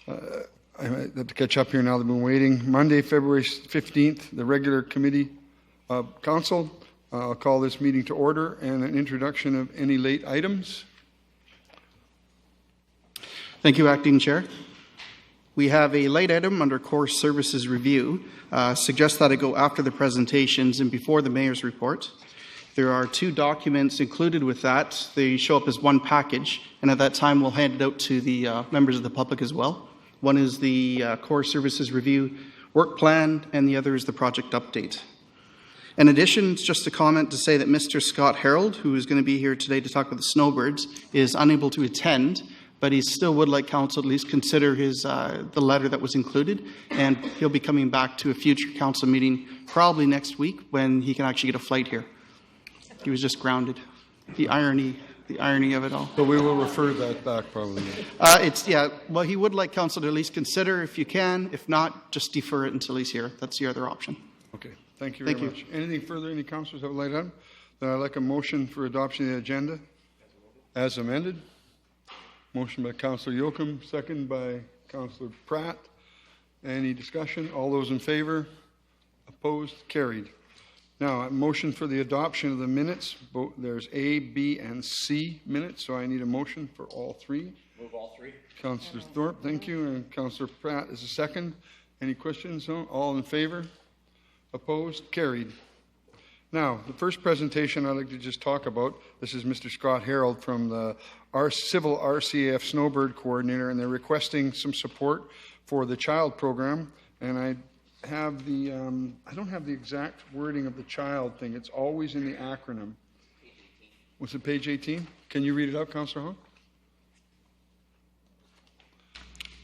I have to catch up here now. They've been waiting. Monday, February 15th, the regular committee of council. I'll call this meeting to order and an introduction of any late items. Thank you, Acting Chair. We have a late item under Core Services Review. Suggest that it go after the presentations and before the Mayor's report. There are two documents included with that. They show up as one package, and at that time we'll hand it out to the members of the public as well. One is the Core Services Review work plan, and the other is the project update. In addition, it's just a comment to say that Mr. Scott Harold, who is going to be here today to talk about the snowbirds, is unable to attend, but he still would like council at least consider his the letter that was included, and he'll be coming back to a future council meeting probably next week when he can actually get a flight here. He was just grounded. The irony of it all. So we will refer that back probably. Well, he would like council to at least consider if you can. If not, just defer it until he's here. That's the other option. Okay. Thank you very much. Anything further? Any councillors have a light on? Then I'd like a motion for adoption of the agenda as amended. Motion by Councillor Yoakum, second by Councillor Pratt. Any discussion? All those in favor? Opposed? Carried. Now, a motion for the adoption of the minutes. There's A, B, and C minutes, so I need a motion for all three. Move all three. Councillor Thorpe, thank you, and Councillor Pratt is a second. Any questions? No? All in favor? Opposed? Carried. Now, the first presentation I'd like to just talk about, this is Mr. Scott Harold from the Civil RCAF Snowbird Coordinator, and they're requesting some support for the child program. And I have the, I don't have the exact wording of the child thing. It's always in the acronym. Was it page 18? Can you read it out, Councillor Hong?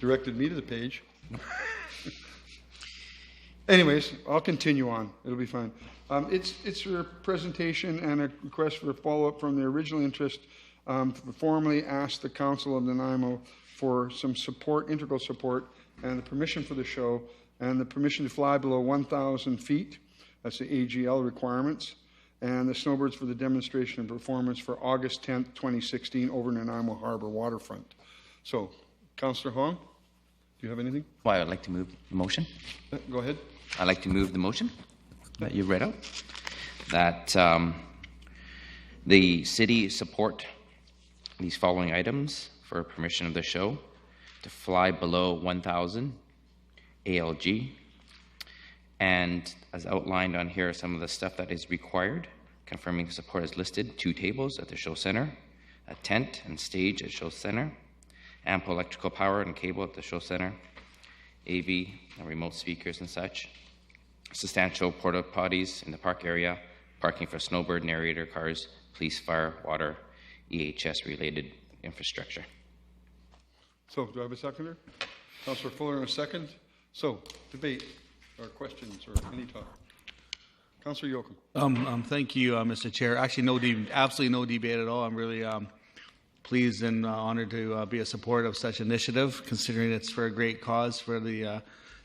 Directed me to the page. Anyways, I'll continue on. It'll be fine. It's a presentation and a request for a follow-up from the original interest. Formally asked the Council of Nanaimo for some support, integral support, and the permission for the show, and the permission to fly below 1,000 feet. That's the AGL requirements. And the snowbirds for the demonstration and performance for August 10th, 2016 over Nanaimo Harbor waterfront. So, Councillor Hong, do you have anything? Well, I'd like to move the motion. Go ahead. I'd like to move the motion that you read out, that the city support these following items for permission of the show: to fly below 1,000 ALG, and as outlined on here, some of the stuff that is required, confirming support is listed: 2 tables at the show center, a tent and stage at show center, ample electrical power and cable at the show center, AV and remote speakers and such, substantial porta potties in the park area, parking for snowbird narrator cars, police, fire, water, EHS related infrastructure. So, do I have a seconder? Councillor Fuller in a second. So, debate or questions or any talk. Councillor Yoakum. Thank you, Mr. Chair. Actually, absolutely no debate at all. I'm really pleased and honored to be a supporter of such initiative, considering it's for a great cause for the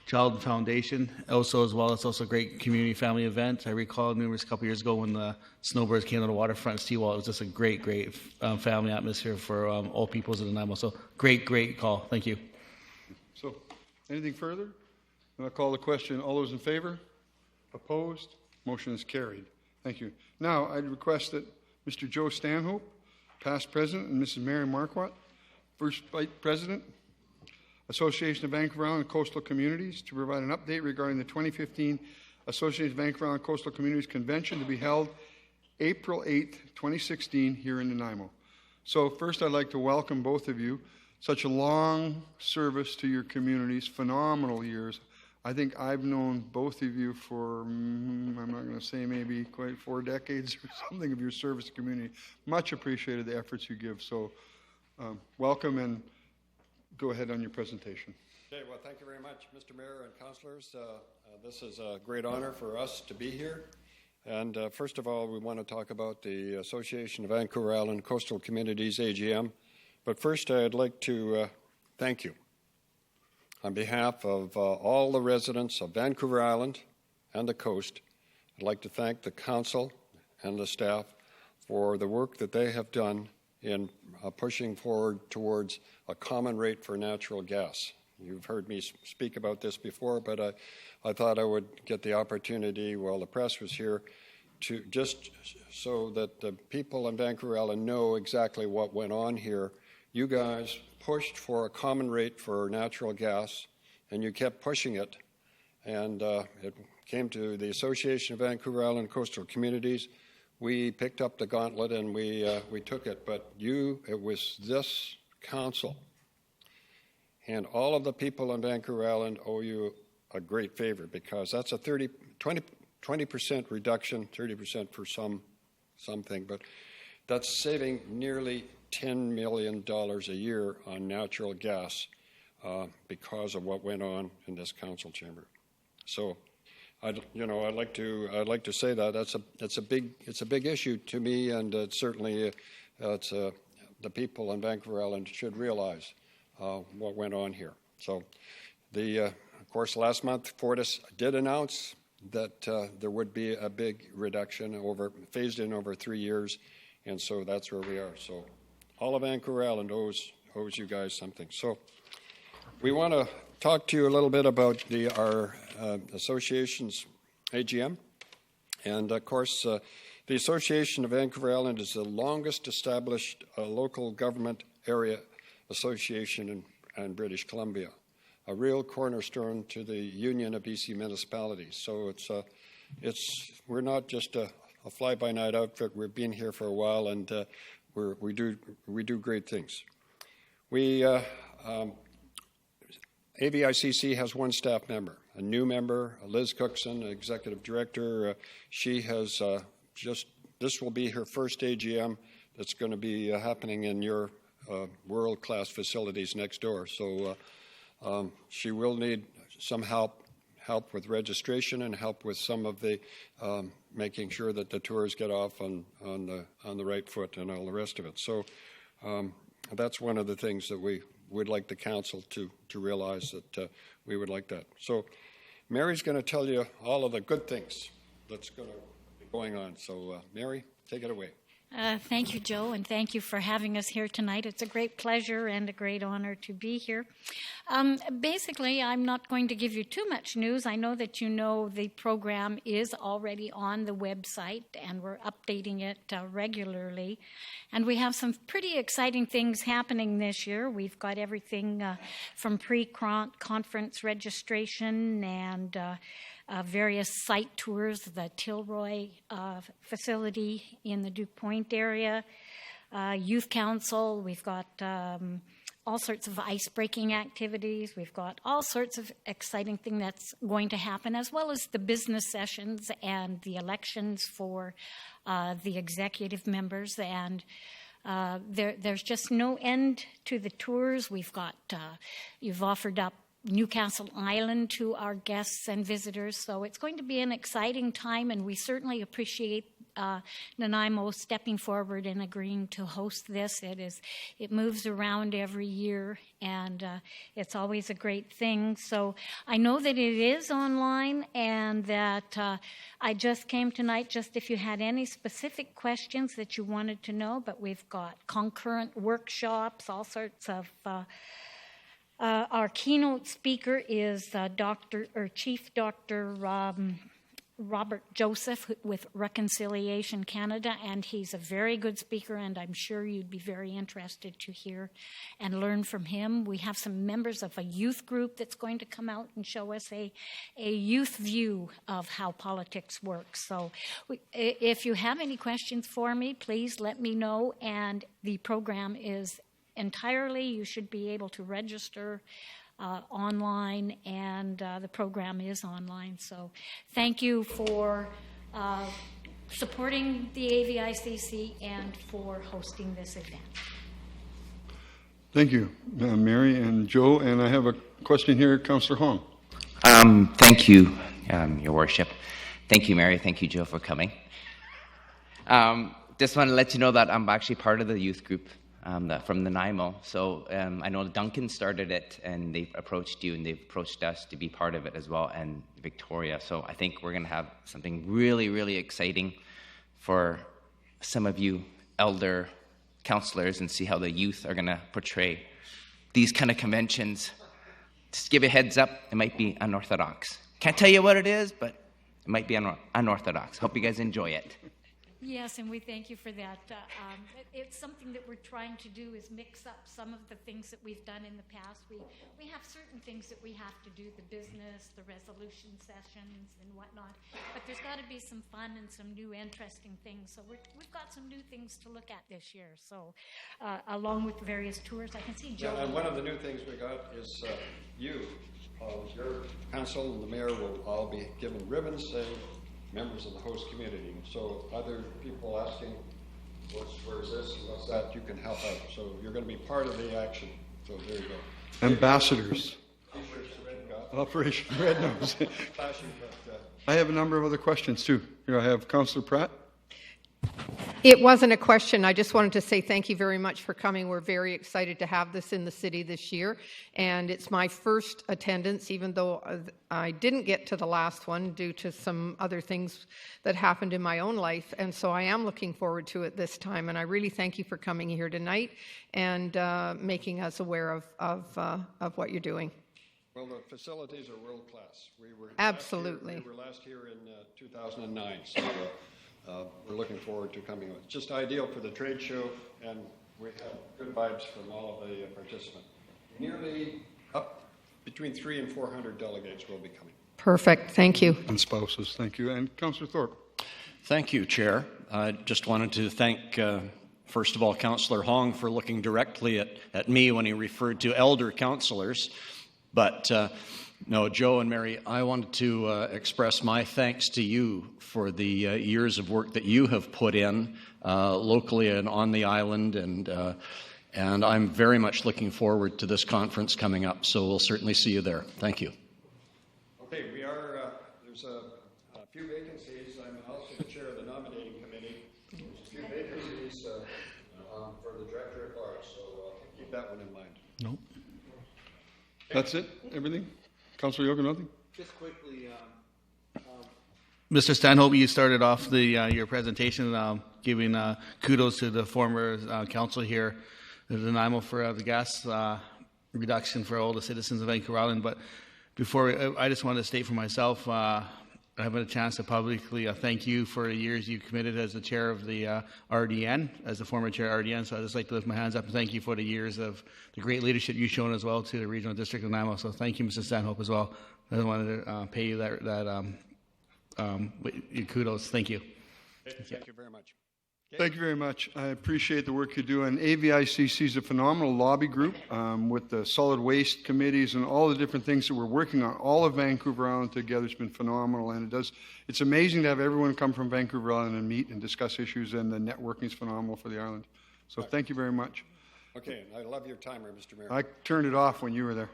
Child Foundation. Also, as well, it's also a great community family event. I recall numerous couple years ago when the snowbirds came to the waterfront seawall. It was just a great family atmosphere for all peoples of Nanaimo. So great call. Thank you. So, anything further? I'll call the question. All those in favor? Opposed? Motion is carried. Thank you. Now, I'd request that Mr. Joe Stanhope, past president, and Mrs. Mary Marquardt, first vice president, Association of Vancouver Island Coastal Communities, to provide an update regarding the 2015 Association of Vancouver Island Coastal Communities Convention to be held April 8th, 2016 here in Nanaimo. So first I'd like to welcome both of you. Such a long service to your communities, phenomenal years. I think I've known both of you for, I'm not going to say maybe quite 4 decades or something of your service to community. Much appreciated the efforts you give. So welcome, and go ahead on your presentation. Okay, well, thank you very much, Mr. Mayor and councillors. This is a great honor for us to be here. And first of all, we want to talk about the Association of Vancouver Island Coastal Communities, AGM. But first, I'd like to thank you. On behalf of all the residents of Vancouver Island and the coast, I'd like to thank the council and the staff for the work that they have done in pushing forward towards a common rate for natural gas you've heard me speak about this before, but I thought I would get the opportunity while the press was here to just so that the people in Vancouver Island know exactly what went on here. You guys pushed for a common rate for natural gas, and you kept pushing it. And it came to the Association of Vancouver Island Coastal Communities. We picked up the gauntlet and we took it. But it was this council and all of the people on Vancouver Island owe you a great favor, because that's a 20% reduction, 30% for something, but that's saving nearly $10 million a year on natural gas because of what went on in this council chamber. So, I'd like to say that it's a big issue to me, and certainly the people in Vancouver Island should realize what went on here. So, of course, last month Fortis did announce that there would be a big reduction phased in over 3 years, and so that's where we are. So, all of Vancouver Island owes you guys something. So, we want to talk to you a little bit about our association's AGM, and of course, the Association of Vancouver Island is the longest established local government area association in British Columbia, a real cornerstone to the Union of BC Municipalities. So we're not just a fly-by-night outfit. We've been here for a while, and we do great things. AVICC has one staff member, a new member, Liz Cookson, executive director. She has this will be her first AGM that's going to be happening in your world-class facilities next door. So she will need some help with registration and help with some of the making sure that the tours get off on the right foot and all the rest of it. So that's one of the things that we would like the council to realize, that we would like that. So Mary's going to tell you all of the good things that's going to be going on. So Mary, take it away. Thank you, Joe, and thank you for having us here tonight. It's a great pleasure and a great honor to be here. Basically, I'm not going to give you too much news. I know that you know the program is already on the website, and we're updating it regularly. And we have some pretty exciting things happening this year. We've got everything from pre-conference registration and various site tours, the Tilroy facility in the Duke Point area, youth council. We've got all sorts of ice-breaking activities. We've got all sorts of exciting things that's going to happen, as well as the business sessions and the elections for the executive members. And there's just no end to the tours. We've got, you've offered up Newcastle Island to our guests and visitors. So it's going to be an exciting time, and we certainly appreciate Nanaimo stepping forward and agreeing to host this. It moves around every year, and it's always a great thing. So I know that it is online, and that I just came tonight just if you had any specific questions that you wanted to know, but we've got concurrent workshops, all sorts of our keynote speaker is Chief Dr. Robert Joseph with Reconciliation Canada, and he's a very good speaker, and I'm sure you'd be very interested to hear and learn from him. We have some members of a youth group that's going to come out and show us a youth view of how politics works. So if you have any questions for me, please let me know, and the program is entirely, you should be able to register online, and the program is online. So thank you for supporting the AVICC and for hosting this event. Thank you, Mary and Joe. And I have a question here, Councillor Hong. Thank you, Your Worship. Thank you, Mary. Thank you, Joe, for coming. Just want to let you know that I'm actually part of the youth group from Nanaimo. So I know Duncan started it, and they've approached you, and they've approached us to be part of it as well, and Victoria. So I think we're going to have something really, really exciting for some of you elder councillors, and see how the youth are going to portray these kind of conventions Just give you a heads up, it might be unorthodox. Can't tell you what it is, but it might be unorthodox. Hope you guys enjoy it. Yes, and we thank you for that. It's something that we're trying to do is mix up some of the things that we've done in the past. We have certain things that we have to do, the business, the resolution sessions and whatnot, but there's got to be some fun and some new interesting things. So we've got some new things to look at this year. So along with the various tours, I can see Joe. Yeah, and one of the new things we got is your council and the mayor will all be given ribbons saying members of the host community. So other people asking, where's this and what's that, you can help out. So you're going to be part of the action. So there you go. Ambassadors. T-shirts, red dot, Operation Red Nose. flashing, but I have a number of other questions too. Here I have Councillor Pratt. It wasn't a question. I just wanted to say thank you very much for coming. We're very excited to have this in the city this year. And it's my first attendance, even though I didn't get to the last one due to some other things that happened in my own life. And so I am looking forward to it this time. And I really thank you for coming here tonight and making us aware of what you're doing. well, the facilities are world class. Absolutely. We were last here in 2009. So we're looking forward to coming. It's just ideal for the trade show, and we have good vibes from all of the participants. Nearly up between 300 and 400 delegates will be coming. Perfect. Thank you. And spouses, thank you. And Councillor Thorpe. Thank you, Chair. I just wanted to thank, first of all, Councillor Hong for looking directly at me when he referred to elder councillors. But no, Joe and Mary, I wanted to express my thanks to you for the years of work that you have put in locally and on the island, and I'm very much looking forward to this conference coming up, so we'll certainly see you there. Thank you. Okay, there's a few vacancies. I'm also the chair of the nominating committee. There's a few vacancies for the director at large, so keep that one in mind. No. That's it? Everything? Councillor Yoga, nothing? Just quickly, Mr. Stanhope, you started off your presentation giving kudos to the former council here, the Nanaimo, for the gas reduction for all the citizens of Vancouver Island. But before, I just wanted to state for myself, I haven't had a chance to publicly thank you for the years you committed as the chair of the RDN, as the former chair of RDN. So I'd just like to lift my hands up and thank you for the years of the great leadership you've shown as well to the regional district of Nanaimo. So thank you, Mr. Stanhope, as well. I wanted to pay you your kudos. Thank you. Thank you very much. Thank you very much. I appreciate the work you do. And AVICC is a phenomenal lobby group with the solid waste committees and all the different things that we're working on. All of Vancouver Island together has been phenomenal, and it's amazing to have everyone come from Vancouver Island and meet and discuss issues, and the networking is phenomenal for the island. So thank you very much. Okay, I love your timer, Mr. Mayor. I turned it off when you were there.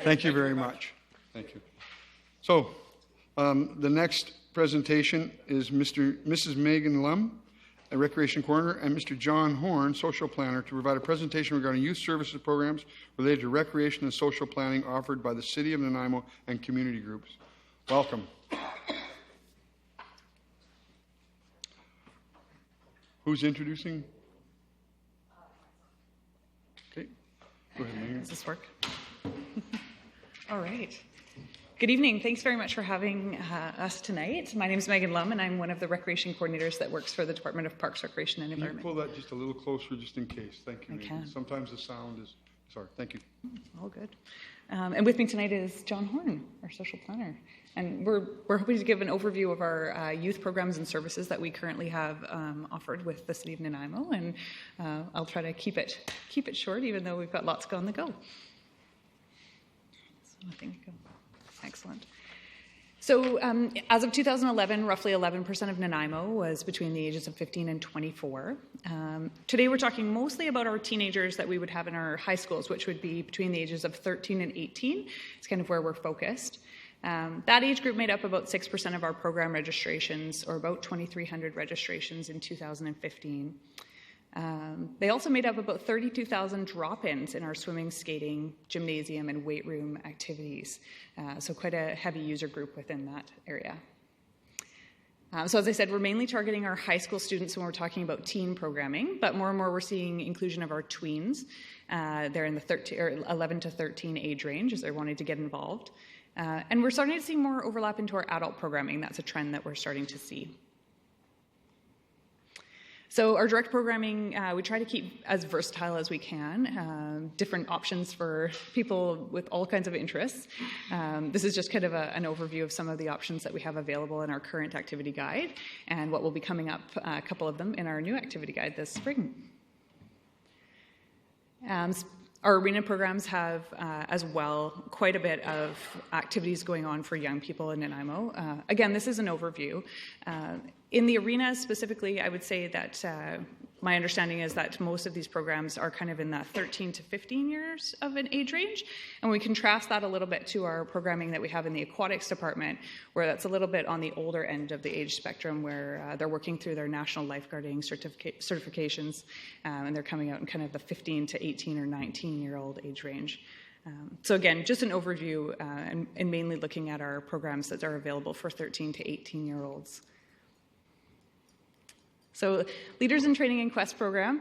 Thank you very much. Thank you. So the next presentation is Mrs. Megan Lum, a Recreation Coordinator, and Mr. John Horn, Social Planner, to provide a presentation regarding youth services programs related to recreation and social planning offered by the City of Nanaimo and community groups. Welcome. Who's introducing? Okay. Go ahead, Megan. Does this work? All right. Good evening. Thanks very much for having us tonight. My name is Megan Lum, and I'm one of the recreation coordinators that works for the Department of Parks, Recreation and Can you Environment. pull that just a little closer just in case? Thank you, I Megan. can. Sometimes the sound is... Sorry. Thank you. All good. And with me tonight is John Horn, our social planner. And we're hoping to give an overview of our youth programs and services that we currently have offered with the City of Nanaimo. And I'll try to keep it short, even though we've got lots on the go. So nothing to go. Excellent. So as of 2011, roughly 11% of Nanaimo was between the ages of 15 and 24. Today we're talking mostly about our teenagers that we would have in our high schools, which would be between the ages of 13 and 18. It's kind of where we're focused. That age group made up about 6% of our program registrations, or about 2,300 registrations in 2015. They also made up about 32,000 drop-ins in our swimming, skating, gymnasium, and weight room activities. So quite a heavy user group within that area. So as I said, we're mainly targeting our high school students when we're talking about teen programming, but more and more we're seeing inclusion of our tweens. They're in the 11 to 13 age range as they're wanting to get involved. And we're starting to see more overlap into our adult programming. That's a trend that we're starting to see. So our direct programming, we try to keep as versatile as we can, different options for people with all kinds of interests. This is just kind of an overview of some of the options that we have available in our current activity guide and what will be coming up, a couple of them, in our new activity guide this spring. Our arena programs have, as well, quite a bit of activities going on for young people in Nanaimo. Again, this is an overview. In the arena specifically, I would say that my understanding is that most of these programs are kind of in that 13 to 15 years of an age range. And we contrast that a little bit to our programming that we have in the aquatics department, where that's a little bit on the older end of the age spectrum, where they're working through their national lifeguarding certifications, and they're coming out in kind of the 15 to 18 or 19-year-old age range. So again, just an overview and mainly looking at our programs that are available for 13 to 18-year-olds. So Leaders in Training and Quest program,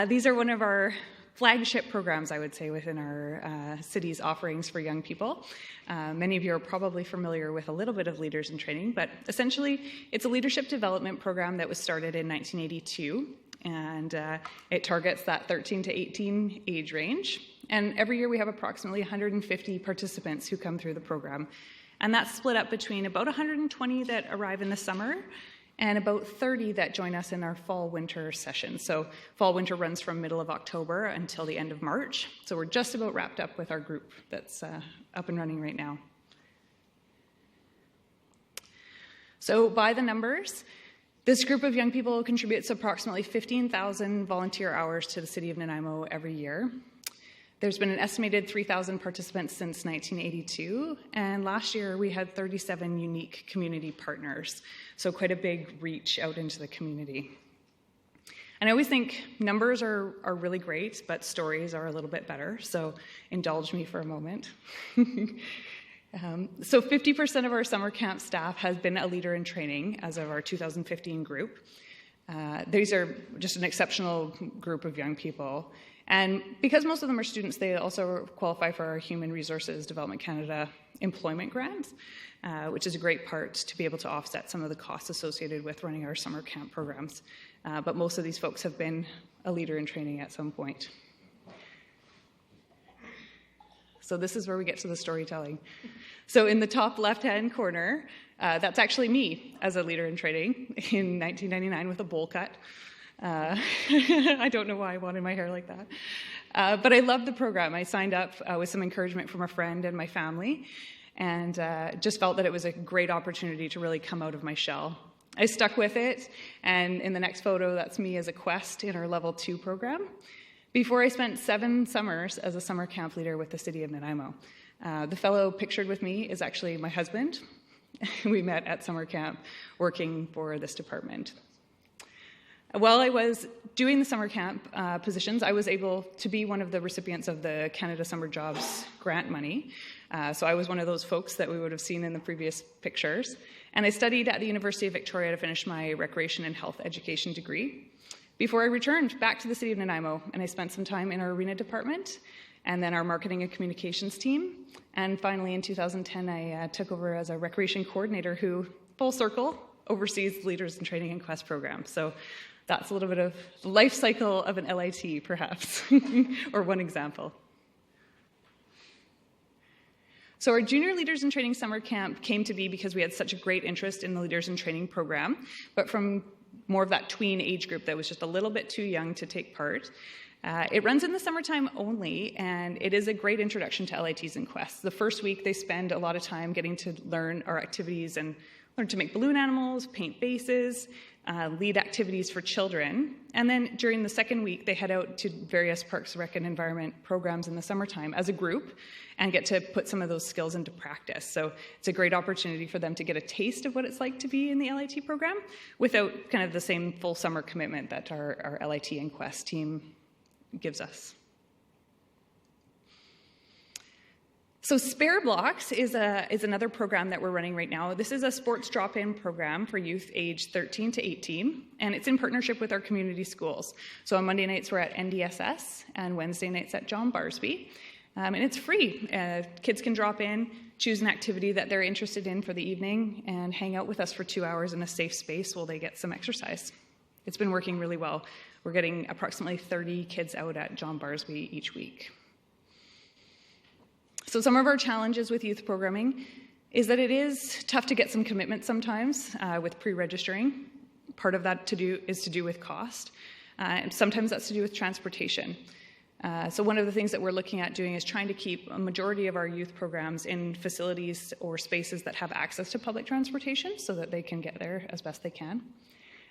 these are one of our flagship programs, I would say, within our city's offerings for young people. Many of you are probably familiar with a little bit of Leaders in Training, but essentially it's a leadership development program that was started in 1982, and it targets that 13 to 18 age range. And every year we have approximately 150 participants who come through the program. And that's split up between about 120 that arrive in the summer and about 30 that join us in our fall-winter session. So fall-winter runs from middle of October until the end of March. So we're just about wrapped up with our group that's up and running right now. So by the numbers, this group of young people contributes approximately 15,000 volunteer hours to the City of Nanaimo every year. There's been an estimated 3,000 participants since 1982, and last year we had 37 unique community partners, so quite a big reach out into the community. And I always think numbers are really great, but stories are a little bit better, so indulge me for a moment. So 50% of our summer camp staff has been a leader in training as of our 2015 group. These are just an exceptional group of young people. And because most of them are students, they also qualify for our Human Resources Development Canada employment grants, which is a great part to be able to offset some of the costs associated with running our summer camp programs. But most of these folks have been a leader in training at some point. So this is where we get to the storytelling. So in the top left-hand corner, that's actually me as a leader in training in 1999 with a bowl cut. I don't know why I wanted my hair like that. But I loved the program. I signed up with some encouragement from a friend and my family, and just felt that it was a great opportunity to really come out of my shell. I stuck with it, and in the next photo, that's me as a Quest in our Level 2 program, before I spent 7 summers as a summer camp leader with the City of Nanaimo. The fellow pictured with me is actually my husband. We met at summer camp working for this department. While I was doing the summer camp positions, I was able to be one of the recipients of the Canada Summer Jobs grant money. So I was one of those folks that we would have seen in the previous pictures. And I studied at the University of Victoria to finish my recreation and health education degree before I returned back to the City of Nanaimo, and I spent some time in our arena department and then our marketing and communications team. And finally, in 2010, I took over as a recreation coordinator who, full circle, oversees the Leaders in Training and Quest program. So that's a little bit of the life cycle of an LIT, perhaps, or one example. So our Junior Leaders in Training Summer Camp came to be because we had such a great interest in the Leaders in Training program, but from more of that tween age group that was just a little bit too young to take part. It runs in the summertime only, and it is a great introduction to LITs and Quests. The first week, they spend a lot of time getting to learn our activities and learn to make balloon animals, paint bases, lead activities for children. And then during the second week, they head out to various Parks, Rec, and Environment programs in the summertime as a group and get to put some of those skills into practice. So it's a great opportunity for them to get a taste of what it's like to be in the LIT program without kind of the same full summer commitment that our LIT and Quest team gives us. So Spare Blocks is another program that we're running right now. This is a sports drop-in program for youth aged 13 to 18, and it's in partnership with our community schools. So on Monday nights we're at NDSS, and Wednesday nights at John Barsby. And it's free. Kids can drop in, choose an activity that they're interested in for the evening, and hang out with us for 2 hours in a safe space while they get some exercise. It's been working really well. We're getting approximately 30 kids out at John Barsby each week. So some of our challenges with youth programming is that it is tough to get some commitment sometimes with pre-registering. Part of that is to do with cost, and sometimes that's to do with transportation. So one of the things that we're looking at doing is trying to keep a majority of our youth programs in facilities or spaces that have access to public transportation so that they can get there as best they can.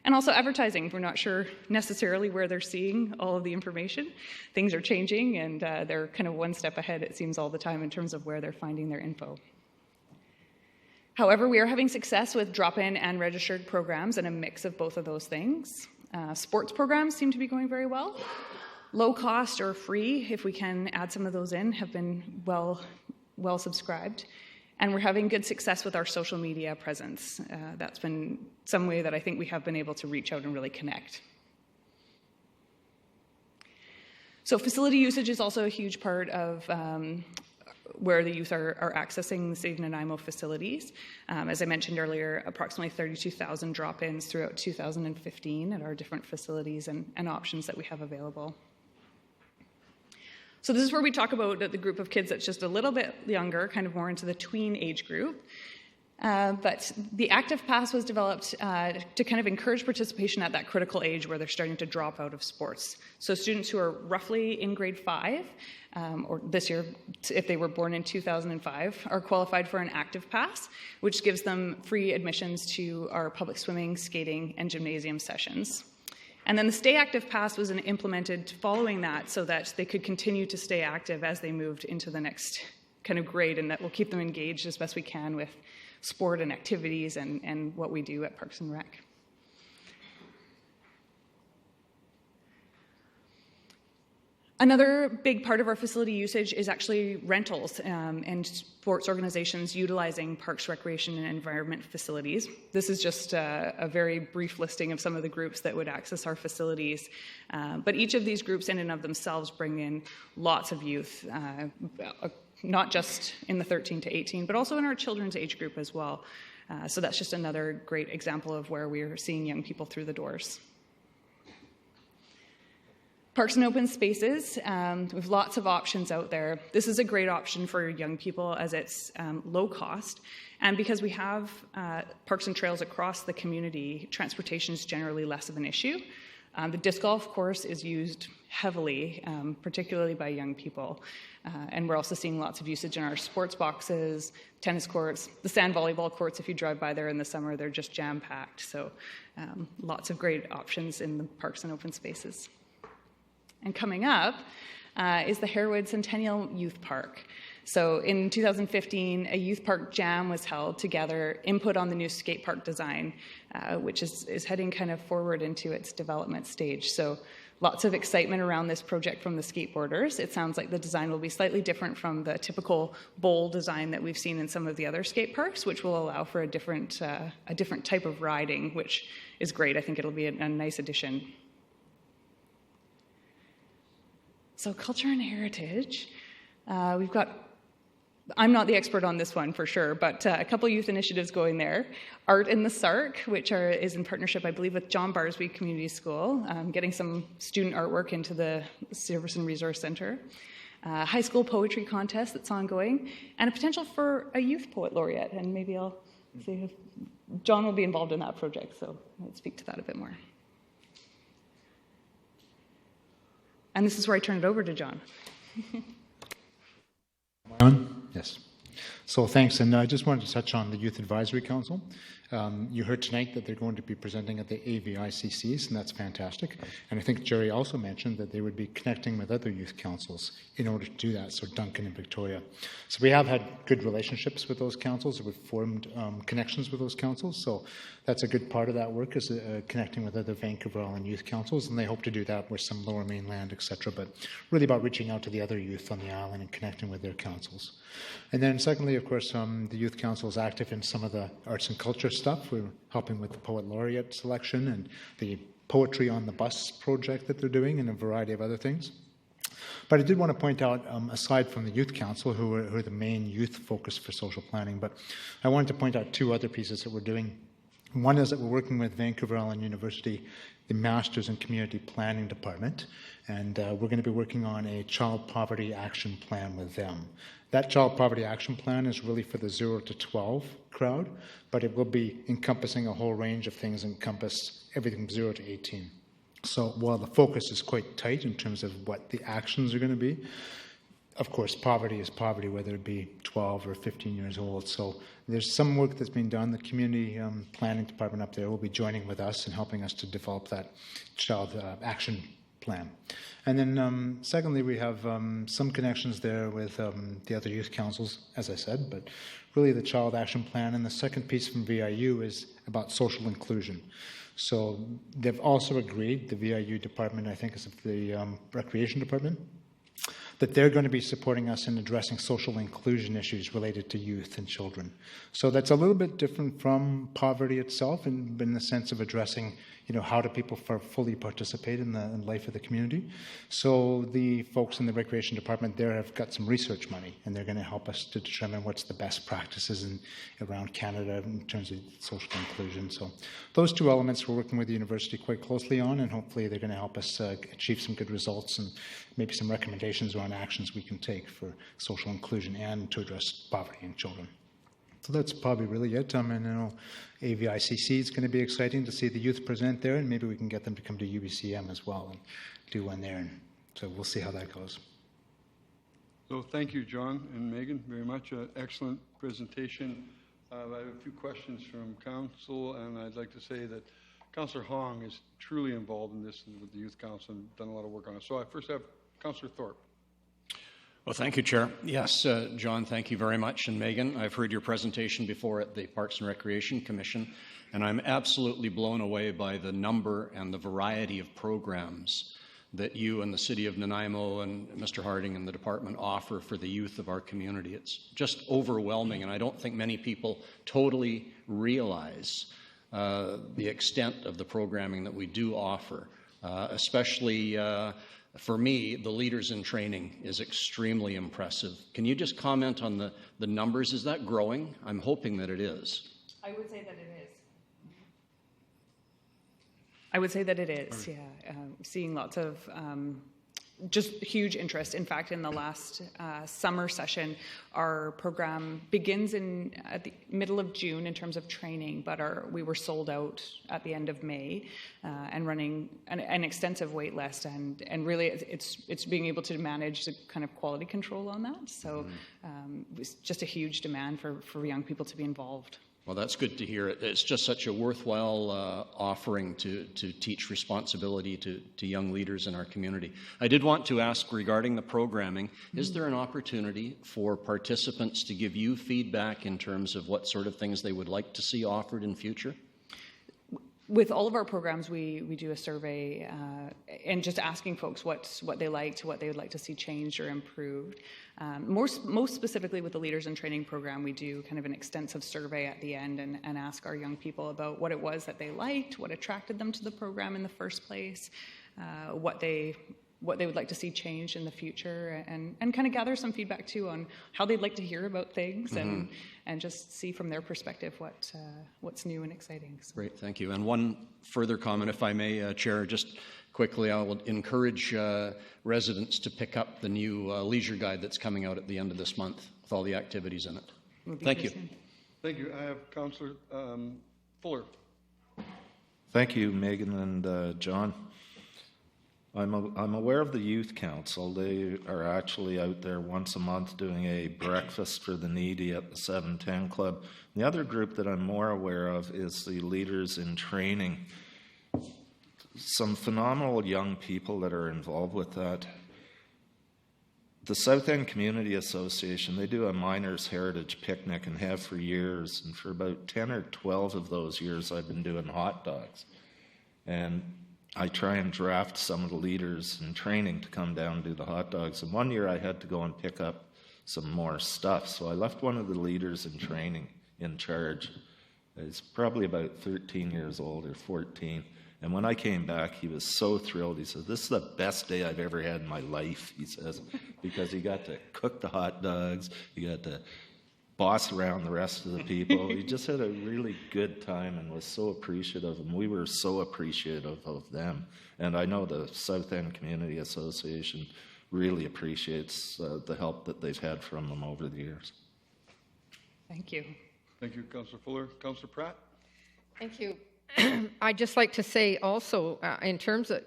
And also advertising. We're not sure necessarily where they're seeing all of the information. Things are changing, and they're kind of one step ahead, it seems, all the time in terms of where they're finding their info. However, we are having success with drop-in and registered programs and a mix of both of those things. Sports programs seem to be going very well. Low cost or free, if we can add some of those in, have been well subscribed. And we're having good success with our social media presence. That's been some way that I think we have been able to reach out and really connect. So facility usage is also a huge part of where the youth are accessing the Save Nanaimo facilities. As I mentioned earlier, approximately 32,000 drop-ins throughout 2015 at our different facilities and options that we have available. So this is where we talk about the group of kids that's just a little bit younger, kind of more into the tween age group. But the Active Pass was developed to kind of encourage participation at that critical age where they're starting to drop out of sports. So students who are roughly in grade 5, or this year, if they were born in 2005, are qualified for an Active Pass, which gives them free admissions to our public swimming, skating, and gymnasium sessions. And then the Stay Active Pass was implemented following that so that they could continue to stay active as they moved into the next kind of grade, and that will keep them engaged as best we can with sport and activities and what we do at Parks and Rec. Another big part of our facility usage is actually rentals and sports organizations utilizing parks, recreation, and environment facilities. This is just a very brief listing of some of the groups that would access our facilities. But each of these groups in and of themselves bring in lots of youth, not just in the 13 to 18, but also in our children's age group as well. So that's just another great example of where we're seeing young people through the doors. Parks and open spaces, we have lots of options out there. This is a great option for young people as it's low cost. And because we have parks and trails across the community, transportation is generally less of an issue. The disc golf course is used heavily, particularly by young people. And we're also seeing lots of usage in our sports boxes, tennis courts, the sand volleyball courts. If you drive by there in the summer, they're just jam-packed. So lots of great options in the parks and open spaces. And coming up is the Harewood Centennial Youth Park. So in 2015, a youth park jam was held to gather input on the new skate park design, which is heading kind of forward into its development stage. So lots of excitement around this project from the skateboarders. It sounds like the design will be slightly different from the typical bowl design that we've seen in some of the other skate parks, which will allow for a different type of riding, which is great. I think it'll be a nice addition. So culture and heritage, we've got, I'm not the expert on this one for sure, but a couple youth initiatives going there. Art in the Sark, which is in partnership, I believe, with John Barsby Community School, getting some student artwork into the Service and Resource Center. High school poetry contest that's ongoing, and a potential for a youth poet laureate, and maybe I'll see if John will be involved in that project, so I'll speak to that a bit more. And this is where I turn it over to John. Am I on? Yes. So thanks, and I just wanted to touch on the Youth Advisory Council. You heard tonight that they're going to be presenting at the AVICCs, and that's fantastic. And I think Jerry also mentioned that they would be connecting with other youth councils in order to do that, so Duncan and Victoria. So we have had good relationships with those councils. We've formed connections with those councils, so that's a good part of that work is connecting with other Vancouver Island youth councils, and they hope to do that with some Lower Mainland, etc. But really about reaching out to the other youth on the island and connecting with their councils. And then secondly, of course, the Youth Council is active in some of the arts and culture stuff. We're helping with the Poet Laureate selection and the Poetry on the Bus project that they're doing and a variety of other things. But I did want to point out, aside from the Youth Council, who are the main youth focus for social planning, but I wanted to point out two other pieces that we're doing. One is that we're working with Vancouver Island University, the Masters in Community Planning Department, and we're going to be working on a child poverty action plan with them. That child poverty action plan is really for the 0 to 12 crowd, but it will be encompassing a whole range of things, encompass everything from 0 to 18. So while the focus is quite tight in terms of what the actions are going to be, of course, poverty is poverty, whether it be 12 or 15 years old. So there's some work that's being done. The community planning department up there will be joining with us and helping us to develop that child action plan. And then secondly, we have some connections there with the other youth councils, as I said, but really the child action plan. And the second piece from VIU is about social inclusion. So they've also agreed, the VIU department, I think is the recreation department, that they're going to be supporting us in addressing social inclusion issues related to youth and children. So that's a little bit different from poverty itself in the sense of addressing, how do people fully participate in the life of the community. So the folks in the recreation department there have got some research money, and they're going to help us to determine what's the best practices around Canada in terms of social inclusion. So those two elements we're working with the university quite closely on, and hopefully they're going to help us achieve some good results and maybe some recommendations around actions we can take for social inclusion and to address poverty in children. So that's probably really it. I know AVICC is going to be exciting to see the youth present there, and maybe we can get them to come to UBCM as well and do one there. And so we'll see how that goes. So thank you, John and Megan, very much. Excellent presentation. I have a few questions from council, and I'd like to say that Councillor Hong is truly involved in this with the Youth Council and done a lot of work on it. So I first have Councillor Thorpe. Well, thank you, Chair. Yes, John, thank you very much. And Megan, I've heard your presentation before at the Parks and Recreation Commission, and I'm absolutely blown away by the number and the variety of programs that you and the City of Nanaimo and Mr. Harding and the department offer for the youth of our community. It's just overwhelming, and I don't think many people totally realize the extent of the programming that we do offer, especially for me, the Leaders in Training is extremely impressive. Can you just comment on the numbers? Is that growing? I'm hoping that it is. I would say that it is. I would say that it is, yeah. Seeing lots of just huge interest. In fact, in the last summer session, our program begins at the middle of June in terms of training, but we were sold out at the end of May and running an extensive wait list. And really, it's being able to manage the kind of quality control on that. So it's just a huge demand for young people to be involved. Well, that's good to hear. It's just such a worthwhile offering to teach responsibility to young leaders in our community. I did want to ask regarding the programming, is there an opportunity for participants to give you feedback in terms of what sort of things they would like to see offered in future? With all of our programs, we do a survey and just asking folks what they liked, what they would like to see changed or improved. Most specifically with the Leaders in Training program, we do kind of an extensive survey at the end and ask our young people about what it was that they liked, what attracted them to the program in the first place, what they would like to see changed in the future, and kind of gather some feedback too on how they'd like to hear about things and just see from their perspective what's new and exciting. So. Great, thank you. And one further comment, if I may, Chair, just quickly, I will encourage residents to pick up the new leisure guide that's coming out at the end of this month with all the activities in it. Thank you. Thank you. I have Councillor Fuller. Thank you, Megan and John. I'm aware of the Youth Council. They are actually out there once a month doing a breakfast for the needy at the 710 Club. The other group that I'm more aware of is the Leaders in Training. Some phenomenal young people that are involved with that. The South End Community Association, they do a Miners Heritage Picnic and have for years. And for about 10 or 12 of those years, I've been doing hot dogs. And I try and draft some of the leaders in training to come down and do the hot dogs. And one year I had to go and pick up some more stuff. So I left one of the leaders in training in charge. He's probably about 13 years old or 14. And when I came back, he was so thrilled. He said, "This is the best day I've ever had in my life," he says, because he got to cook the hot dogs, he got to boss around the rest of the people. He just had a really good time and was so appreciative, and we were so appreciative of them. And I know the South End Community Association really appreciates the help that they've had from them over the years. Thank you. Thank you, Councillor Fuller. Councillor Pratt? Thank you. I'd just like to say also, in terms of,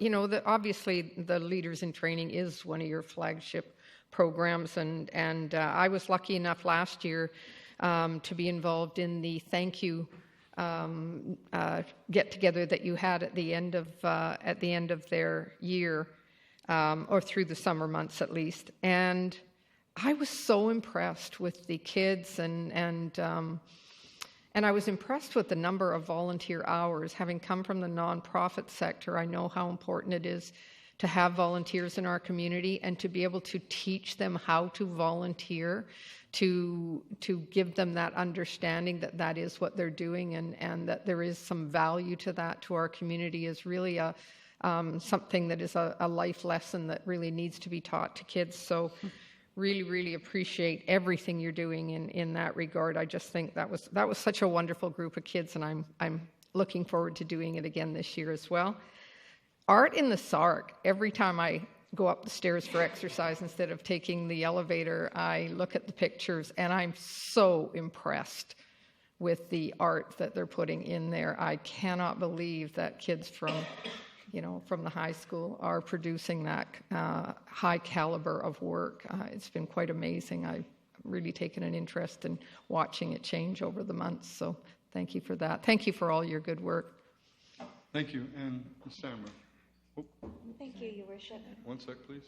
obviously the Leaders in Training is one of your flagship programs, and I was lucky enough last year to be involved in the thank you get-together that you had at the end of their year, or through the summer months at least. And I was so impressed with the kids, and I was impressed with the number of volunteer hours. Having come from the nonprofit sector, I know how important it is to have volunteers in our community and to be able to teach them how to volunteer, to give them that understanding that that is what they're doing, and that there is some value to that to our community is really something that is a life lesson that really needs to be taught to kids. So really, really appreciate everything you're doing in that regard. I just think that was such a wonderful group of kids, and I'm looking forward to doing it again this year as well. Art in the Sark, every time I go up the stairs for exercise instead of taking the elevator, I look at the pictures and I'm so impressed with the art that they're putting in there. I cannot believe that kids from the high school are producing that high caliber of work. It's been quite amazing. I've really taken an interest in watching it change over the months. So thank you for that. Thank you for all your good work. Thank you. And Ms. Stammer. Oh, Thank you, Your Worship. one sec, please.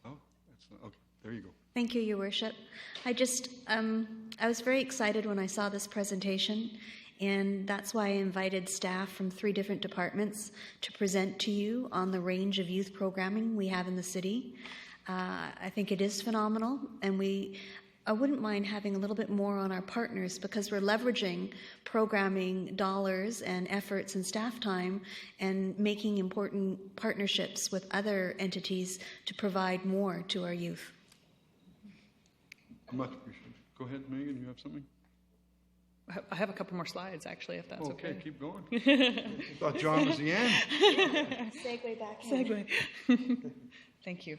Oh, that's not, okay, there you go. Thank you, Your Worship. I was very excited when I saw this presentation, and that's why I invited staff from 3 different departments to present to you on the range of youth programming we have in the city. I think it is phenomenal, and I wouldn't mind having a little bit more on our partners, because we're leveraging programming dollars and efforts and staff time and making important partnerships with other entities to provide more to our youth. Much appreciated. Go ahead, Megan, you have something? I have a couple more slides, actually, if that's okay. Okay, keep going. Thought John was the end. Segue back in. Segue. Thank you.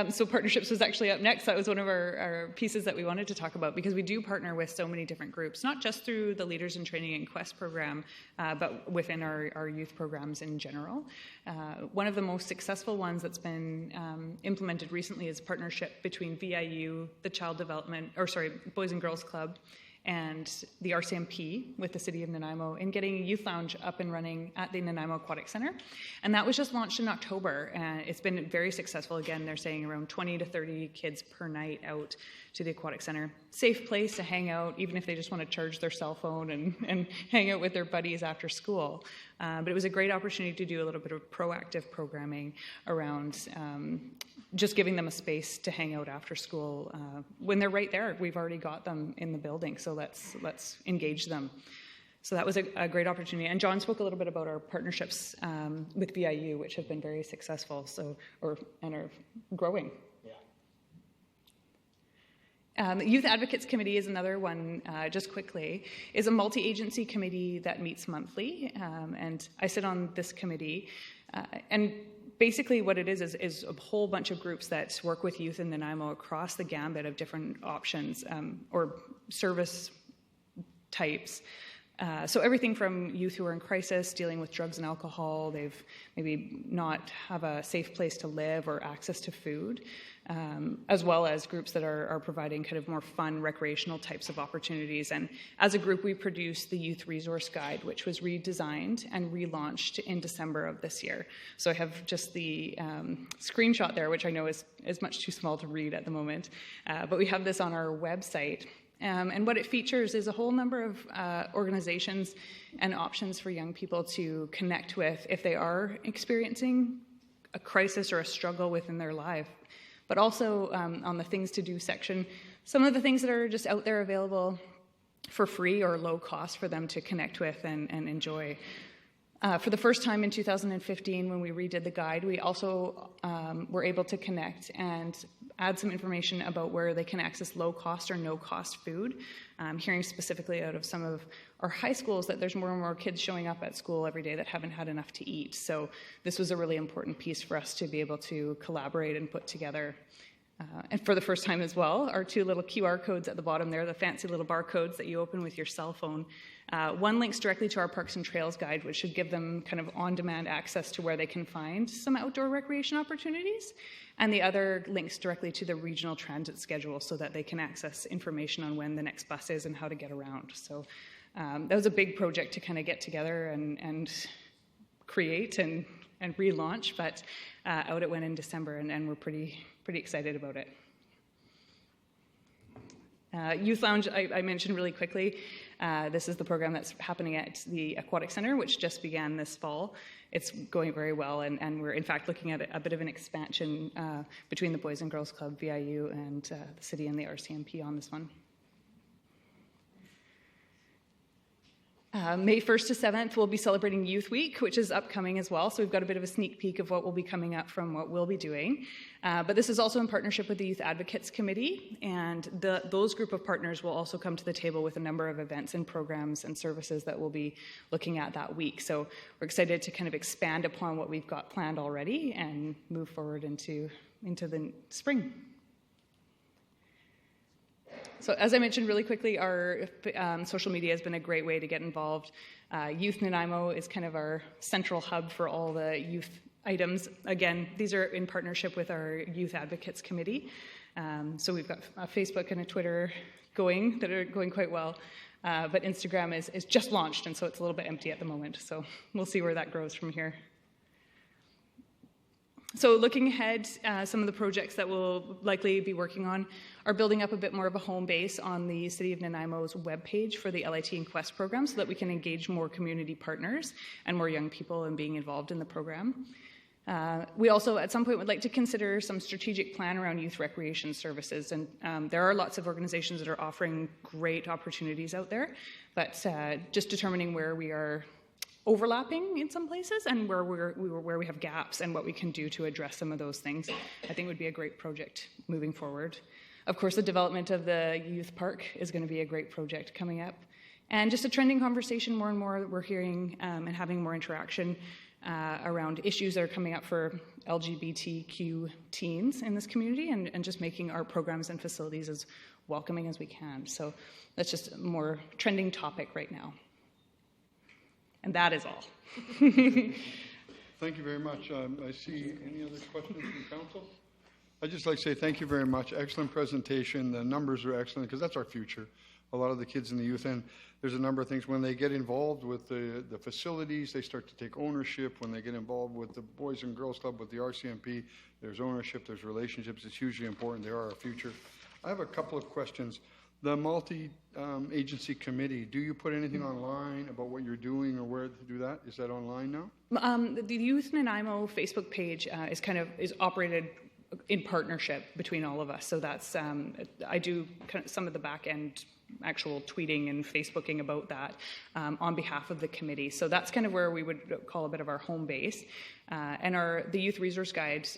So partnerships was actually up next. That was one of our pieces that we wanted to talk about, because we do partner with so many different groups, not just through the Leaders in Training and Quest program, but within our youth programs in general. One of the most successful ones that's been implemented recently is partnership between VIU, the Boys and Girls Club, and the RCMP with the City of Nanaimo in getting a youth lounge up and running at the Nanaimo Aquatic Center. And that was just launched in October, and it's been very successful. Again, they're saying around 20 to 30 kids per night out to the Aquatic Center. Safe place to hang out, even if they just want to charge their cell phone and hang out with their buddies after school. But it was a great opportunity to do a little bit of proactive programming around just giving them a space to hang out after school. When they're right there, we've already got them in the building, so let's engage them. So that was a great opportunity. And John spoke a little bit about our partnerships with VIU, which have been very successful and are growing. Youth Advocates Committee is another one, just quickly, is a multi-agency committee that meets monthly, and I sit on this committee, and basically what it is a whole bunch of groups that work with youth in Nanaimo across the gambit of different options or service types. So everything from youth who are in crisis, dealing with drugs and alcohol, they've maybe not have a safe place to live or access to food, as well as groups that are providing kind of more fun, recreational types of opportunities. And as a group, we produced the Youth Resource Guide, which was redesigned and relaunched in December of this year. So I have just the screenshot there, which I know is much too small to read at the moment, but we have this on our website. And what it features is a whole number of organizations and options for young people to connect with if they are experiencing a crisis or a struggle within their life. But also on the things to do section, some of the things that are just out there available for free or low cost for them to connect with and enjoy. For the first time in 2015, when we redid the guide, we also were able to connect and add some information about where they can access low-cost or no-cost food. Hearing specifically out of some of our high schools that there's more and more kids showing up at school every day that haven't had enough to eat. So this was a really important piece for us to be able to collaborate and put together. And for the first time as well, our two little QR codes at the bottom there, the fancy little barcodes that you open with your cell phone. One links directly to our Parks and Trails guide, which should give them kind of on-demand access to where they can find some outdoor recreation opportunities. And the other links directly to the regional transit schedule so that they can access information on when the next bus is and how to get around. So that was a big project to kind of get together and create and relaunch, but out it went in December, and we're pretty excited about it. Youth Lounge, I mentioned really quickly. This is the program that's happening at the Aquatic Center, which just began this fall. It's going very well, and we're in fact looking at a bit of an expansion between the Boys and Girls Club, VIU, and the city and the RCMP on this one. May 1st to 7th, we'll be celebrating Youth Week, which is upcoming as well. So we've got a bit of a sneak peek of what will be coming up from what we'll be doing. But this is also in partnership with the Youth Advocates Committee, and those group of partners will also come to the table with a number of events and programs and services that we'll be looking at that week. So we're excited to kind of expand upon what we've got planned already and move forward into the spring. So as I mentioned really quickly, our social media has been a great way to get involved. Youth Nanaimo is kind of our central hub for all the youth items. Again, these are in partnership with our Youth Advocates Committee. So we've got a Facebook and a Twitter going that are going quite well. But Instagram is just launched, and so it's a little bit empty at the moment. So we'll see where that grows from here. So looking ahead, some of the projects that we'll likely be working on are building up a bit more of a home base on the City of Nanaimo's webpage for the LIT and Quest program so that we can engage more community partners and more young people in being involved in the program. We also, at some point, would like to consider some strategic plan around youth recreation services. And there are lots of organizations that are offering great opportunities out there, but just determining where we are overlapping in some places and where we have gaps and what we can do to address some of those things, I think would be a great project moving forward. Of course, the development of the youth park is going to be a great project coming up. And just a trending conversation, more and more we're hearing and having more interaction around issues that are coming up for LGBTQ teens in this community and just making our programs and facilities as welcoming as we can. So that's just a more trending topic right now. And that is all. Thank you very much. I see any other questions from council? I'd just like to say thank you very much. Excellent presentation. The numbers are excellent because that's our future. A lot of the kids in the youth, and there's a number of things. When they get involved with the facilities, they start to take ownership. When they get involved with the Boys and Girls Club, with the RCMP, there's ownership, there's relationships. It's hugely important. They are our future. I have a couple of questions. The multi-agency committee, do you put anything online about what you're doing or where to do that? Is that online now? The Youth Nanaimo Facebook page is operated in partnership between all of us. So that's, I do kind of some of the back end actual tweeting and Facebooking about that on behalf of the committee. So that's kind of where we would call a bit of our home base. And the Youth Resource Guide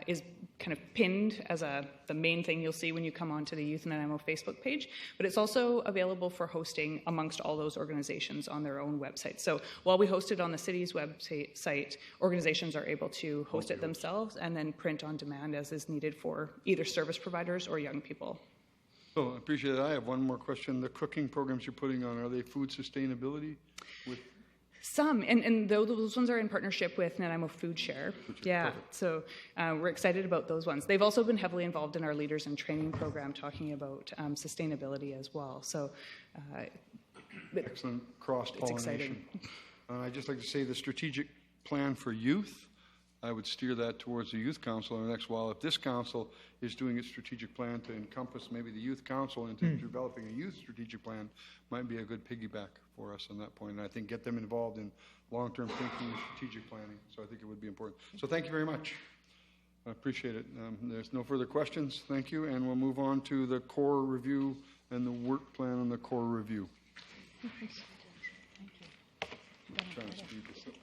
is kind of pinned as the main thing you'll see when you come onto the Youth Nanaimo Facebook page, but it's also available for hosting amongst all those organizations on their own website. So while we host it on the city's website, organizations are able to host it themselves and then print on demand as is needed for either service providers or young people. So I appreciate it. I have one more question. The cooking programs you're putting on, are they food sustainability? Some, and those ones are in partnership with Nanaimo Food Share. Yeah, so we're excited about those ones. They've also been heavily involved in our Leaders in Training program, talking about sustainability as well. So excellent cross-pollination. I'd just like to say the strategic plan for youth, I would steer that towards the Youth Council in the next while. If this council is doing its strategic plan to encompass maybe the Youth Council into developing a youth strategic plan, might be a good piggyback for us on that point. And I think get them involved in long-term thinking and strategic planning. So I think it would be important. So thank you very much. I appreciate it. There's no further questions. Thank you. And we'll move on to the core review and the work plan on the core review. Trying to speed this up.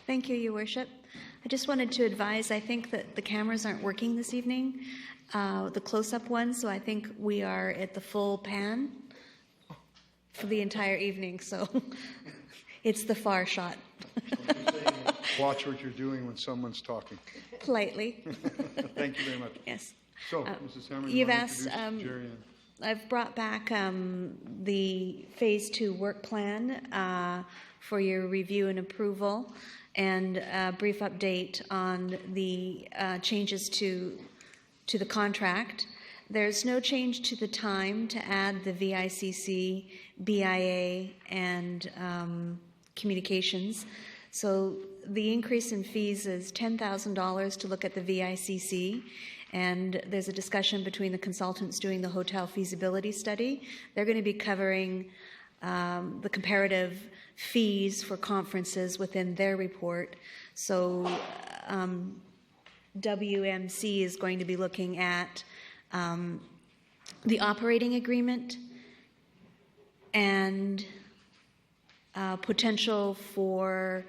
Thank you, Your Worship. I just wanted to advise, I think that the cameras aren't working this evening, the close-up ones, so I think we are at the full pan for the entire evening, so it's the far shot. Watch what you're doing when someone's talking. Politely. Thank you very much. Yes. So, Mrs. Hammer, you've want to asked, introduce Jerry Ann? I've brought back the Phase 2 work plan for your review and approval, and a brief update on the changes to the contract. There's no change to the time to add the VICC, BIA, and communications. So the increase in fees is $10,000 to look at the VICC, and there's a discussion between the consultants doing the hotel feasibility study. They're going to be covering the comparative fees for conferences within their report. So WMC is going to be looking at the operating agreement and potential for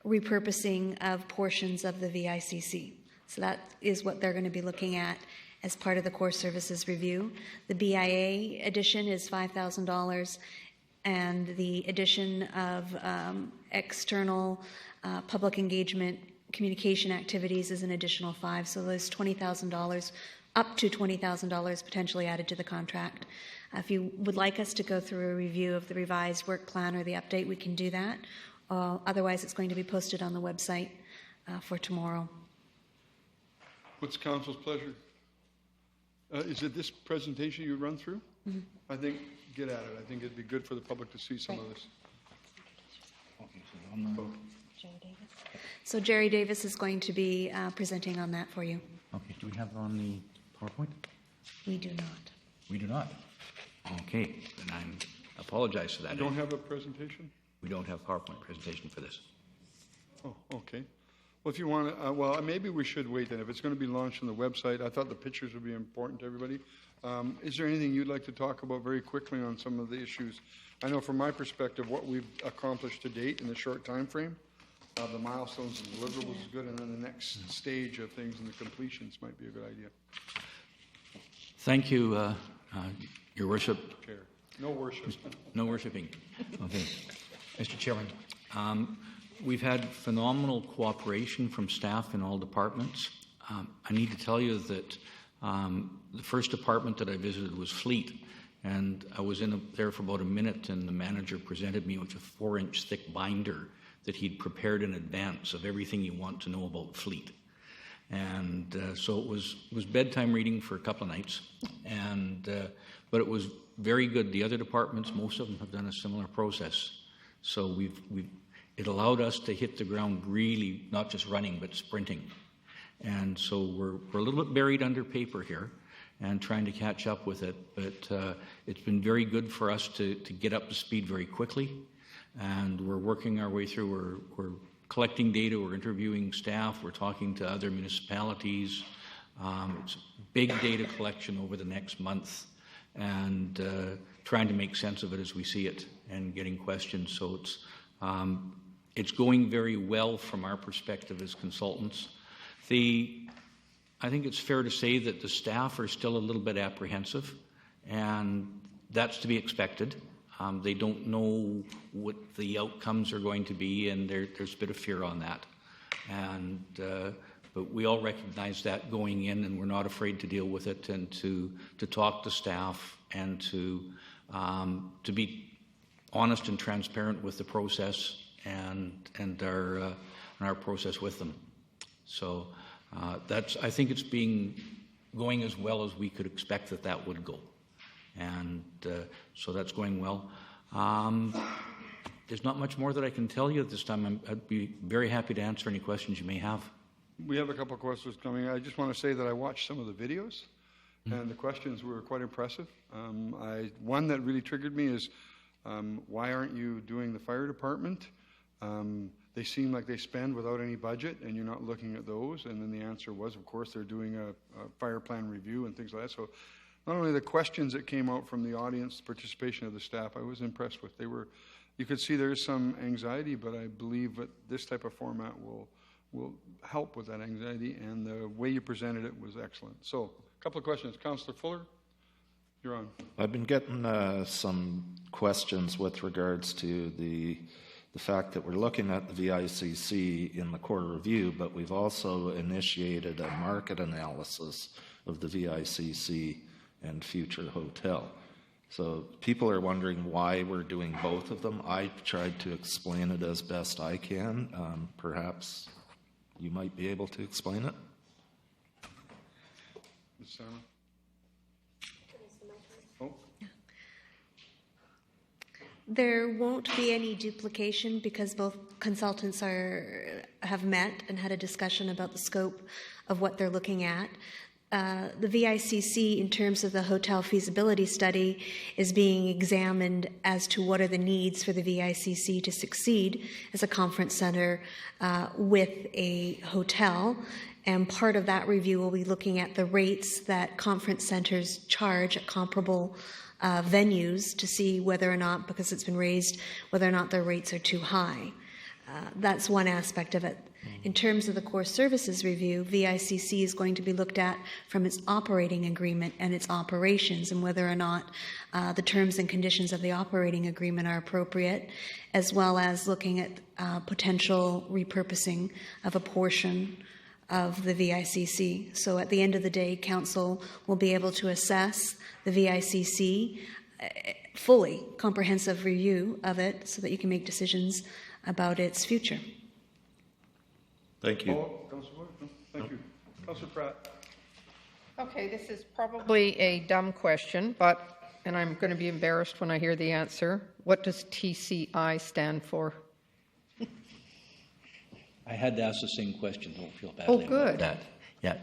repurposing of portions of the VICC. So that is what they're going to be looking at as part of the core services review. The BIA addition is $5,000, and the addition of external public engagement communication activities is an additional $5,000. So there's $20,000, up to $20,000 potentially added to the contract. If you would like us to go through a review of the revised work plan or the update, we can do that. Otherwise, it's going to be posted on the website for tomorrow. What's council's pleasure? Is it this presentation you run through? Mm-hmm. I think get at it. I think it'd be good for the public to see some of this. So Jerry Davis is going to be presenting on that for you. Okay, do we have it on the PowerPoint? We do not. We do not. Okay, then I apologize for that. You don't have a presentation? We don't have PowerPoint presentation for this. Oh, okay. Well, if you want to, well, maybe we should wait then. If it's going to be launched on the website, I thought the pictures would be important to everybody. Is there anything you'd like to talk about very quickly on some of the issues? I know from my perspective, what we've accomplished to date in the short time frame, the milestones and deliverables is good, and then the next stage of things and the completions might be a good idea. Thank you, Your Worship. Chair. No worship. No worshipping. Okay. Mr. Chairman, we've had phenomenal cooperation from staff in all departments. I need to tell you that the first department that I visited was Fleet, and I was there for about a minute, and the manager presented me with a 4-inch thick binder that he'd prepared in advance of everything you want to know about Fleet. And so it was bedtime reading for a couple of nights, and but it was very good. The other departments, most of them have done a similar process. So it allowed us to hit the ground really, not just running, but sprinting. And so we're a little bit buried under paper here and trying to catch up with it. But it's been very good for us to get up to speed very quickly. And we're working our way through. We're collecting data. We're interviewing staff. We're talking to other municipalities. It's big data collection over the next month, and trying to make sense of it as we see it and getting questions. So it's going very well from our perspective as consultants. I think it's fair to say that the staff are still a little bit apprehensive, and that's to be expected. They don't know what the outcomes are going to be, and there's a bit of fear on that. And but we all recognize that going in, and we're not afraid to deal with it and to talk to staff and to be honest and transparent with the process and our process with them. So I think it's going as well as we could expect that would go, and so that's going well. There's not much more that I can tell you at this time. I'd be very happy to answer any questions you may have. We have a couple of questions coming. I just want to say that I watched some of the videos, and the questions were quite impressive. One that really triggered me is, why aren't you doing the fire department? They seem like they spend without any budget, and you're not looking at those. And then the answer was, of course, they're doing a fire plan review and things like that. So not only the questions that came out from the audience, the participation of the staff, I was impressed with. You could see there is some anxiety, but I believe that this type of format will help with that anxiety, and the way you presented it was excellent. So a couple of questions. Councillor Fuller, you're on. I've been getting some questions with regards to the fact that we're looking at the VICC in the core review, but we've also initiated a market analysis of the VICC and future hotel. So people are wondering why we're doing both of them. I've tried to explain it as best I can. Perhaps you might be able to explain it. Ms. Sarah? Oh. There won't be any duplication because both consultants have met and had a discussion about the scope of what they're looking at. The VICC, in terms of the hotel feasibility study, is being examined as to what are the needs for the VICC to succeed as a conference center with a hotel. And part of that review will be looking at the rates that conference centers charge at comparable venues to see whether or not, because it's been raised, whether or not their rates are too high. That's one aspect of it. In terms of the core services review, VICC is going to be looked at from its operating agreement and its operations, and whether or not the terms and conditions of the operating agreement are appropriate, as well as looking at potential repurposing of a portion of the VICC. So at the end of the day, Council will be able to assess the VICC, fully comprehensive review of it, so that you can make decisions about its future. Thank you. Councillor Wood? No, thank you. Councillor Pratt. Okay, this is probably a dumb question, and I'm going to be embarrassed when I hear the answer. What does TCI stand for? I had to ask the same question. Don't feel badly Oh, good. about that. Yeah.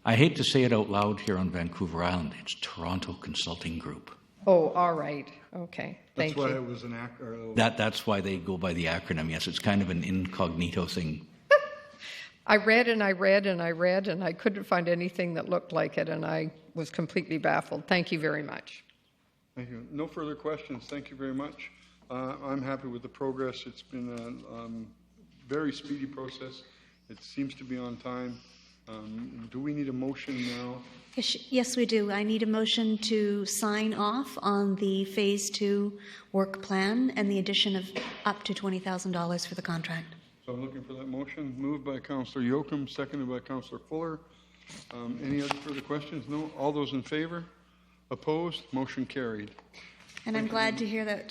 I hate to say it out loud here on Vancouver Island. It's Toronto Consulting Group. Oh, all right. Okay. Thank That's why you. it was an acronym. That's why they go by the acronym. Yes, it's kind of an incognito thing. I read and I read and I read, and I couldn't find anything that looked like it, and I was completely baffled. Thank you very much. Thank you. No further questions. Thank you very much. I'm happy with the progress. It's been a very speedy process. It seems to be on time. Do we need a motion now? Yes, we do. I need a motion to sign off on the Phase 2 work plan and the addition of up to $20,000 for the contract. So I'm looking for that motion. Moved by Councillor Yoakum, seconded by Councillor Fuller. Any other further questions? No? All those in favor? Opposed? Motion carried. And I'm glad to hear that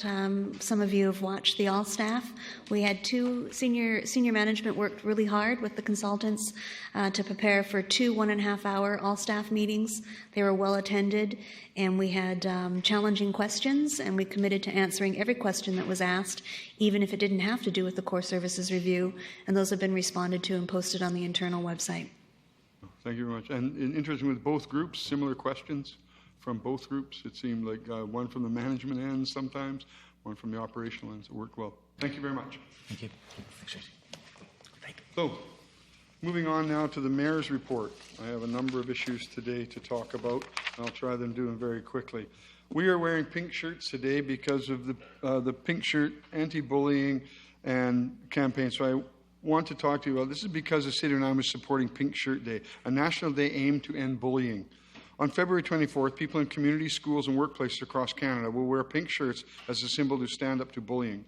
some of you have watched the All Staff. We had two senior management worked really hard with the consultants to prepare for 2 1.5-hour All Staff meetings. They were well attended, and we had challenging questions, and we committed to answering every question that was asked, even if it didn't have to do with the core services review. And those have been responded to and posted on the internal website. Thank you very much. And interesting with both groups, similar questions from both groups. It seemed like one from the management end sometimes, one from the operational end. It worked well. Thank you very much. Thank you. So, moving on now to the mayor's report. I have a number of issues today to talk about. I'll try them doing very quickly. We are wearing pink shirts today because of the pink shirt anti-bullying and campaign. So I want to talk to you about this. Is because the City of Nanaimo is supporting Pink Shirt Day, a national day aimed to end bullying. On February 24th, people in communities, schools, and workplaces across Canada will wear pink shirts as a symbol to stand up to bullying.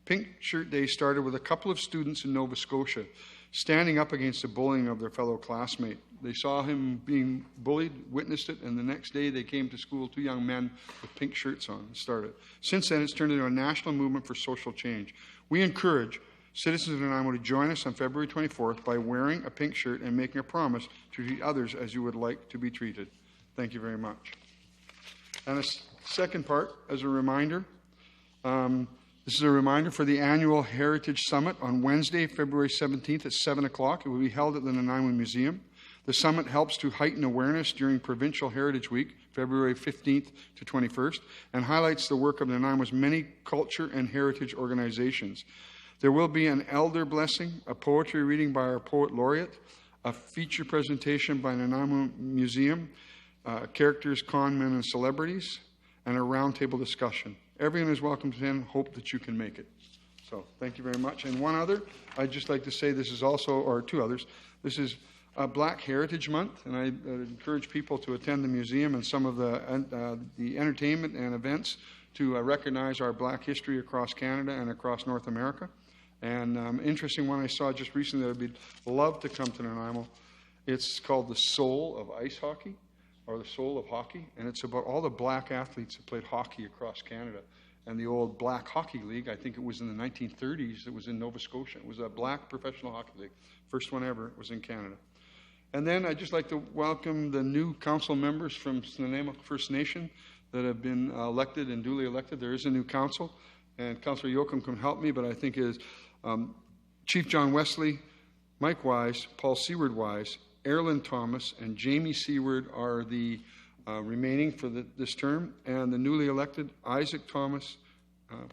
Pink Shirt Day started with a couple of students in Nova Scotia standing up against the bullying of their fellow classmate. They saw him being bullied, witnessed it, and the next day they came to school, 2 young men with pink shirts on, and started. Since then, it's turned into a national movement for social change. We encourage citizens of Nanaimo to join us on February 24th by wearing a pink shirt and making a promise to treat others as you would like to be treated. Thank you very much. And a second part, as a reminder, this is a reminder for the annual Heritage Summit on Wednesday, February 17th at 7 o'clock. It will be held at the Nanaimo Museum. The summit helps to heighten awareness during Provincial Heritage Week, February 15th to 21st, and highlights the work of Nanaimo's many culture and heritage organizations. There will be an elder blessing, a poetry reading by our poet laureate, a feature presentation by Nanaimo Museum, characters, con men, and celebrities, and a roundtable discussion. Everyone is welcome to attend. Hope that you can make it. So thank you very much. And one other, I'd just like to say this is also, or 2 others, this is Black Heritage Month, and I encourage people to attend the museum and some of the entertainment and events to recognize our Black history across Canada and across North America. And interesting one I saw just recently that I'd love to come to Nanaimo. It's called The Soul of Ice Hockey, or The Soul of Hockey, and it's about all the Black athletes that played hockey across Canada. And the old Black Hockey League, I think it was in the 1930s, it was in Nova Scotia. It was a Black professional hockey league. First one ever was in Canada. And then I'd just like to welcome the new council members from Nanaimo First Nation that have been elected and duly elected. There is a new council, and Councillor Yoakum can help me, but I think it is Chief John Wesley, Mike Wise, Paul Seward-Wise, Erlyn Thomas, and Jamie Seward are the remaining for this term, and the newly elected Isaac Thomas,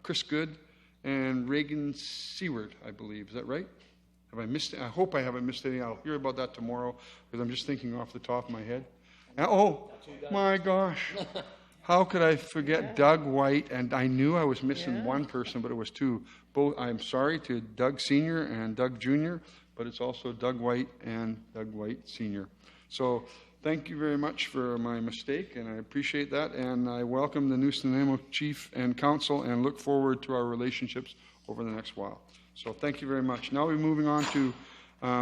Chris Good, and Reagan Seward, I believe. Is that right? Have I missed it? I hope I haven't missed any. I'll hear about that tomorrow because I'm just thinking off the top of my head. And, oh, my gosh. How could I forget Doug White? And I knew I was missing one person, but it was 2. Both. I'm sorry to Doug Sr. and Doug Jr., but it's also Doug White and Doug White Sr. So thank you very much for my mistake, and I appreciate that. And I welcome the new Nanaimo Chief and Council and look forward to our relationships over the next while. So thank you very much. Now we're moving on to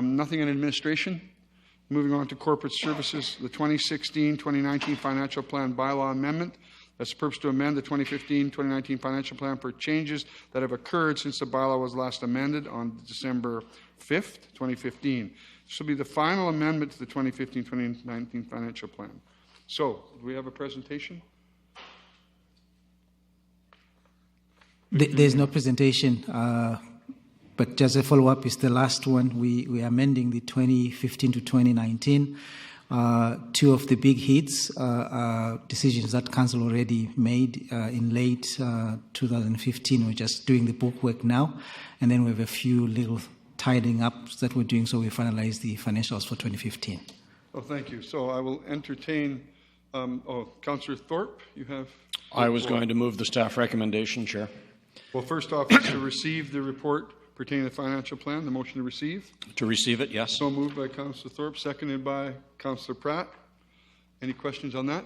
nothing in administration. Moving on to corporate services, the 2016-2019 Financial Plan Bylaw Amendment. That's the purpose to amend the 2015-2019 Financial Plan for changes that have occurred since the bylaw was last amended on December 5th, 2015. This will be the final amendment to the 2015-2019 Financial Plan. So, do we have a presentation? There's no presentation, but just a follow-up is the last one. We are amending the 2015 to 2019. 2 of the big hits are decisions that Council already made in late 2015. We're just doing the bookwork now, and then we have a few little tidying up that we're doing, so we finalize the financials for 2015. Oh, thank you. So I will entertain, Councillor Thorpe, you have... I was going to move the staff recommendation, Chair. Well, first off, is to receive the report pertaining to the financial plan, the motion to receive. To receive it, yes. So moved by Councillor Thorpe, seconded by Councillor Pratt. Any questions on that?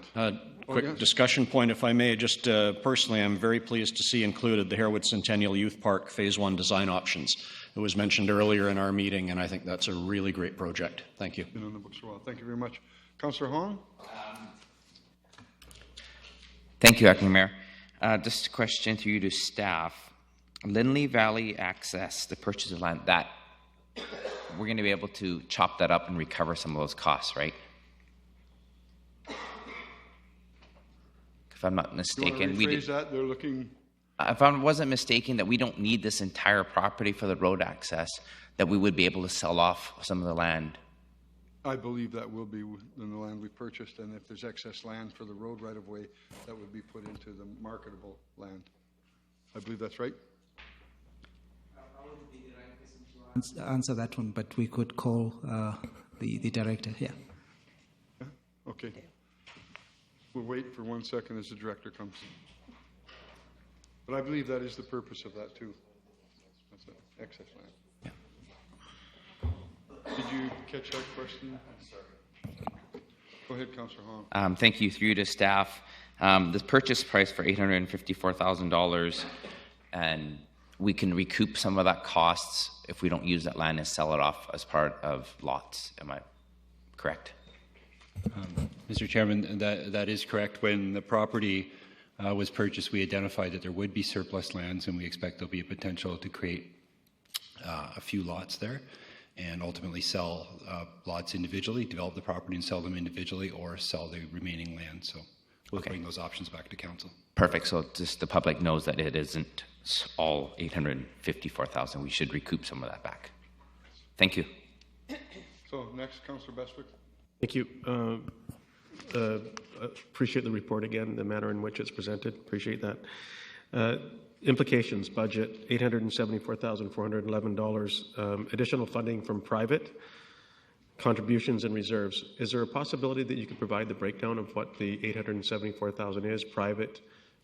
Quick discussion point, if I may. Just personally, I'm very pleased to see included the Harewood Centennial Youth Park Phase 1 design options. It was mentioned earlier in our meeting, and I think that's a really great project. Thank you. Been on the books for a while. Thank you very much. Councillor Hong? Thank you, Acting Mayor. Just a question to you to staff. Lindley Valley Access, the purchase of land, that we're going to be able to chop that up and recover some of those costs, right? If I'm not mistaken, we did. That? They're looking. If I wasn't mistaken, that we don't need this entire property for the road access, that we would be able to sell off some of the land. I believe that will be in the land we purchased, and if there's excess land for the road right-of-way, that would be put into the marketable land. I believe that's right. Answer that one, but we could call the director. Yeah. Okay. We'll wait for 1 second as the director comes. But I believe that is the purpose of that too. That's excess land. Did you catch that question? Go ahead, Councillor Hong. Thank you. Through to staff. The purchase price for $854,000, and we can recoup some of that costs if we don't use that land and sell it off as part of lots. Am I correct? Mr. Chairman, that is correct. When the property was purchased, we identified that there would be surplus lands, and we expect there'll be a potential to create a few lots there and ultimately sell lots individually, develop the property and sell them individually, or sell the remaining land. So we'll bring those options back to council. Perfect. So just the public knows that it isn't all 854,000. We should recoup some of that back. Thank you. So next, Councillor Bestwick. Thank you. Appreciate the report again, the manner in which it's presented. Appreciate that. Implications, budget, $874,411. Additional funding from private, contributions and reserves. Is there a possibility that you could provide the breakdown of what the $874,000 is, private,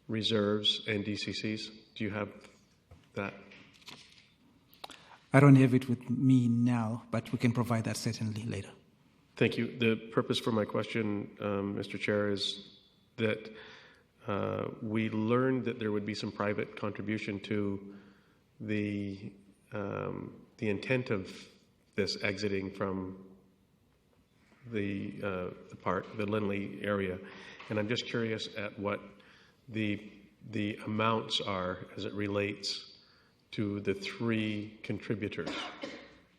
reserves, and DCCs? Do you have that? I don't have it with me now, but we can provide that certainly later. Thank you. The purpose for my question, Mr. Chair, is that we learned that there would be some private contribution to the intent of this exiting from the Lindley area, and I'm just curious at what the amounts are as it relates to the three contributors,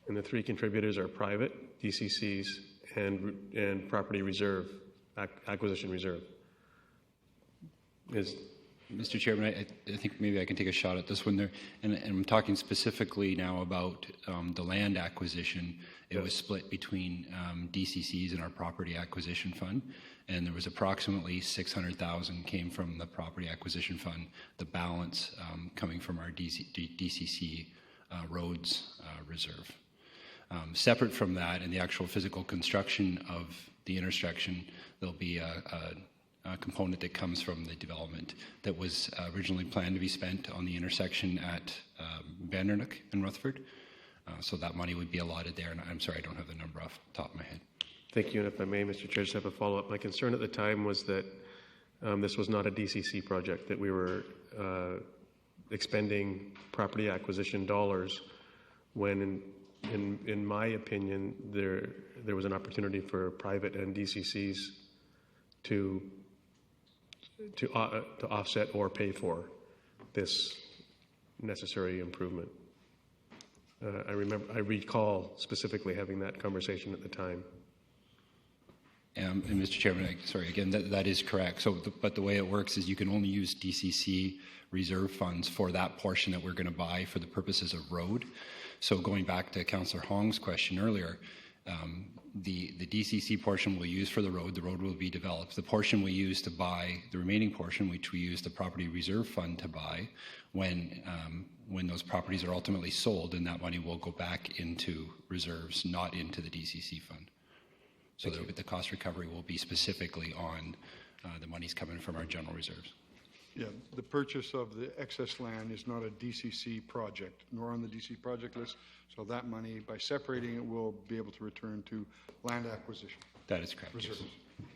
and the three contributors are private, DCCs, and property reserve, acquisition reserve. Mr. Chairman, I think maybe I can take a shot at this one there. And I'm talking specifically now about the land acquisition. It was split between DCCs and our property acquisition fund. And there was approximately 600,000 came from the property acquisition fund, the balance coming from our DCC roads reserve. Separate from that, in the actual physical construction of the intersection, there'll be a component that comes from the development that was originally planned to be spent on the intersection at Vandernook and Rutherford. So that money would be allotted there, and I'm sorry, I don't have the number off the top of my head. Thank you, and if I may, Mr. Chair, just have a follow-up. My concern at the time was that this was not a DCC project, that we were expending property acquisition dollars when, in my opinion, there was an opportunity for private and DCCs to offset or pay for this necessary improvement. I recall specifically having that conversation at the time. And Mr. Chairman, sorry, again, that is correct. So, but the way it works is you can only use DCC reserve funds for that portion that we're going to buy for the purposes of road. So going back to Councillor Hong's question earlier, the DCC portion we'll use for the road will be developed. The portion we use to buy, the remaining portion, which we use the property reserve fund to buy, when those properties are ultimately sold, then that money will go back into reserves, not into the DCC fund. So the cost recovery will be specifically on the monies coming from our general reserves. Yeah, the purchase of the excess land is not a DCC project, nor on the DC project list. So that money, by separating it, will be able to return to land acquisition. That is correct. Reserves. Yes.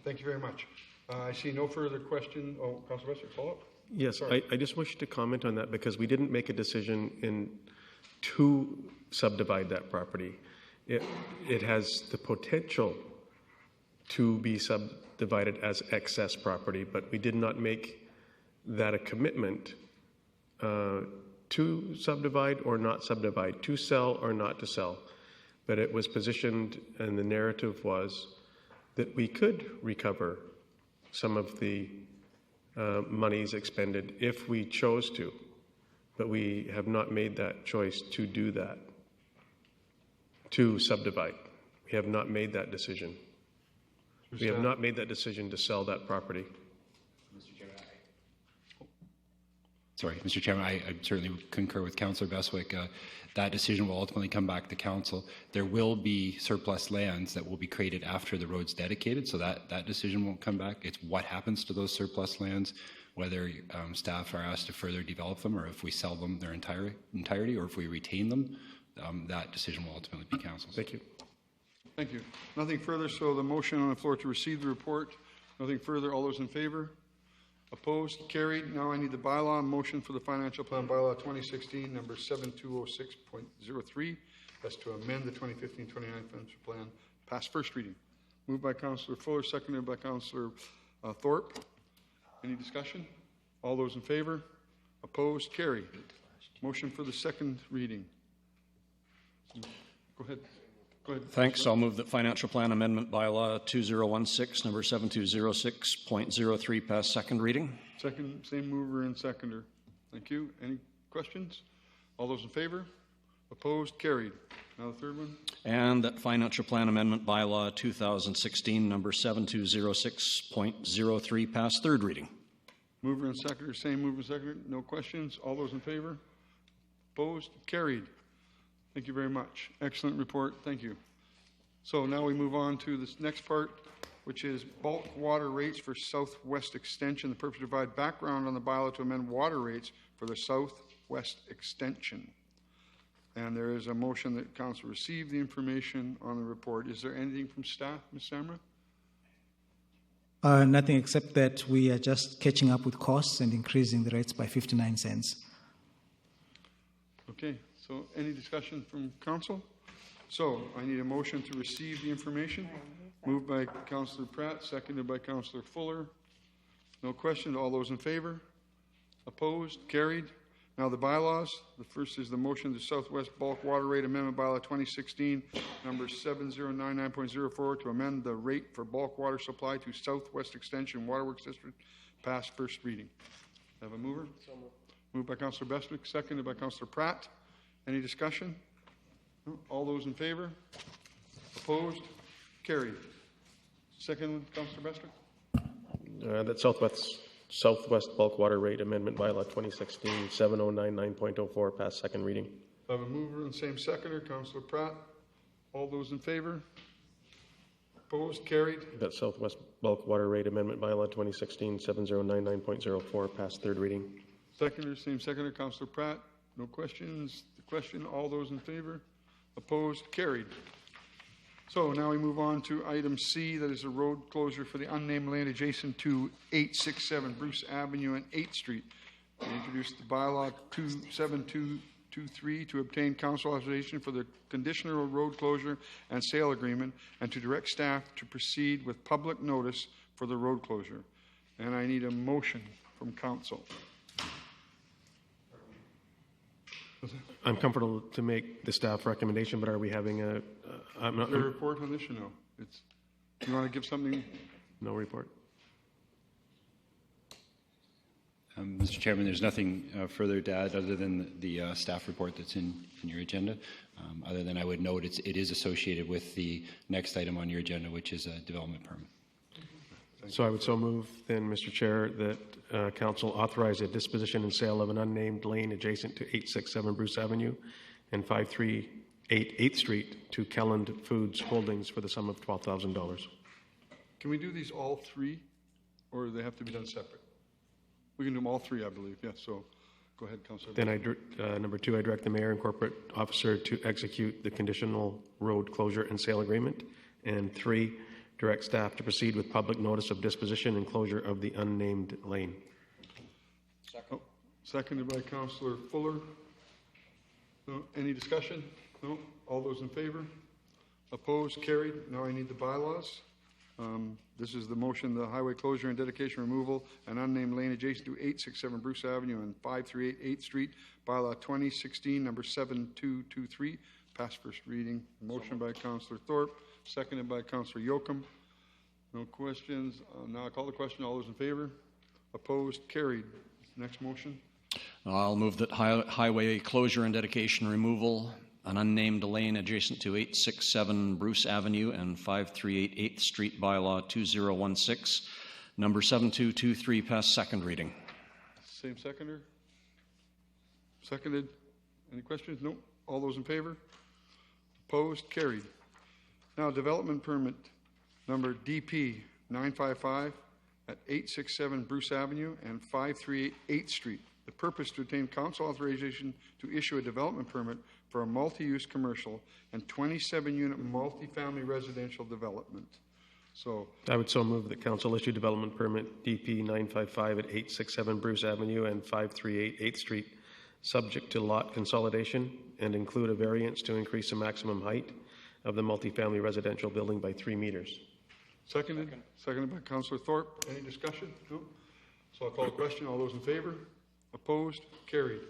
Thank you very much. I see no further question. Oh, Councillor Wester, follow-up? Yes, I just wish to comment on that because we didn't make a decision to subdivide that property. It has the potential to be subdivided as excess property, but we did not make that a commitment to subdivide or not subdivide, to sell or not to sell. But it was positioned, and the narrative was that we could recover some of the monies expended if we chose to, but we have not made that choice to do that, to subdivide. We have not made that decision. We have not made that decision to sell that property. Sorry, Mr. Chairman, I certainly concur with Councillor Bestwick. That decision will ultimately come back to council. There will be surplus lands that will be created after the road's dedicated, so that decision won't come back. It's what happens to those surplus lands, whether staff are asked to further develop them, or if we sell them their entirety, or if we retain them. That decision will ultimately be council's. Thank you. Thank you. Nothing further, so the motion on the floor to receive the report. Nothing further. All those in favor? Opposed? Carried. Now I need the bylaw motion for the financial plan bylaw 2016, number 7206.03. That's to amend the 2015-29 financial plan. Pass first reading. Moved by Councillor Fuller, seconded by Councillor Thorpe. Any discussion? All those in favor? Opposed? Carried. Motion for the second reading. Go ahead. Go ahead. Thanks. I'll move that financial plan amendment bylaw 2016, number 7206.03, pass second reading. Second, same mover and seconder. Thank you. Any questions? All those in favor? Opposed? Carried. Now the third one. And that financial plan amendment bylaw 2016, number 7206.03, pass third reading. Mover and seconder, same mover and seconder. No questions. All those in favor? Opposed? Carried. Thank you very much. Excellent report. Thank you. So now we move on to this next part, which is bulk water rates for Southwest Extension. The purpose to provide background on the bylaw to amend water rates for the Southwest Extension. And there is a motion that council receive the information on the report. Is there anything from staff, Ms. Samra? Nothing except that we are just catching up with costs and increasing the rates by 59 cents. Okay, so any discussion from council? So I need a motion to receive the information. Moved by Councillor Pratt, seconded by Councillor Fuller. No question. All those in favor? Opposed? Carried. Now the bylaws. The first is the motion to Southwest Bulk Water Rate Amendment Bylaw 2016, number 7099.04, to amend the rate for bulk water supply to Southwest Extension Waterworks District. Pass first reading. Have a mover? So moved. Moved by Councillor Bestwick, seconded by Councillor Pratt. Any discussion? No? All those in favor? Opposed? Carried. Second one, Councillor Bestwick. That Southwest Bulk Water Rate Amendment Bylaw 2016, 7099.04, pass second reading. Have a mover and same seconder, Councillor Pratt. All those in favor? Opposed? Carried. That Southwest Bulk Water Rate Amendment Bylaw 2016, 7099.04, pass third reading. Seconder, same seconder, Councillor Pratt. No questions. The question, all those in favor? Opposed? Carried. So now we move on to item C, that is a road closure for the unnamed land adjacent to 867 Bruce Avenue and 8th Street. We introduced the bylaw 27223 to obtain council authorization for the conditional road closure and sale agreement and to direct staff to proceed with public notice for the road closure. And I need a motion from council. I'm comfortable to make the staff recommendation, but are we having a... I'm not... Is there a report on this or no? You want to give something? No report. Mr. Chairman, there's nothing further to add other than the staff report that's in your agenda. Other than I would note it is associated with the next item on your agenda, which is a development permit. So I would so move then, Mr. Chair, that Council authorize a disposition and sale of an unnamed lane adjacent to 867 Bruce Avenue and 538 8th Street to Kelland Foods Holdings for the sum of $12,000. Can we do these all three, or do they have to be done separate? We can do them all three, I believe. Yes, so go ahead, Councilor. Then number two, I direct the mayor and corporate officer to execute the conditional road closure and sale agreement. And three, direct staff to proceed with public notice of disposition and closure of the unnamed lane. Second. Seconded by Councillor Fuller. No, any discussion? No? All those in favor? Opposed? Carried. Now I need the bylaws. This is the motion, the highway closure and dedication removal and unnamed lane adjacent to 867 Bruce Avenue and 538 8th Street, bylaw 2016, number 7223. Pass first reading. Motion by Councillor Thorpe, seconded by Councillor Yoakum. No questions. Now I call the question. All those in favor? Opposed? Carried. Next motion. I'll move that highway closure and dedication removal, an unnamed lane adjacent to 867 Bruce Avenue and 538 8th Street, bylaw 2016, number 7223, pass second reading. Same seconder? Seconded. Any questions? No. All those in favor? Opposed? Carried. Now, development permit number DP 955 at 867 Bruce Avenue and 538 8th Street. The purpose to obtain council authorization to issue a development permit for a multi-use commercial and 27-unit multifamily residential development. So, I would so move that council issue development permit DP 955 at 867 Bruce Avenue and 538 8th Street, subject to lot consolidation, and include a variance to increase the maximum height of the multifamily residential building by 3 meters. seconded by Councillor Thorpe. Any discussion? No? So I'll call the question. All those in favor? Opposed? Carried.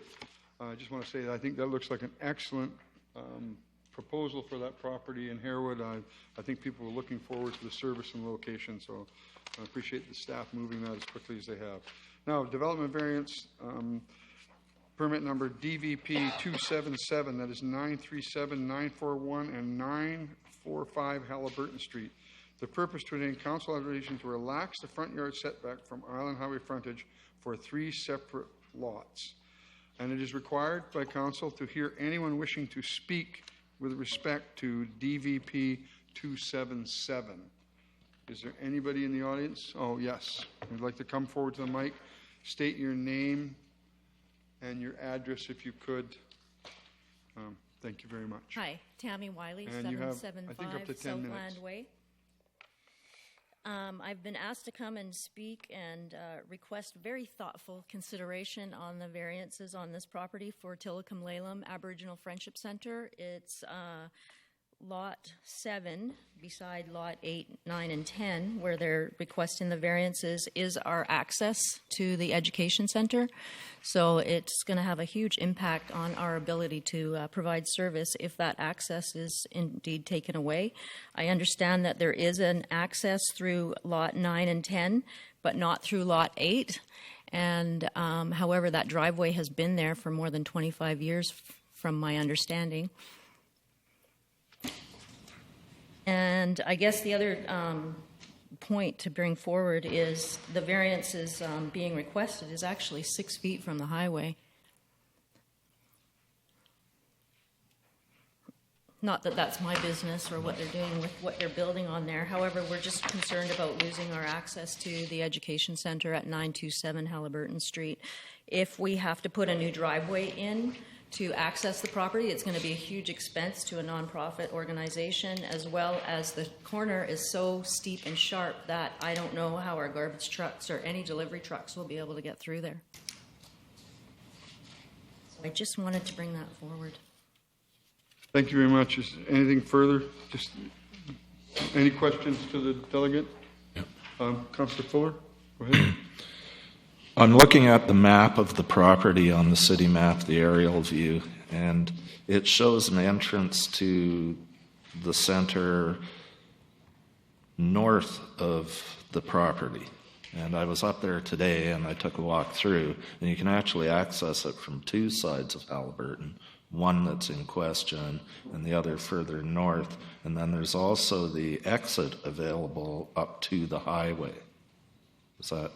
I just want to say that I think that looks like an excellent proposal for that property in Harewood. I think people are looking forward to the service and location, so I appreciate the staff moving that as quickly as they have. Now, development variance, permit number DVP 277, that is 937, 941, and 945 Halliburton Street. The purpose to obtain council authorization to relax the front yard setback from Island Highway frontage for 3 separate lots. And it is required by council to hear anyone wishing to speak with respect to DVP 277. Is there anybody in the audience? Oh, yes. Would like to come forward to the mic, state your name and your address if you could. Thank you very much. Hi, Tammy Wiley, And you have, 775 I think, up to 10 minutes. Southland Way. I've been asked to come and speak and request very thoughtful consideration on the variances on this property for Tillicum Lalem Aboriginal Friendship Center. It's Lot 7 beside Lot 8, 9, and 10, where they're requesting the variances, is our access to the education center. So it's going to have a huge impact on our ability to provide service if that access is indeed taken away. I understand that there is an access through Lot 9 and 10, but not through Lot 8. And however, that driveway has been there for more than 25 years from my understanding. And I guess the other point to bring forward is the variances being requested is actually 6 feet from the highway. Not that that's my business or what they're doing with what they're building on there. However, we're just concerned about losing our access to the education center at 927 Halliburton Street. If we have to put a new driveway in to access the property, it's going to be a huge expense to a nonprofit organization, as well as the corner is so steep and sharp that I don't know how our garbage trucks or any delivery trucks will be able to get through there. So I just wanted to bring that forward. Thank you very much. Is anything further? Just any questions to the delegate? Councillor Fuller, go ahead. I'm looking at the map of the property on the city map, the aerial view, and it shows an entrance to the center north of the property. And I was up there today and I took a walk through, and you can actually access it from 2 sides of Halliburton, one that's in question and the other further north. And then there's also the exit available up to the highway. Is that?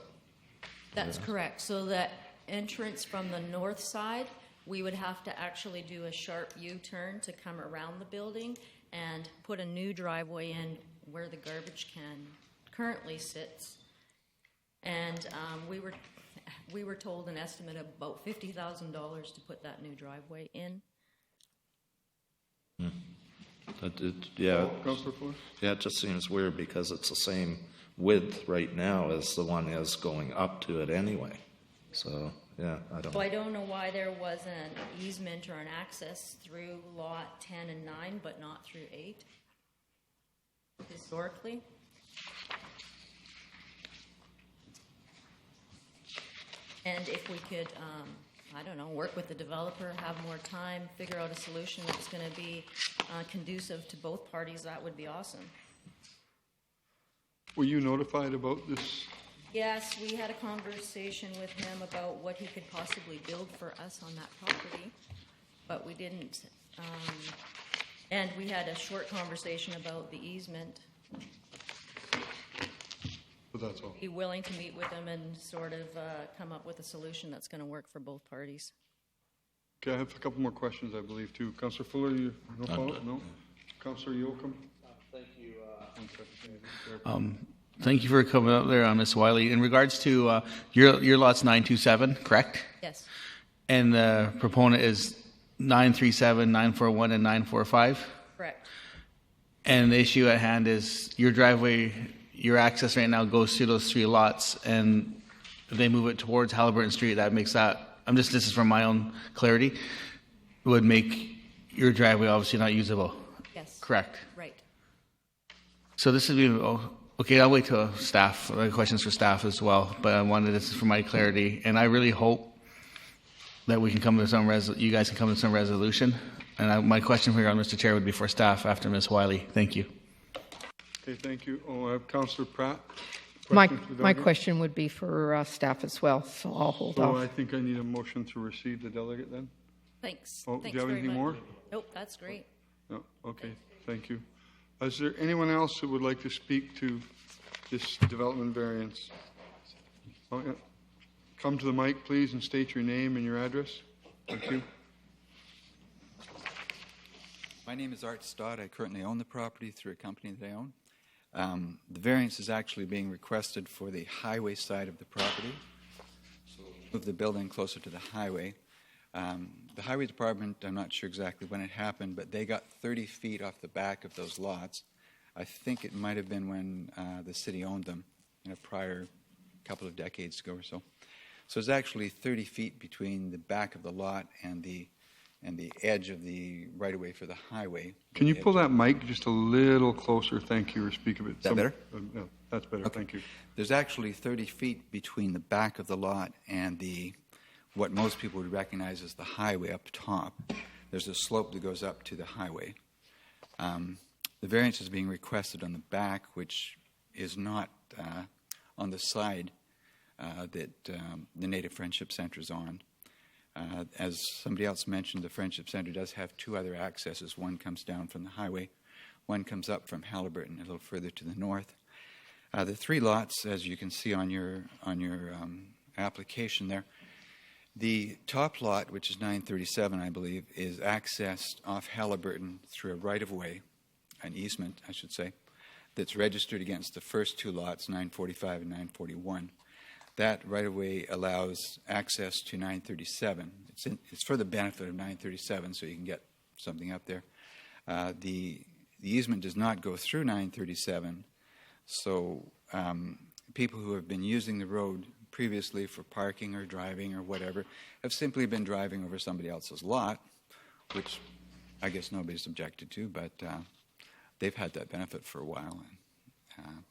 That's correct. So that entrance from the north side, we would have to actually do a sharp U-turn to come around the building and put a new driveway in where the garbage can currently sits. And we were told an estimate of about $50,000 to put that new driveway in. Yeah, it just seems weird because it's the same width right now as the one is going up to it anyway. So, yeah, I don't So I don't know why there was an easement or an access through Lot 10 and 9, but not through 8, historically. And if we could, I don't know, work with the developer, have more time, figure out a solution that's going to be conducive to both parties, that would be awesome. Were you notified about this? Yes, we had a conversation with him about what he could possibly build for us on that property, but we didn't. And we had a short conversation about the easement. But that's all. Be willing to meet with him and sort of come up with a solution that's going to work for both parties. Okay, I have a couple more questions, I believe, too. Councillor Fuller, you no follow-up? No? Councillor Yoakum? Thank you. Thank you for coming up there, Ms. Wiley. In regards to your lot's 927, correct? Yes. And the proponent is 937, 941, and 945? Correct. And the issue at hand is your driveway your access right now goes through those 3 lots, and if they move it towards Halliburton Street, that makes that, this is from my own clarity, would make your driveway obviously not usable. Yes. Correct. Right. So this would be, okay, I'll wait till staff, questions for staff as well, but I wanted, this is for my clarity, and I really hope that we can come to some, you guys can come to some resolution. And my question for you, Mr. Chair, would be for staff after Ms. Wiley. Thank you. Okay, thank you. I have Councillor Pratt. My Question for the delegate? question would be for staff as well, so I'll hold So off. I think I need a motion to receive the delegate then? Thanks. Oh, do Thanks you have very anything much. more? Nope, that's great. No, okay, thank you. Is there anyone else who would like to speak to this development variance? Oh, yeah. Come to the mic, please, and state your name and your address. Thank you. My name is Art Stott. I currently own the property through a company that I own. The variance is actually being requested for the highway side of the property. So move the building closer to the highway. The highway department, I'm not sure exactly when it happened, but they got 30 feet off the back of those lots. I think it might have been when the city owned them in a prior couple of decades ago or so. So it's actually 30 feet between the back of the lot and the edge of the right-of-way for the highway. Can you pull that mic just a little closer? Thank you, or speak a bit. Is that better? Yeah, that's better. Okay. Thank you. There's actually 30 feet between the back of the lot and what most people would recognize as the highway up top. There's a slope that goes up to the highway. The variance is being requested on the back, which is not on the side that the Native Friendship Center is on. As somebody else mentioned, the Friendship Center does have 2 other accesses. One comes down from the highway, one comes up from Halliburton a little further to the north. The 3 lots, as you can see on your application there, the top lot, which is 937, I believe, is accessed off Halliburton through a right-of-way, an easement, I should say, that's registered against the first 2 lots, 945 and 941. That right-of-way allows access to 937. It's for the benefit of 937, so you can get something up there. The easement does not go through 937, so people who have been using the road previously for parking or driving or whatever have simply been driving over somebody else's lot, which I guess nobody's objected to, but they've had that benefit for a while. And,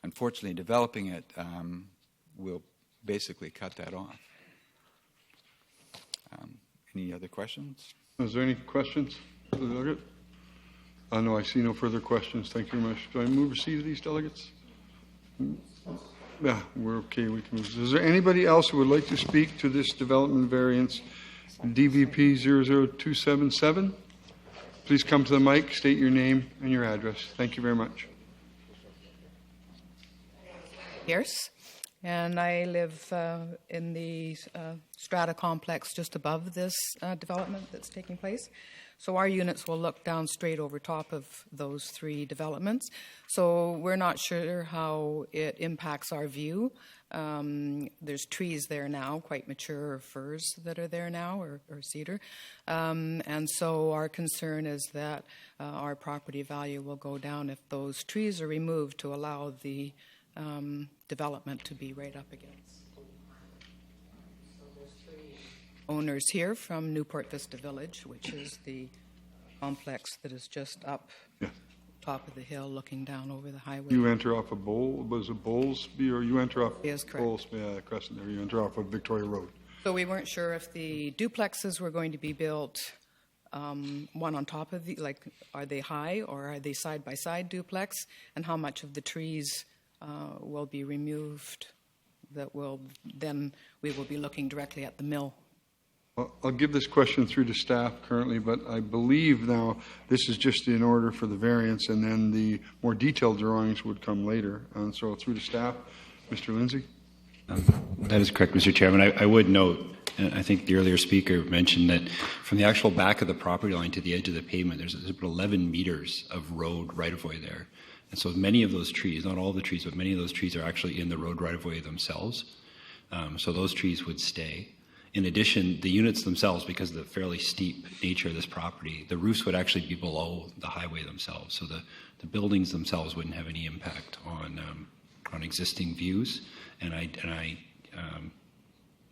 unfortunately, developing it will basically cut that off. Any other questions? Is there any questions for the delegate? No, I see no further questions. Thank you very much. Do I move receive these delegates? Yeah, we're okay. We can move. Is there anybody else who would like to speak to this development variance, DVP 00277? Please come to the mic, state your name and your address. Thank you very much. Pierce, and I live in the strata complex just above this development that's taking place. So our units will look down straight over top of those 3 developments. So we're not sure how it impacts our view. There's trees there now, quite mature firs that are there now, or cedar. And so our concern is that our property value will go down if those trees are removed to allow the development to be right up against. So there's 3 owners here from Newport Vista Village, which is the complex that is just up top of the hill looking down over the highway. You enter off of was it Bowlesby, or you enter off Is correct. Bowlesby, Crescent there. You enter off of Victoria Road. So we weren't sure if the duplexes were going to be built one on top of are they high or are they side-by-side duplex, and how much of the trees will be removed that will then we will be looking directly at the mill. I'll give this question through to staff currently, but I believe now this is just in order for the variance, and then the more detailed drawings would come later. And so through to staff, Mr. Lindsay. That is correct, Mr. Chairman. I would note, and I think the earlier speaker mentioned that from the actual back of the property line to the edge of the pavement, there's about 11 meters of road right-of-way there. And so many of those trees, not all the trees, but many of those trees are actually in the road right-of-way themselves. So those trees would stay. In addition, the units themselves, because of the fairly steep nature of this property, the roofs would actually be below the highway themselves. So the buildings themselves wouldn't have any impact on existing views. And I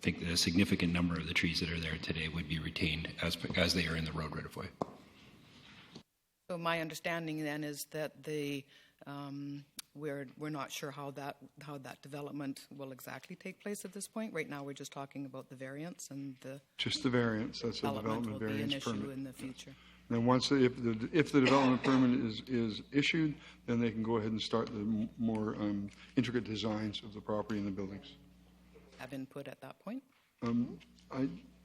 think that a significant number of the trees that are there today would be retained as they are in the road right of way. So my understanding then is that we're not sure how that development will exactly take place at this point. Right now, we're just talking about the variance and just the variance. That's a development will variance be an issue permit in the future. And then once if the development permit is issued, then they can go ahead and start the more intricate designs of the property and the buildings. Have input at that point?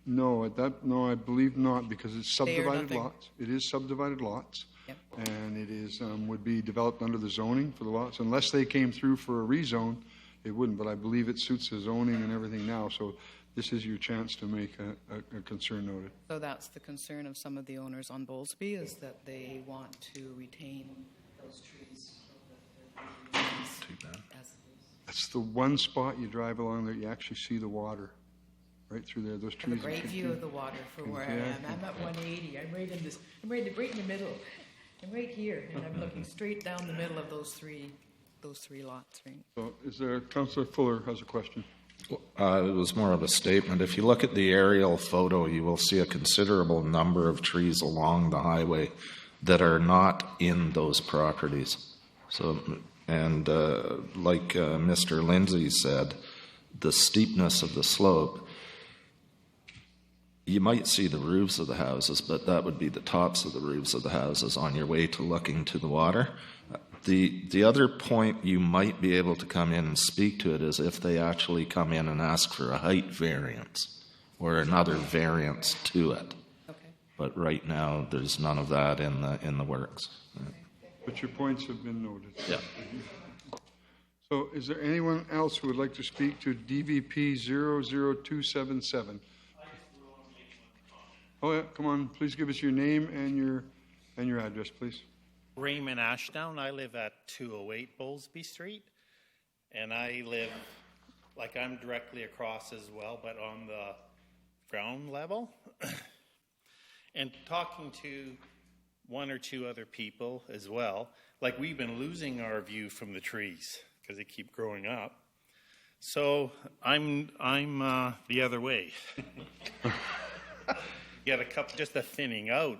No, I believe not, because it's subdivided nothing. lots. It is subdivided lots. Yep. And it is would be developed under the zoning for the lots. Unless they came through for a rezone, it wouldn't. But I believe it suits the zoning and everything now. So this is your chance to make a concern noted. So that's the concern of some of the owners on Bowlesby, is that they want to retain those trees. That's the one spot you drive along there, you actually see the water right through there. Those I have trees. a great view of the water from where I am. I'm at 180. I'm right in the middle. I'm right here, and I'm looking straight down the middle of those three lots. Right? So is there, Councillor Fuller has a question. It was more of a statement. If you look at the aerial photo, you will see a considerable number of trees along the highway that are not in those properties. So, and like Mr. Lindsay said, the steepness of the slope, you might see the roofs of the houses, but that would be the tops of the roofs of the houses on your way to looking to the water. The other point you might be able to come in and speak to it is if they actually come in and ask for a height variance or another variance to it. Okay. But right now, there's none of that in the works. But your points have been noted. Yeah. So is there anyone else who would like to speak to DVP 00277? Oh yeah, come on, please give us your name and your address, please. Raymond Ashdown. I live at 208 Bowlesby Street, and I live, I'm directly across as well, but on the ground level. And talking to one or two other people as well, we've been losing our view from the trees because they keep growing up. So I'm the other way. You got just a thinning out.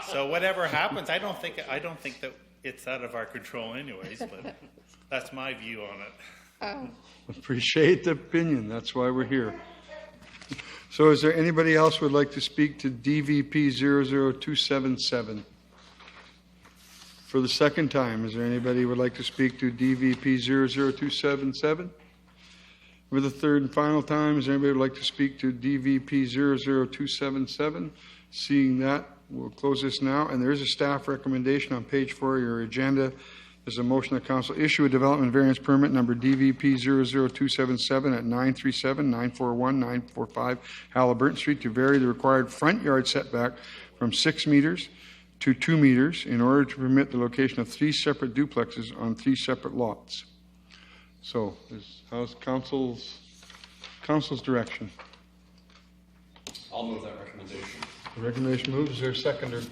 So whatever happens, I don't think that it's out of our control anyways, but that's my view on it. Appreciate the opinion. That's why we're here. So is there anybody else who would like to speak to DVP 00277? For the second time, is there anybody who would like to speak to DVP 00277? For the third and final time, is there anybody who would like to speak to DVP 00277? Seeing that, we'll close this now. And there is a staff recommendation on page 4 of your agenda. There's a motion that council issue a development variance permit number DVP 00277 at 937, 941, 945 Halliburton Street to vary the required front yard setback from 6 meters to 2 meters in order to permit the location of 3 separate duplexes on 3 separate lots. So, how's council's direction? I'll move that recommendation. The recommendation moves. Is there a seconder?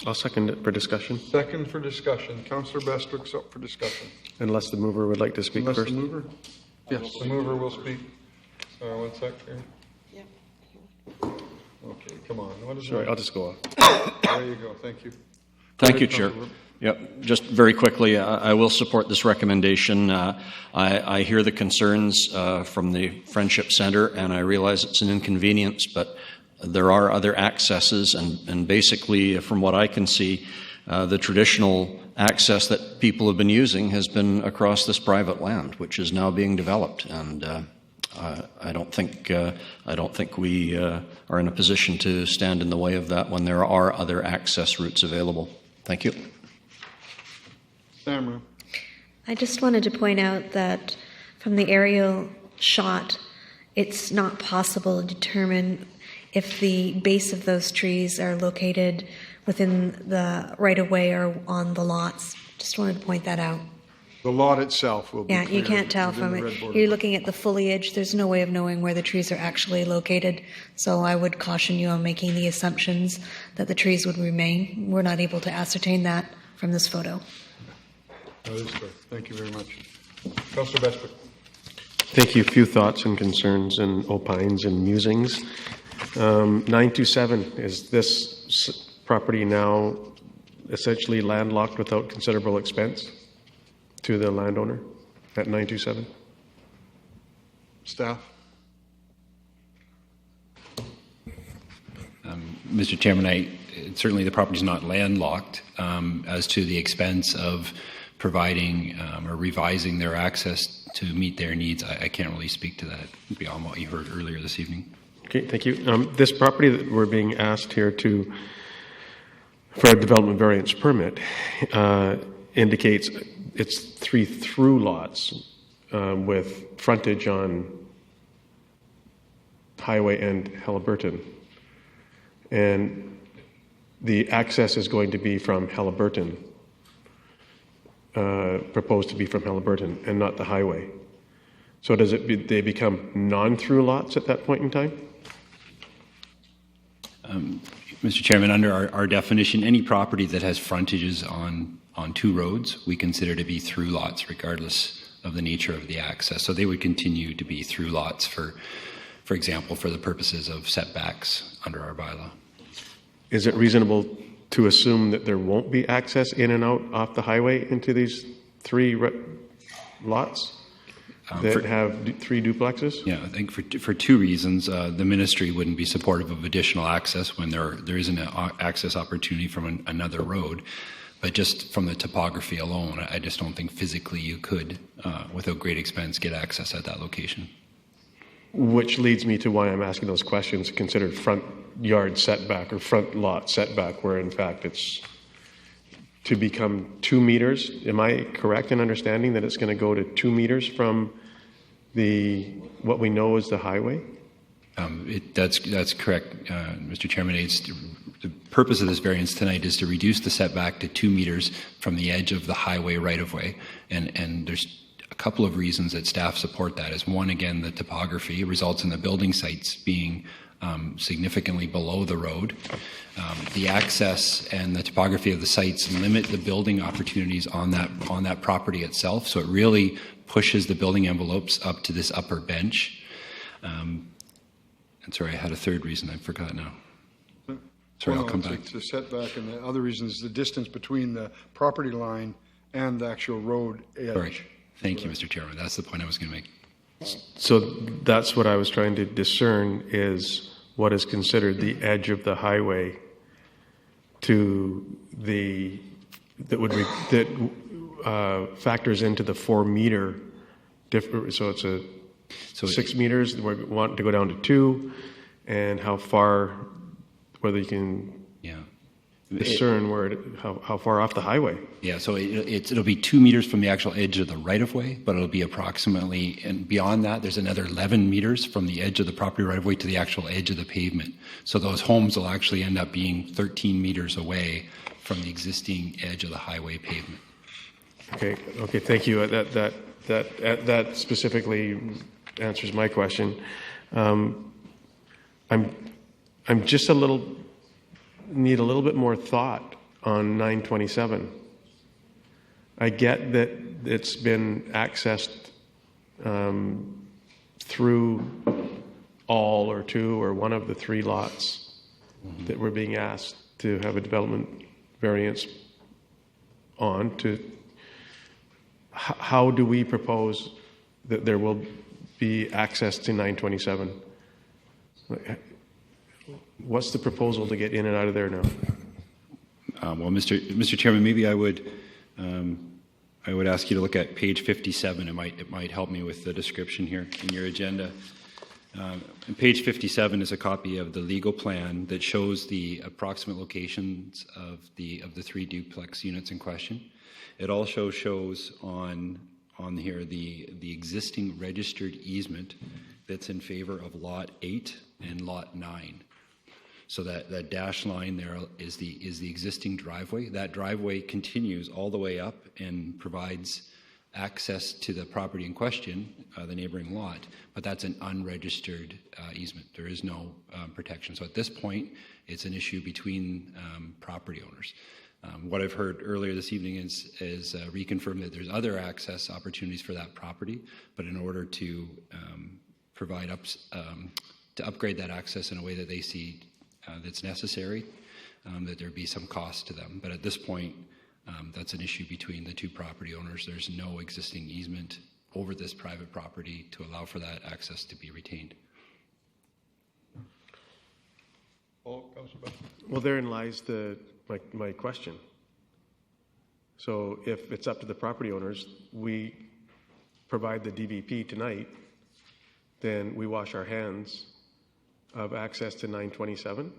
I'll second it for discussion. Second for discussion. Councillor Bestwick's up for discussion. Unless the mover would like to speak Unless first. the mover? Yes, the mover will speak. One sec here. Okay, come on. What is Sorry, it? I'll just go off. There you go. Thank you. Thank you, Go ahead, Chair. Councillor. Yep, just very quickly, I will support this recommendation. I hear the concerns from the Friendship Center, and I realize it's an inconvenience, but there are other accesses, and basically, from what I can see, the traditional access that people have been using has been across this private land, which is now being developed, and I don't think we are in a position to stand in the way of that when there are other access routes available. Thank you. Samra. I just wanted to point out that from the aerial shot, it's not possible to determine if the base of those trees are located within the right-of-way or on the lots. Just wanted to point that out. The lot itself will be Yeah, you cleared can't tell within from the it. red border. You're looking at the foliage. There's no way of knowing where the trees are actually located. So I would caution you on making the assumptions that the trees would remain. We're not able to ascertain that from this photo. That is correct. Thank you very much. Councillor Bestwick. Thank you. A few thoughts and concerns and opines and musings. 927, is this property now essentially landlocked without considerable expense to the landowner at 927? Staff? Mr. Chairman, certainly the property is not landlocked. As to the expense of providing or revising their access to meet their needs, I can't really speak to that beyond what you heard earlier this evening. Okay, thank you. This property that we're being asked here for a development variance permit indicates it's 3 through lots with frontage on Highway and Halliburton. And the access is going to be from Halliburton, proposed to be from Halliburton and not the highway. So does they become non-through lots at that point in time? Mr. Chairman, under our definition, any property that has frontages on 2 roads, we consider to be through lots regardless of the nature of the access. So they would continue to be through lots for example, for the purposes of setbacks under our bylaw. Is it reasonable to assume that there won't be access in and out off the highway into these 3 lots that have 3 duplexes? Yeah, I think for 2 reasons. The ministry wouldn't be supportive of additional access when there isn't an access opportunity from another road. But just from the topography alone, I just don't think physically you could, without great expense, get access at that location. Which leads me to why I'm asking those questions, considered front yard setback or front lot setback, where in fact it's to become 2 meters. Am I correct in understanding that it's going to go to 2 meters from what we know as the highway? That's correct, Mr. Chairman. The purpose of this variance tonight is to reduce the setback to 2 meters from the edge of the highway right-of-way, and there's a couple of reasons that staff support that. Is one, again, the topography results in the building sites being significantly below the road. The access and the topography of the sites limit the building opportunities on that property itself, so it really pushes the building envelopes up to this upper bench. And sorry, I had a third reason, I forgot now. Sorry, I'll come back. The setback, and the other reason is the distance between the property line and the actual road edge. Right. Thank you, Mr. Chairman. That's the point I was going to make. So that's what I was trying to discern, is what is considered the edge of the highway to that factors into the 4 meter difference. So it's 6 meters. We're wanting to go down to 2, and how far, whether you can discern how far off the highway. Yeah, so it'll be 2 meters from the actual edge of the right-of-way, but it'll be approximately, and beyond that, there's another 11 meters from the edge of the property right-of-way to the actual edge of the pavement. So those homes will actually end up being 13 meters away from the existing edge of the highway pavement. Okay, thank you. That specifically answers my question. I'm just need a little bit more thought on 927. I get that it's been accessed through all or 2 or 1 of the 3 lots that we're being asked to have a development variance on. How do we propose that there will be access to 927? What's the proposal to get in and out of there now? Well, Mr. Chairman, maybe I would ask you to look at page 57. It might help me with the description here in your agenda. And page 57 is a copy of the legal plan that shows the approximate locations of the 3 duplex units in question. It also shows on here the existing registered easement that's in favor of lot 8 and lot 9. So that dashed line there is the existing driveway. That driveway continues all the way up and provides access to the property in question, the neighboring lot, but that's an unregistered easement. There is no protection. So at this point, it's an issue between property owners. What I've heard earlier this evening is reconfirm that there's other access opportunities for that property, but in order to provide to upgrade that access in a way that they see that's necessary, that there be some cost to them. But at this point, that's an issue between the two property owners. There's no existing easement over this private property to allow for that access to be retained. Well, therein lies my question. So if it's up to the property owners, we provide the DVP tonight, then we wash our hands of access to 927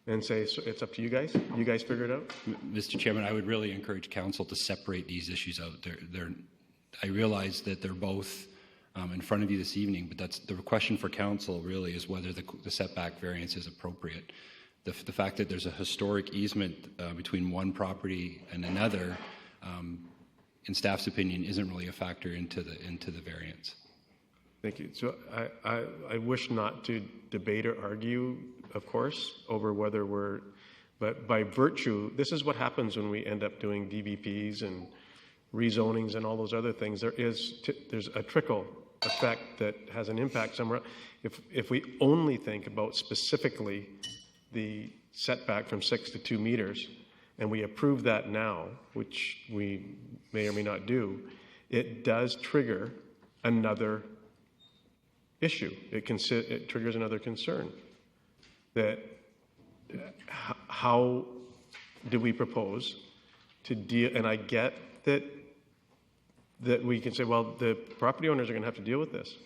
and say, so it's up to you guys. You guys figure it out. Mr. Chairman, I would really encourage council to separate these issues out. I realize that they're both in front of you this evening, but that's the question for council really is whether the setback variance is appropriate. The fact that there's a historic easement between one property and another, in staff's opinion, isn't really a factor into the variance. Thank you. So I wish not to debate or argue, of course, over whether but by virtue, this is what happens when we end up doing DVPs and rezonings and all those other things. There's a trickle effect that has an impact somewhere. If we only think about specifically the setback from 6 to 2 meters, and we approve that now, which we may or may not do, it does trigger another issue. It triggers another concern. That how do we propose to deal? And I get that we can say, well, the property owners are going to have to deal with this.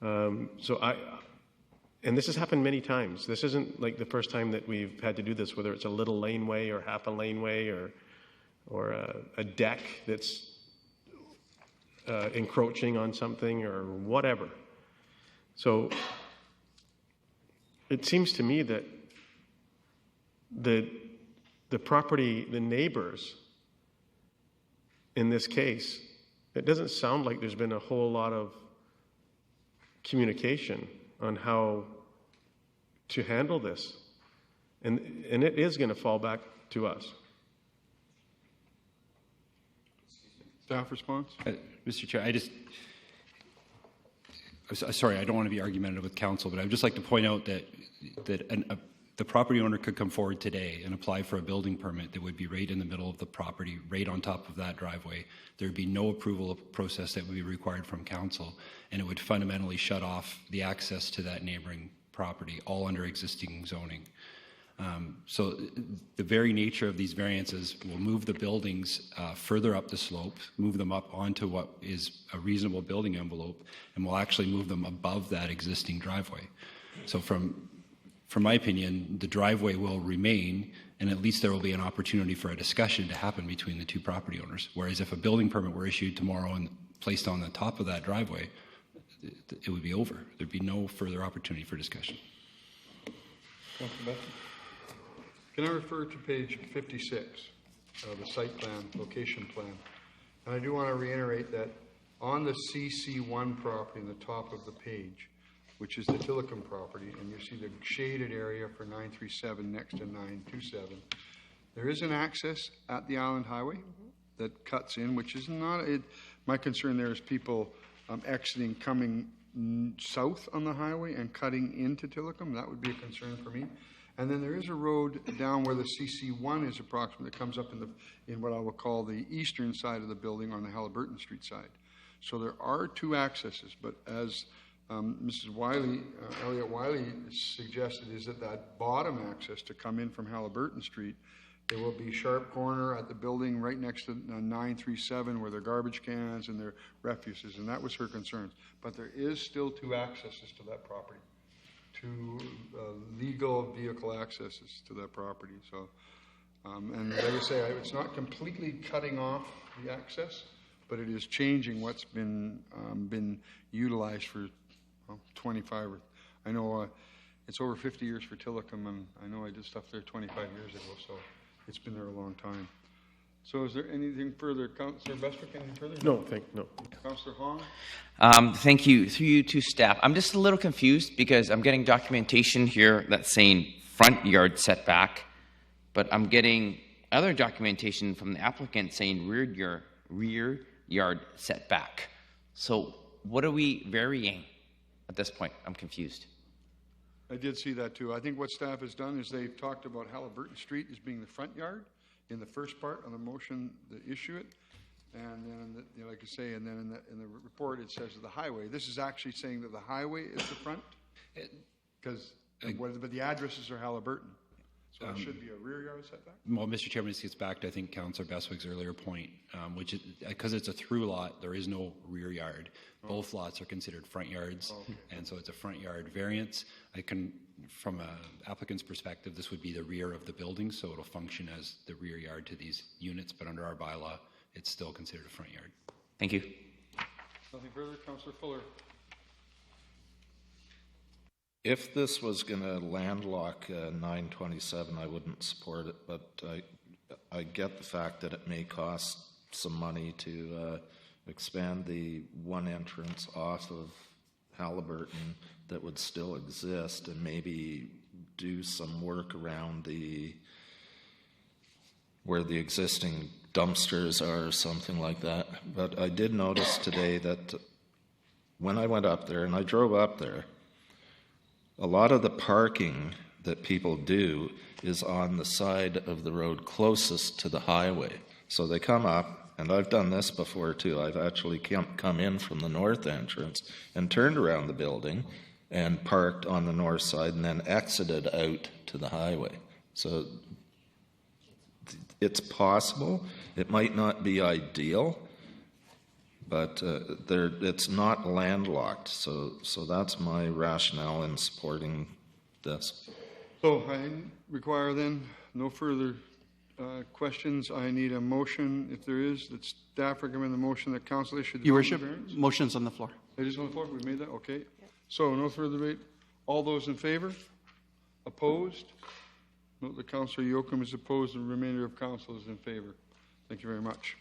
And this has happened many times. This isn't like the first time that we've had to do this, whether it's a little laneway or half a laneway or a deck that's encroaching on something or whatever. So it seems to me that the property, the neighbors, in this case, it doesn't sound like there's been a whole lot of communication on how to handle this. And it is going to fall back to us. Staff response? Mr. Chair, sorry, I don't want to be argumentative with council, but I would just like to point out that the property owner could come forward today and apply for a building permit that would be right in the middle of the property, right on top of that driveway. There would be no approval process that would be required from council, and it would fundamentally shut off the access to that neighboring property, all under existing zoning. So the very nature of these variances will move the buildings further up the slope, move them up onto what is a reasonable building envelope, and will actually move them above that existing driveway. So from my opinion, the driveway will remain, and at least there will be an opportunity for a discussion to happen between the two property owners. Whereas if a building permit were issued tomorrow and placed on the top of that driveway, it would be over. There'd be no further opportunity for discussion. Councilor Bethel? Can I refer to page 56 of the site plan, location plan? And I do want to reiterate that on the CC1 property in the top of the page, which is the Tillicum property, and you see the shaded area for 937 next to 927, there is an access at the Island Highway that cuts in, which is not, my concern there is people exiting, coming south on the highway and cutting into Tillicum. That would be a concern for me. And then there is a road down where the CC1 is approximately, that comes up in what I will call the eastern side of the building on the Halliburton Street side. So there are two accesses, but as Mrs. Wiley, Elliott Wiley suggested, is that bottom access to come in from Halliburton Street, there will be sharp corner at the building right next to 937 where their garbage cans and their refuses, and that was her concerns. But there is still two accesses to that property, two legal vehicle accesses to that property. So, and like I say, it's not completely cutting off the access, but it is changing what's been utilized for 25. I know it's over 50 years for Tillicum, and I know I did stuff there 25 years ago, so it's been there a long time. So is there anything further? Councillor Bestwick, anything further? No. Councillor Hong? Thank you. Through you to staff. I'm just a little confused because I'm getting documentation here that's saying front yard setback, but I'm getting other documentation from the applicant saying rear yard setback. So what are we varying at this point? I'm confused. I did see that too. I think what staff has done is they've talked about Halliburton Street as being the front yard in the first part of the motion to issue it. And then, like I say, and then in the report it says the highway. This is actually saying that the highway is the front? Because, but the addresses are Halliburton. So it should be a rear yard setback? Well, Mr. Chairman, this gets back to, I think, Councillor Bestwick's earlier point, which is, because it's a through lot, there is no rear yard. Both lots are considered front yards, and so it's a front yard variance. I can, from an applicant's perspective, this would be the rear of the building, so it'll function as the rear yard to these units, but under our bylaw, it's still considered a front yard. Thank you. Nothing further? Councillor Fuller? If this was going to landlock 927, I wouldn't support it, but I get the fact that it may cost some money to expand the one entrance off of Halliburton that would still exist and maybe do some work around where the existing dumpsters are or something like that. But I did notice today that when I went up there, and I drove up there, a lot of the parking that people do is on the side of the road closest to the highway. So they come up, and I've done this before too. I've actually come in from the north entrance and turned around the building and parked on the north side and then exited out to the highway. So it's possible. It might not be ideal, but it's not landlocked, so that's my rationale in supporting this. So I require then no further questions. I need a motion, if there is, that staff recommend the motion that council issue the Your Worship, variance. motion's on the floor. It is on the floor. We've made that. Okay. So no further debate. All those in favor? Opposed? Note that Councillor Yoakum is opposed and the remainder of council is in favor. Thank you very much.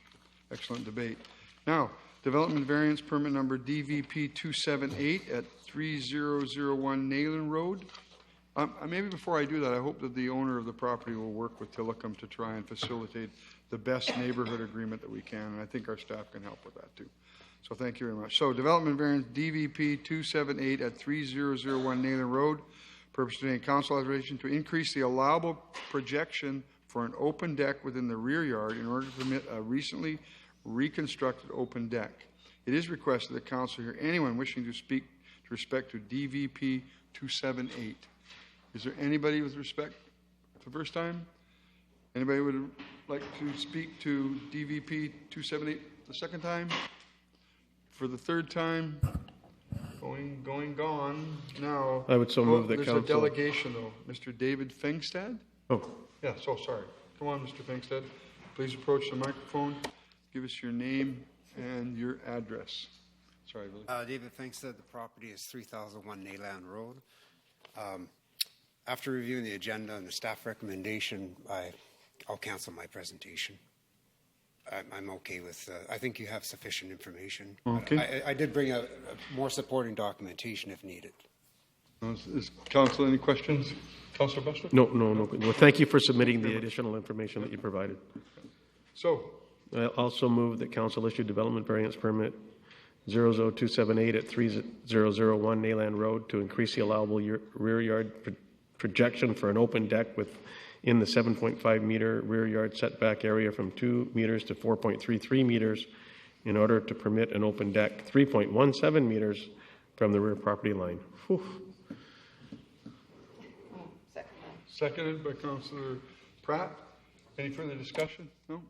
Excellent debate. Now, development variance permit number DVP 278 at 3001 Nayland Road. Maybe before I do that, I hope that the owner of the property will work with Tillicum to try and facilitate the best neighborhood agreement that we can, and I think our staff can help with that too. So thank you very much. So development variance DVP 278 at 3001 Nayland Road. Purpose today, council authorization to increase the allowable projection for an open deck within the rear yard in order to permit a recently reconstructed open deck. It is requested that council hear anyone wishing to speak to respect to DVP 278. Is there anybody with respect for the first time? Anybody would like to speak to DVP 278 the second time? For the third time? Gone. Now, I would so move that there's council. a delegation, though. Mr. David Fengstad? Oh. Yeah, so sorry. Come on, Mr. Fengstad. Please approach the microphone. Give us your name and your address. Sorry, Billy. David Fengstad, the property is 3001 Nayland Road. After reviewing the agenda and the staff recommendation, I'll cancel my presentation. I'm okay with, I think you have sufficient information. Okay. I did bring a more supporting documentation if needed. Is council any questions? Councillor Bestwick? No. Well, thank you for submitting the additional information that you provided. So, I also move that council issue development variance permit 00278 at 3001 Nayland Road to increase the allowable rear yard projection for an open deck within the 7.5 meter rear yard setback area from 2 meters to 4.33 meters in order to permit an open deck 3.17 meters from the rear property line. Whew. seconded by Councillor Pratt. Any further discussion? No?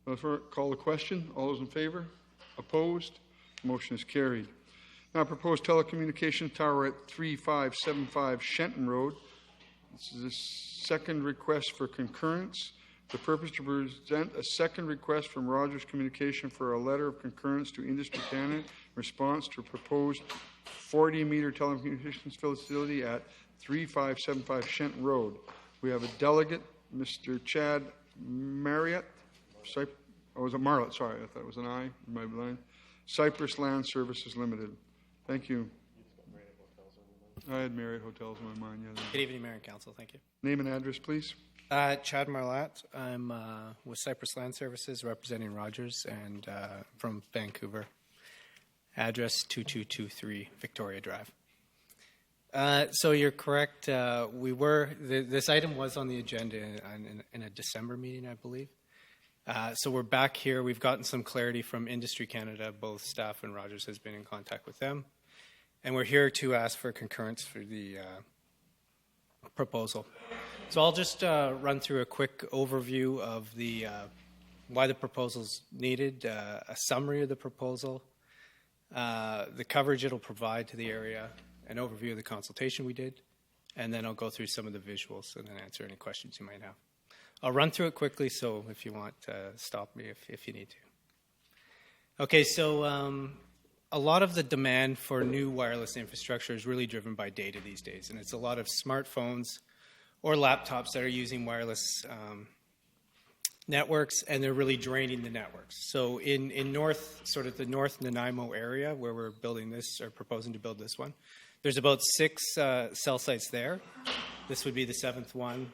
Let's call the question. All those in favor? Opposed? Motion is carried. Now, proposed telecommunications tower at 3575 Shenton Road. This is a second request for concurrence. The purpose to present a second request from Rogers Communication for a letter of concurrence to Industry Canada in response to a proposed 40-meter telecommunications facility at 3575 Shenton Road. We have a delegate, Mr. Chad Marriott. was it Marlett? Sorry, I thought it was an I in my line. Cypress Land Services Limited. Thank you. I had Marriott Hotels in my mind. Yeah. Good evening, Mayor and Council. Thank you. Name and address, please. Chad Marlatt. I'm with Cypress Land Services, representing Rogers, and from Vancouver. Address 2223 Victoria Drive. So you're correct. This item was on the agenda in a December meeting, I believe. So we're back here. We've gotten some clarity from Industry Canada. Both staff and Rogers has been in contact with them. And we're here to ask for concurrence for the proposal. So I'll just run through a quick overview of the why the proposal's needed, a summary of the proposal, the coverage it'll provide to the area, an overview of the consultation we did, and then I'll go through some of the visuals and then answer any questions you might have. I'll run through it quickly, so if you want, stop me if you need to. Okay, so a lot of the demand for new wireless infrastructure is really driven by data these days, and it's a lot of smartphones or laptops that are using wireless networks, and they're really draining the networks. So in the North Nanaimo area where we're building this or proposing to build this one, there's about 6 cell sites there. This would be the 7th one.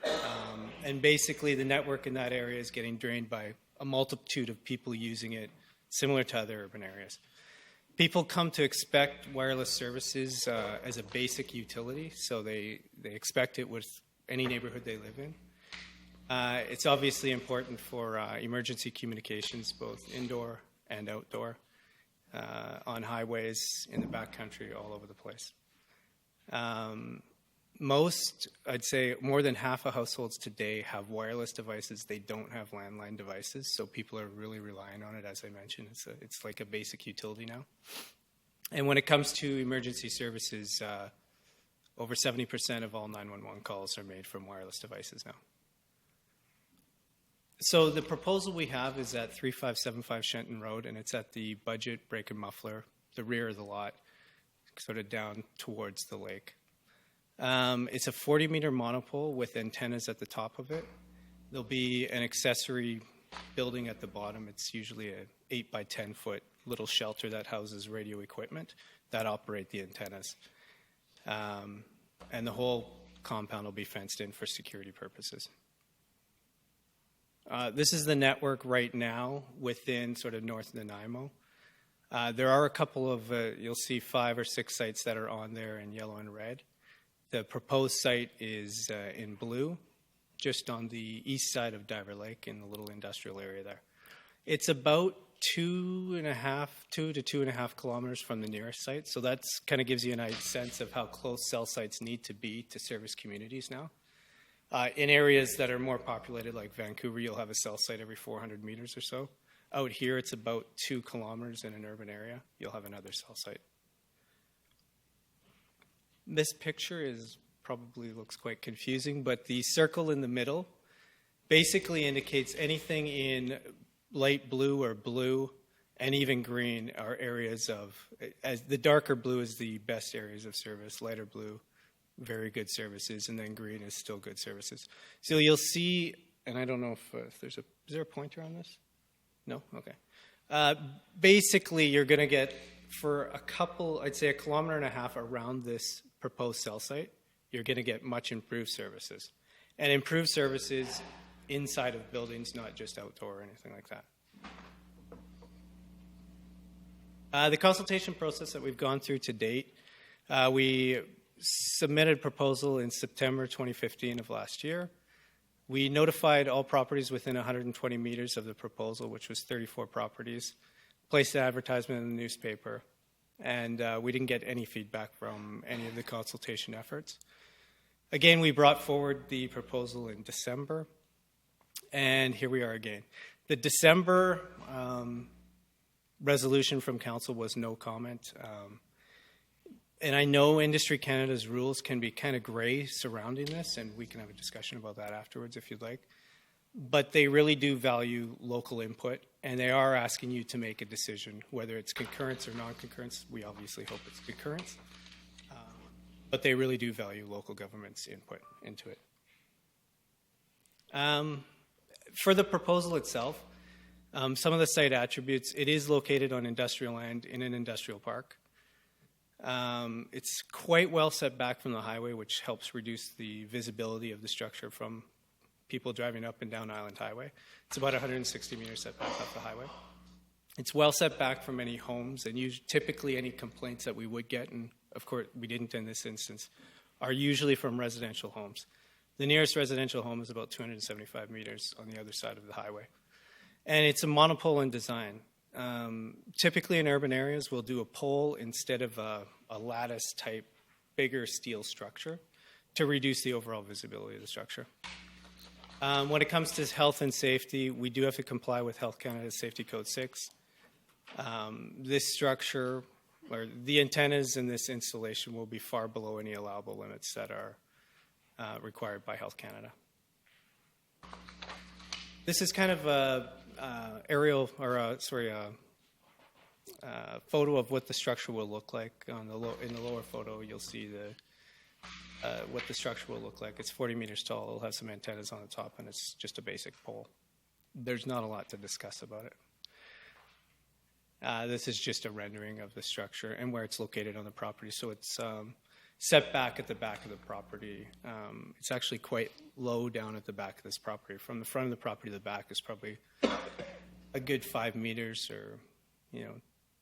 And basically the network in that area is getting drained by a multitude of people using it, similar to other urban areas. People come to expect wireless services as a basic utility, so they expect it with any neighborhood they live in. It's obviously important for emergency communications, both indoor and outdoor, on highways, in the backcountry, all over the place. I'd say more than half of households today have wireless devices. They don't have landline devices, so people are really relying on it. As I mentioned, it's like a basic utility now. And when it comes to emergency services, over 70% of all 911 calls are made from wireless devices now. So the proposal we have is at 3575 Shenton Road, and it's at the Budget Brake and Muffler, the rear of the lot, sort of down towards the lake. It's a 40-meter monopole with antennas at the top of it. There'll be an accessory building at the bottom. It's usually an 8 by 10 foot little shelter that houses radio equipment that operate the antennas. And the whole compound will be fenced in for security purposes. This is the network right now within sort of North Nanaimo. There are a couple of, you'll see 5 or 6 sites that are on there in yellow and red. The proposed site is in blue, just on the east side of Diver Lake in the little industrial area there. It's about 2 to 2.5 kilometers from the nearest site, so that kind of gives you a sense of how close cell sites need to be to service communities now. In areas that are more populated, like Vancouver, you'll have a cell site every 400 meters or so. Out here, it's about 2 kilometers in an urban area. You'll have another cell site. This picture probably looks quite confusing, but the circle in the middle basically indicates anything in light blue or blue and even green are areas of, as the darker blue is the best areas of service, lighter blue, very good services, and then green is still good services. So you'll see, and I don't know if is there a pointer on this? No? Okay. Basically, you're going to get, for a couple, I'd say 1.5 kilometers around this proposed cell site, you're going to get much improved services. And improved services inside of buildings, not just outdoor or anything like that. The consultation process that we've gone through to date, we submitted a proposal in September 2015 of last year. We notified all properties within 120 meters of the proposal, which was 34 properties, placed an advertisement in the newspaper, and we didn't get any feedback from any of the consultation efforts. Again, we brought forward the proposal in December, and here we are again. The December resolution from council was no comment. And I know Industry Canada's rules can be kind of gray surrounding this, and we can have a discussion about that afterwards if you'd like. But they really do value local input, and they are asking you to make a decision, whether it's concurrence or non-concurrence. We obviously hope it's concurrence. But they really do value local government's input into it. For the proposal itself, Some of the site attributes, it is located on industrial land in an industrial park. It's quite well set back from the highway, which helps reduce the visibility of the structure from people driving up and down Island Highway. It's about 160 meters set back off the highway. It's well set back from any homes, and typically any complaints that we would get, and of course we didn't in this instance, are usually from residential homes. The nearest residential home is about 275 meters on the other side of the highway. And it's a monopole in design. Typically in urban areas, we'll do a pole instead of a lattice type, bigger steel structure to reduce the overall visibility of the structure. When it comes to health and safety, we do have to comply with Health Canada's Safety Code 6. This structure, or the antennas in this installation, will be far below any allowable limits that are required by Health Canada. This is kind of a photo of what the structure will look like. In the lower photo, you'll see what the structure will look like. It's 40 meters tall. It'll have some antennas on the top, and it's just a basic pole. There's not a lot to discuss about it. This is just a rendering of the structure and where it's located on the property. So it's set back at the back of the property. It's actually quite low down at the back of this property. From the front of the property to the back is probably a good 5 meters, or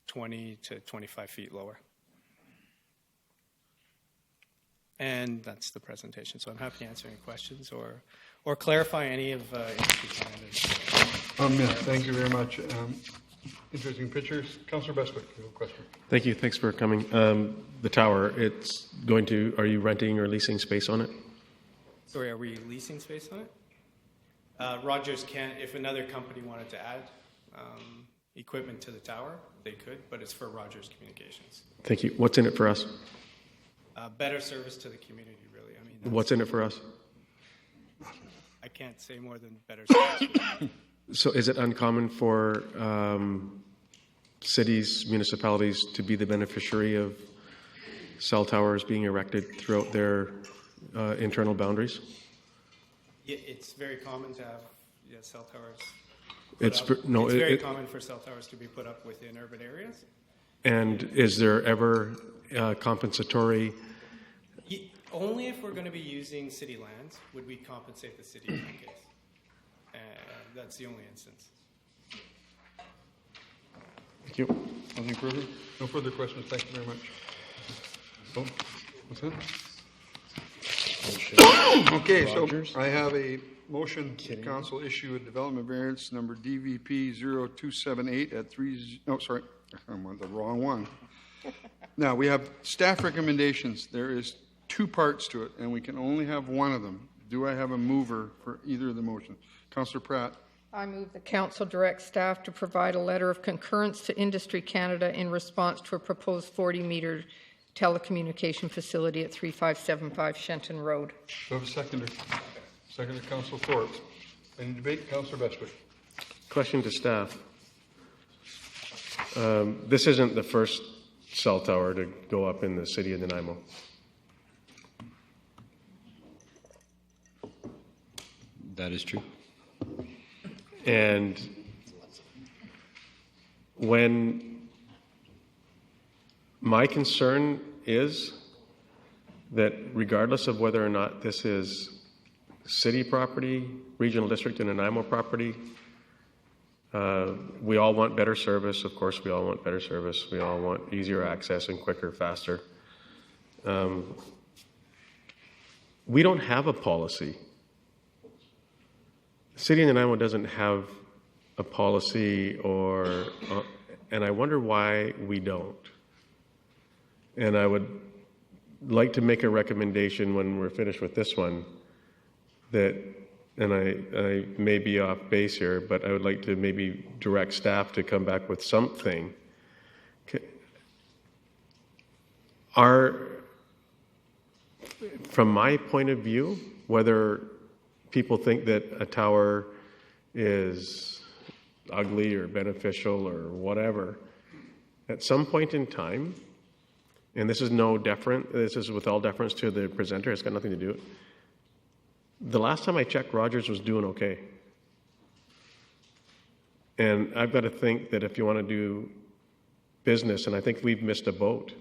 20 to 25 feet lower. And that's the presentation. So I'm happy to answer any questions or clarify any of Industry Canada's. Yeah, thank you very much. Interesting pictures. Councillor Bestwick, you have a question. Thank you. Thanks for coming. The tower, are you renting or leasing space on it? Sorry, are we leasing space on it? Rogers can, if another company wanted to add equipment to the tower, they could, but it's for Rogers Communications. Thank you. What's in it for us? Better service to the community, really. I mean, What's in it for us? I can't say more than better service. So is it uncommon for cities, municipalities to be the beneficiary of cell towers being erected throughout their internal boundaries? Yeah, it's very common to have cell towers. It's very common for cell towers to be put up within urban areas. And is there ever compensatory? Only if we're going to be using city lands would we compensate the city in that case. That's the only instance. Thank you. Anything further? No further questions. Thank you very much. Oh, what's that? Okay, so I have a motion to council issue a development variance number DVP 0278 at 3. No, sorry, I'm on the wrong one. Now we have staff recommendations. There is 2 parts to it, and we can only have one of them. Do I have a mover for either of the motions? Councillor Pratt. I move the council direct staff to provide a letter of concurrence to Industry Canada in response to a proposed 40-meter telecommunication facility at 3575 Shenton Road. Do I have a seconder? Seconder, Councillor Thorpe. Any debate? Councillor Bestwick. Question to staff. This isn't the first cell tower to go up in the city of Nanaimo. That is true. And when my concern is that regardless of whether or not this is city property, regional district and Nanaimo property, we all want better service. Of course, we all want better service. We all want easier access and quicker, faster. We don't have a policy. The city of Nanaimo doesn't have a policy, and I wonder why we don't. And I would like to make a recommendation when we're finished with this one that, and I may be off base here, but I would like to maybe direct staff to come back with something. From my point of view, whether people think that a tower is ugly or beneficial or whatever, at some point in time, and this is this is with all deference to the presenter, it's got nothing to do with it. The last time I checked, Rogers was doing okay. And I've got to think that if you want to do business, and I think we've missed a boat,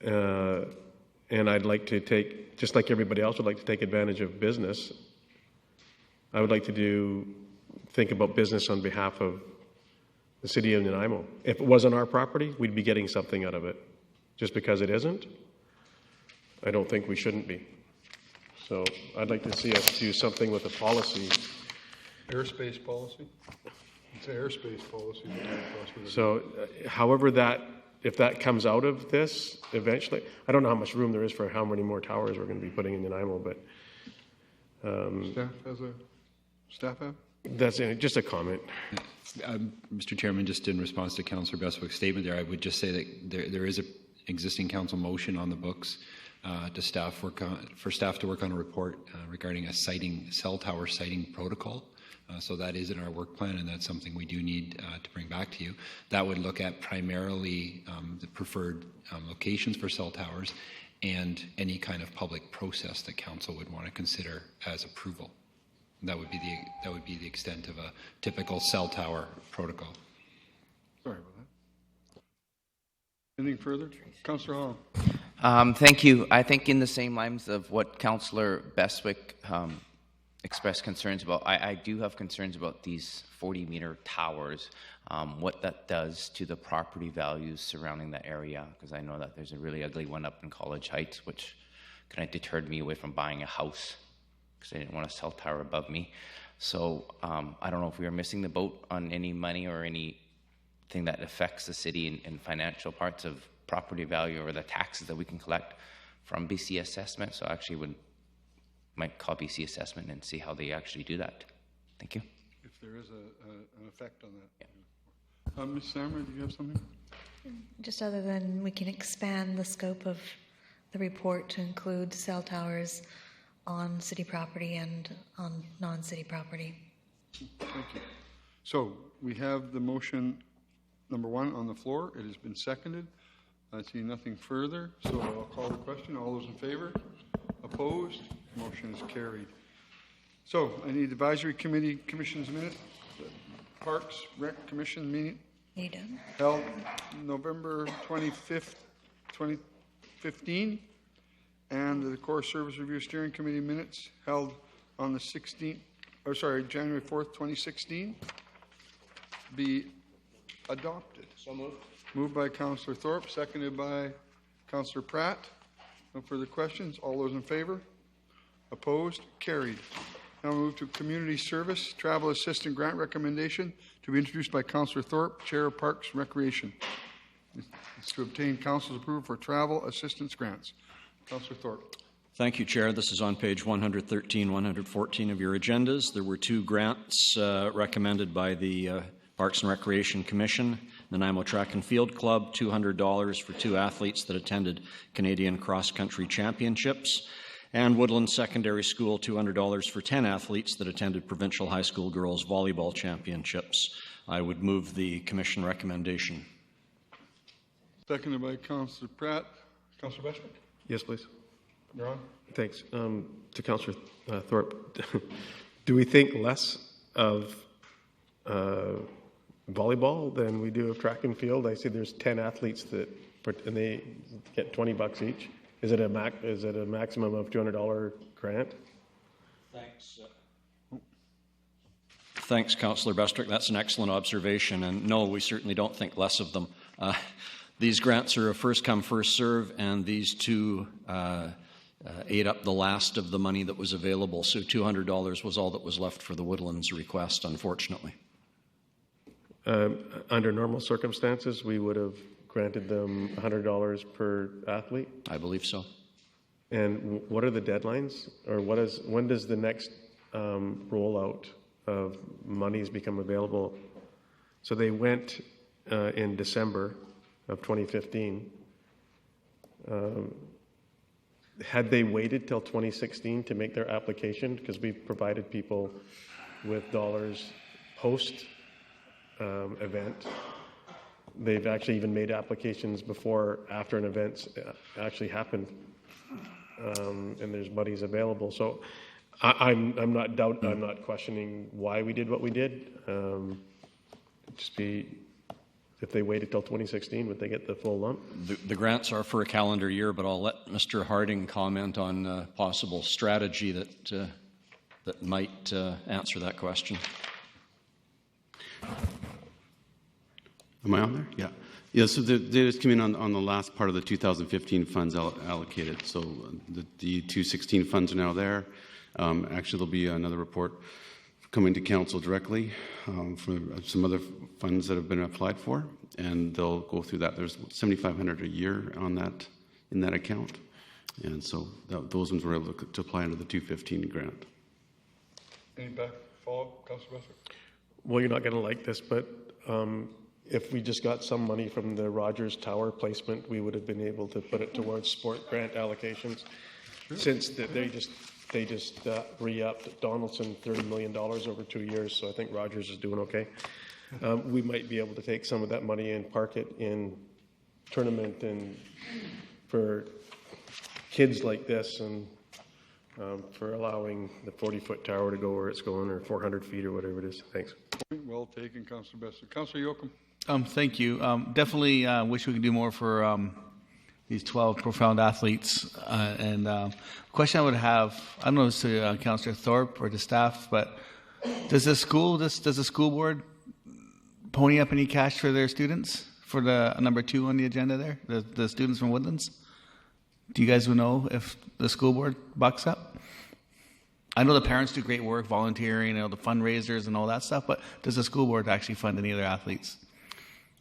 and I'd like to take, just like everybody else would like to take advantage of business, I would like to think about business on behalf of the city of Nanaimo. If it wasn't our property, we'd be getting something out of it. Just because it isn't, I don't think we shouldn't be. So I'd like to see us do something with a policy. Airspace policy? It's an airspace policy. So however if that comes out of this eventually, I don't know how much room there is for how many more towers we're going to be putting in Nanaimo, but Staff have? That's just a comment. Mr. Chairman, just in response to Councillor Bestwick's statement there, I would just say that there is a existing council motion on the books for staff to work on a report regarding a cell tower siting protocol. So that is in our work plan, and that's something we do need to bring back to you. That would look at primarily the preferred locations for cell towers and any kind of public process that council would want to consider as approval. That would be the extent of a typical cell tower protocol. Sorry about that. Anything further? Councillor Hong. Thank you. I think in the same lines of what Councillor Bestwick expressed concerns about, I do have concerns about these 40-meter towers, what that does to the property values surrounding the area, because I know that there's a really ugly one up in College Heights, which kind of deterred me away from buying a house, because I didn't want a cell tower above me. So I don't know if we are missing the boat on any money or anything that affects the city in financial parts of property value or the taxes that we can collect from BC assessment. So I actually might call BC assessment and see how they actually do that. Thank you. If there is an effect on that. Yeah. Ms. Sammer, do you have something? Just other than we can expand the scope of the report to include cell towers on city property and on non-city property. Thank you. So we have the motion number 1 on the floor. It has been seconded. I see nothing further, so I'll call the question. All those in favor? Opposed? Motion is carried. So I need advisory commission's minute. Parks Rec Commission meeting held November 25th, 2015, and the Core Service Review Steering Committee minutes held on the January 4th, 2016, be adopted. So moved. Moved by Councillor Thorpe, seconded by Councillor Pratt. No further questions. All those in favor? Opposed? Carried. Now we'll move to Community Service Travel Assistant Grant Recommendation to be introduced by Councillor Thorpe, Chair of Parks and Recreation. It's to obtain Council's approval for travel assistance grants. Councillor Thorpe. Thank you, Chair. This is on page 113, 114 of your agendas. There were 2 grants recommended by the Parks and Recreation Commission. Nanaimo Track and Field Club, $200 for 2 athletes that attended Canadian Cross Country Championships. And Woodland Secondary School, $200 for 10 athletes that attended Provincial High School Girls Volleyball Championships. I would move the Commission recommendation. Seconded by Councillor Pratt. Councillor Bestwick? Yes, please. You're on. Thanks. To Councillor Thorpe, do we think less of volleyball than we do of track and field? I see there's 10 athletes and they get $20 each. Is it a maximum of $200 grant? Thanks. Thanks, Councillor Bestwick. That's an excellent observation. And no, we certainly don't think less of them. These grants are a first-come, first-serve, and these 2 ate up the last of the money that was available. So $200 was all that was left for the Woodlands request, unfortunately. Under normal circumstances, we would have granted them $100 per athlete? I believe so. And what are the deadlines? Or when does the next rollout of monies become available? So they went in December of 2015. Had they waited till 2016 to make their application? Because we provided people with dollars post event. They've actually even made applications after an event actually happened, and there's monies available. So I'm not questioning why we did what we did. Just be, if they waited till 2016, would they get the full lump? The grants are for a calendar year, but I'll let Mr. Harding comment on possible strategy that might answer that question. Am I on there? Yeah. Yeah, so they just came in on the last part of the 2015 funds allocated. So the 216 funds are now there. Actually, there'll be another report coming to council directly for some other funds that have been applied for, and they'll go through that. There's $7,500 a year on that in that account, and so those ones were able to apply under the 215 grant. Any back follow-up, Councillor Beswick? Well, you're not going to like this, but if we just got some money from the Rogers Tower placement, we would have been able to put it towards sport grant allocations. Sure. Since they just re-upped Donaldson $30 million over 2 years, so I think Rogers is doing okay. We might be able to take some of that money and park it in tournament and for kids like this, and for allowing the 40-foot tower to go where it's going, or 400 feet or whatever it is. Thanks. Well taken, Councillor Beswick. Councillor Yoakum. Thank you. Definitely wish we could do more for these 12 profound athletes. And question I would have, I don't know if it's to Councillor Thorpe or to staff, but does the school board pony up any cash for their students for the number 2 on the agenda there, the students from Woodlands? Do you guys know if the school board bucks up? I know the parents do great work, volunteering, the fundraisers and all that stuff, but does the school board actually fund any of their athletes?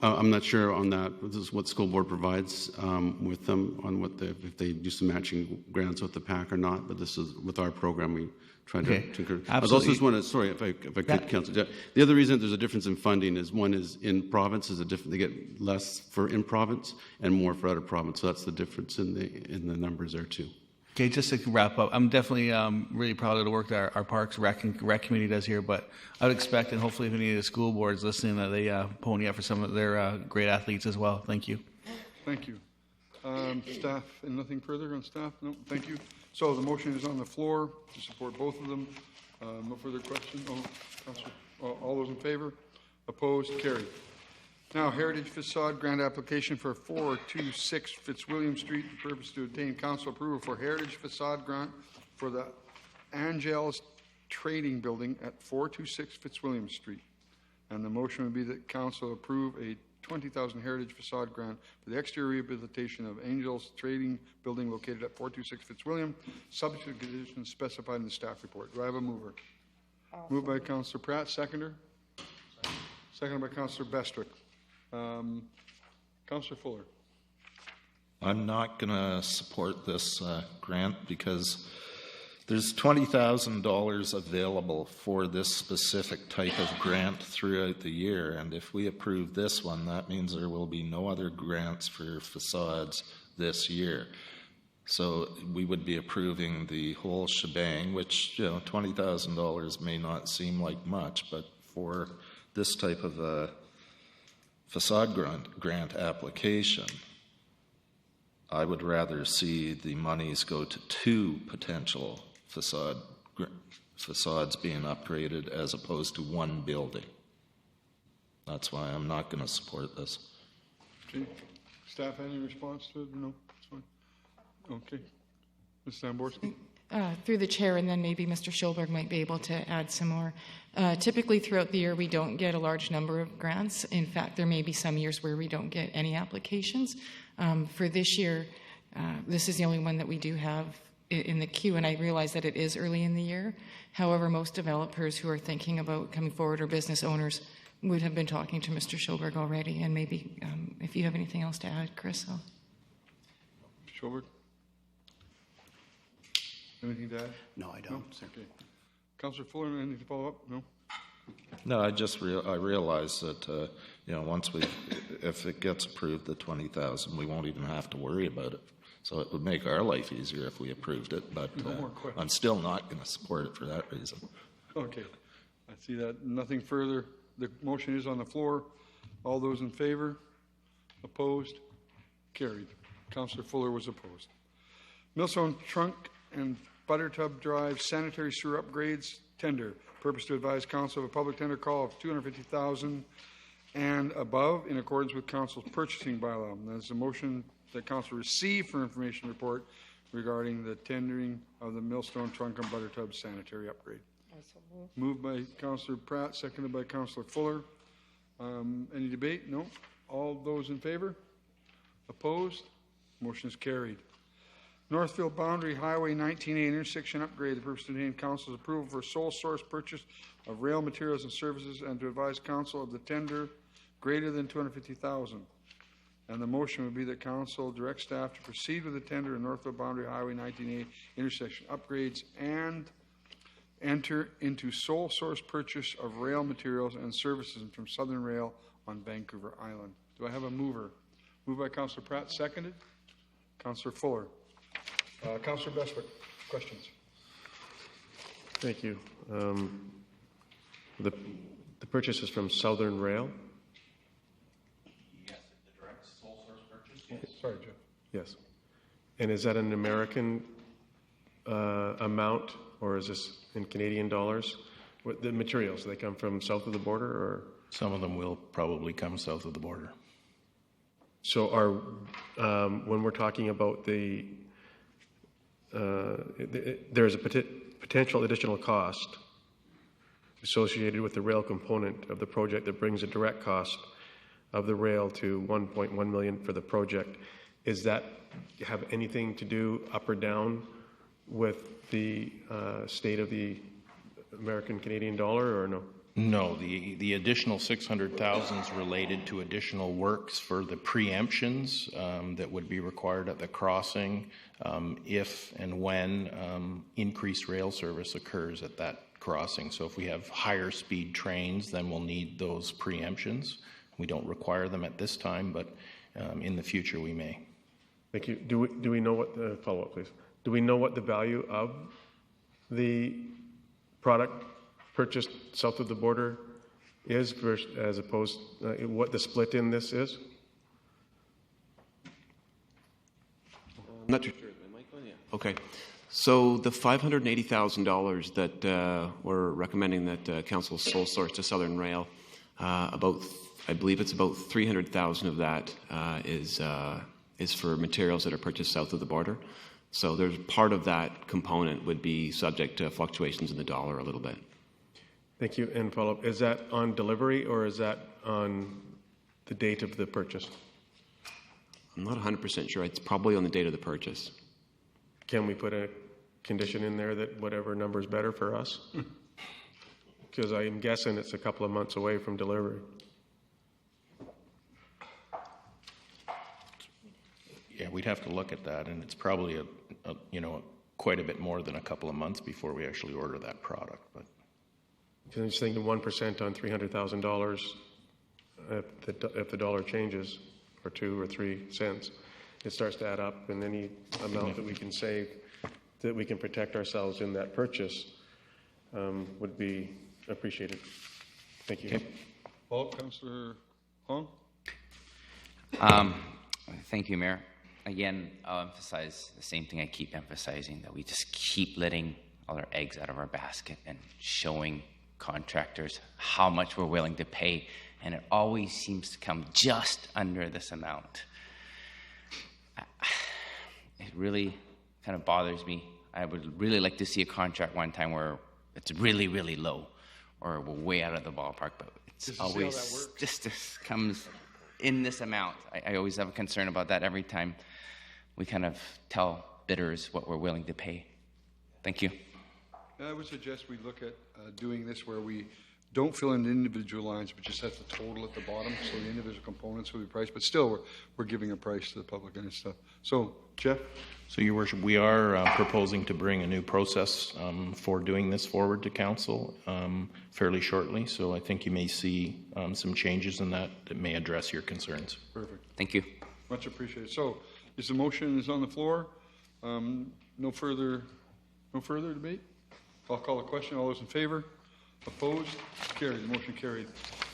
I'm not sure on that. This is what school board provides with them on if they do some matching grants with the PAC or not. But this is with our program we try to encourage. I was also just want to sorry if I could, Councillor. The other reason there's a difference in funding is one is in province is a different. They get less for in province and more for out of province. So that's the difference in the numbers there too. Okay, just to wrap up, I'm definitely really proud of the work that our Parks Rec Committee does here, but I would expect, and hopefully if any of the school boards listening, that they pony up for some of their great athletes as well. Thank you. Thank you. Staff, and nothing further on staff? No, thank you. So the motion is on the floor to support both of them. No further questions? All those in favor? Opposed? Carried. Now, Heritage Facade Grant Application for 426 Fitzwilliam Street, for purpose to obtain council approval for Heritage Facade Grant for the Angels Trading Building at 426 Fitzwilliam Street. And the motion would be that council approve a $20,000 Heritage Facade Grant for the exterior rehabilitation of Angels Trading Building located at 426 Fitzwilliam, subject to conditions specified in the staff report. Do I have a mover? Moved by Councillor Pratt, seconder? Seconded by Councillor Bestwick. Councillor Fuller. I'm not going to support this grant because there's $20,000 available for this specific type of grant throughout the year, and if we approve this one, that means there will be no other grants for facades this year. So we would be approving the whole shebang, which, $20,000 may not seem like much, but for this type of a facade grant application, I would rather see the monies go to 2 potential facades being upgraded as opposed to 1 building. That's why I'm not going to support this. Okay. Staff, any response to it? No? That's fine. Okay. Ms. Zamborski? Through the chair, and then maybe Mr. Schulberg might be able to add some more. Typically throughout the year we don't get a large number of grants. In fact, there may be some years where we don't get any applications. For this year, this is the only one that we do have in the queue, and I realize that it is early in the year. However, most developers who are thinking about coming forward, or business owners, would have been talking to Mr. Schulberg already, and maybe if you have anything else to add, Chris. Schulberg? Anything to add? No, I don't. No? Okay. Councillor Fuller, anything to follow up? No? No, I realize that if it gets approved, the 20,000, we won't even have to worry about it. So it would make our life easier if we approved it. But I'm still not going to support it for that reason. Okay, I see that. Nothing further. The motion is on the floor. All those in favor? Opposed? Carried. Councillor Fuller was opposed. Millstone Trunk and Buttertub Drive sanitary sewer upgrades tender. Purpose to advise council of a public tender call of $250,000 and above in accordance with council's purchasing bylaw. There's a motion that council receive for information report regarding the tendering of the Millstone Trunk and Buttertub sanitary upgrade. Moved by Councillor Pratt, seconded by Councillor Fuller. Any debate? No. All those in favor? Opposed? Motion is carried. Northfield Boundary Highway 19A intersection upgrade. The purpose to obtain council's approval for sole source purchase of rail materials and services and to advise council of the tender greater than $250,000. And the motion would be that council direct staff to proceed with the tender in Northfield Boundary Highway 19A intersection upgrades and enter into sole source purchase of rail materials and services from Southern Rail on Vancouver Island. Do I have a mover? Moved by Councillor Pratt, seconded. Councillor Fuller. Councillor Bestwick, questions? Thank you. The purchase is from Southern Rail? Yes, the direct sole source purchase. Yes. Sorry, Jeff. Yes. And is that an American amount, or is this in Canadian dollars? What, the materials, they come from south of the border, or? Some of them will probably come south of the border. So when we're talking about there's a potential additional cost associated with the rail component of the project that brings a direct cost of the rail to $1.1 million for the project. Is that have anything to do up or down with the state of the American Canadian dollar, or no? No, the additional $600,000 is related to additional works for the preemptions that would be required at the crossing if and when increased rail service occurs at that crossing. So if we have higher speed trains, then we'll need those preemptions. We don't require them at this time, but in the future we may. Thank you. Do we know what the follow-up, please? Do we know what the value of the product purchased south of the border is versus, as opposed what the split in this is? I'm not too sure. Okay. So the $580,000 that we're recommending that council sole source to Southern Rail, I believe it's about $300,000 of that is for materials that are purchased south of the border. So there's part of that component would be subject to fluctuations in the dollar a little bit. Thank you. And follow-up, is that on delivery or is that on the date of the purchase? I'm not 100% sure. It's probably on the date of the purchase. Can we put a condition in there that whatever number is better for us? Because I'm guessing it's a couple of months away from delivery. Yeah, we'd have to look at that, and it's probably quite a bit more than a couple of months before we actually order that product. But I'm just thinking 1% on $300,000 if the dollar changes for 2 or 3 cents, it starts to add up, and any amount that we can save that we can protect ourselves in that purchase would be appreciated. Thank you. Okay. Councillor Hong? Thank you, Mayor. Again, I'll emphasize the same thing I keep emphasizing, that we just keep letting all our eggs out of our basket and showing contractors how much we're willing to pay, and it always seems to come just under this amount. It really kind of bothers me. I would really like to see a contract one time where it's really, really low, or we're way out of the ballpark, but it's always just comes in this amount. I always have a concern about that every time we kind of tell bidders what we're willing to pay. Thank you. I would suggest we look at doing this where we don't fill in the individual lines, but just have the total at the bottom, so the individual components will be priced, but still we're giving a price to the public and stuff. So, Jeff? So, Your Worship, we are proposing to bring a new process for doing this forward to council fairly shortly, so I think you may see some changes in that may address your concerns. Perfect. Thank you. Much appreciated. So, the motion is on the floor. No further debate? I'll call a question. All those in favor? Opposed? Carried. The motion carried.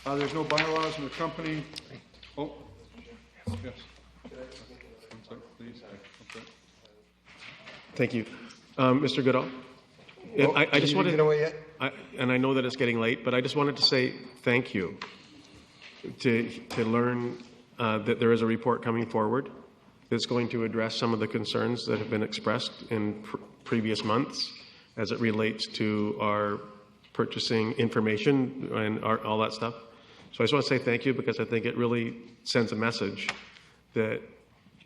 There's no bylaws in the company. Oh, yes. Please. Okay. Thank you. Mr. Goodall, Oh, I just you wanted didn't get away yet? and I know that it's getting late, but I just wanted to say thank you to learn that there is a report coming forward that's going to address some of the concerns that have been expressed in previous months as it relates to our purchasing information and all that stuff. So I just want to say thank you, because I think it really sends a message that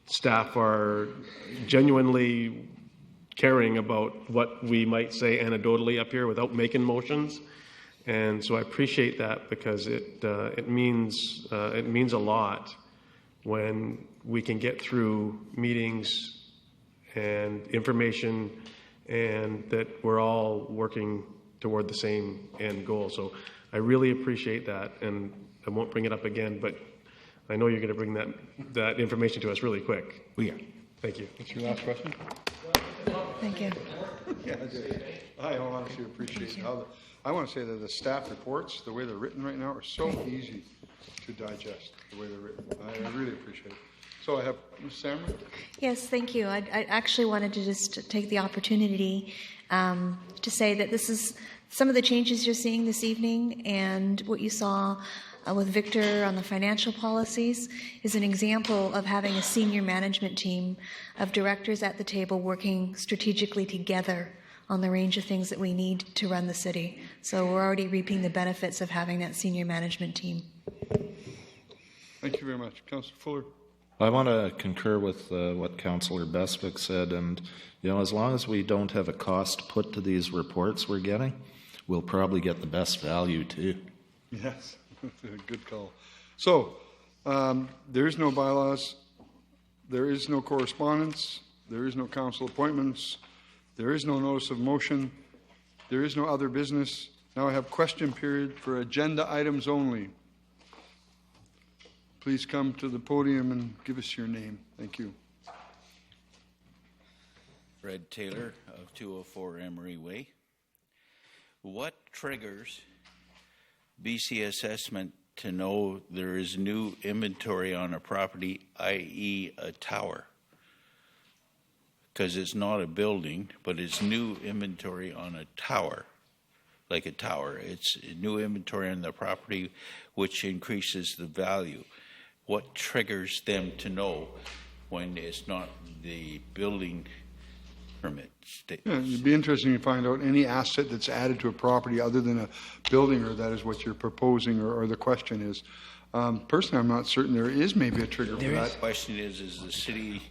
staff are genuinely caring about what we might say anecdotally up here without making motions. And so I appreciate that, because it means a lot when we can get through meetings and information, and that we're all working toward the same end goal. So I really appreciate that, and I won't bring it up again, but I know you're going to bring that information to us really quick. We are. Thank you. That's your last question? Thank you. Yeah, I honestly appreciate how I want to say that the staff reports, the way they're written right now, are so easy to digest, the way they're written. I really appreciate it. So I have Ms. Samra. Yes, thank you. I actually wanted to just take the opportunity to say that this is some of the changes you're seeing this evening, and what you saw with Victor on the financial policies is an example of having a senior management team of directors at the table working strategically together on the range of things that we need to run the city. So we're already reaping the benefits of having that senior management team. Thank you very much. Councillor Fuller. I want to concur with what Councillor Bestwick said, and as long as we don't have a cost put to these reports we're getting, we'll probably get the best value too. Yes, good call. So there is no bylaws, there is no correspondence, there is no council appointments, there is no notice of motion, there is no other business. Now I have question period for agenda items only. Please come to the podium and give us your name. Thank you. Fred Taylor of 204 Emery Way. What triggers BC Assessment to know there is new inventory on a property, i.e. a tower? Because it's not a building, but it's new inventory on a tower, like a tower. It's new inventory on the property, which increases the value. What triggers them to know when it's not the building permit status? Yeah, it'd be interesting to find out any asset that's added to a property other than a building, or that is what you're proposing, or the question is. Personally, I'm not certain there is maybe a trigger for that. The question is the city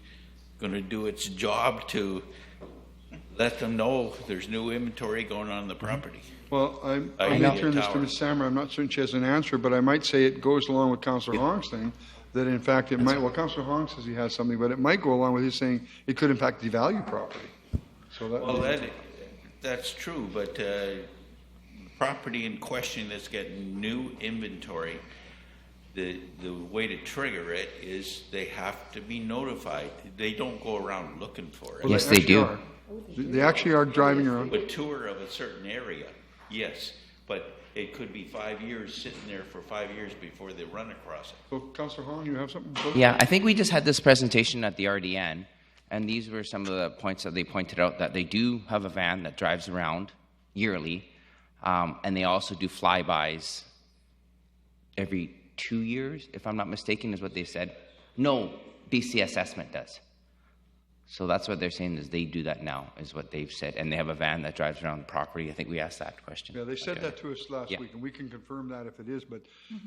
going to do its job to let them know there's new inventory going on the property? Well, I may turn this to Ms. Samra. I'm not certain she has an answer, but I might say it goes along with Councillor Hong's thing, that in fact it might, well, Councillor Hong says he has something, but it might go along with his saying it could in fact devalue property. So That's true, but property in question that's getting new inventory, the way to trigger it is they have to be notified. They don't go around looking for it. Well, yes, they do. They actually are driving around. A tour of a certain area, yes, but it could be 5 years sitting there for 5 years before they run across it. So, Councillor Hong, you have something? Yeah, I think we just had this presentation at the RDN, and these were some of the points that they pointed out, that they do have a van that drives around yearly, and they also do flybys every 2 years, if I'm not mistaken, is what they said. No, BC Assessment does. So that's what they're saying, is they do that now, is what they've said. And they have a van that drives around the property. I think we asked that question. Yeah, they said that to us last week, and we can confirm that if it is, but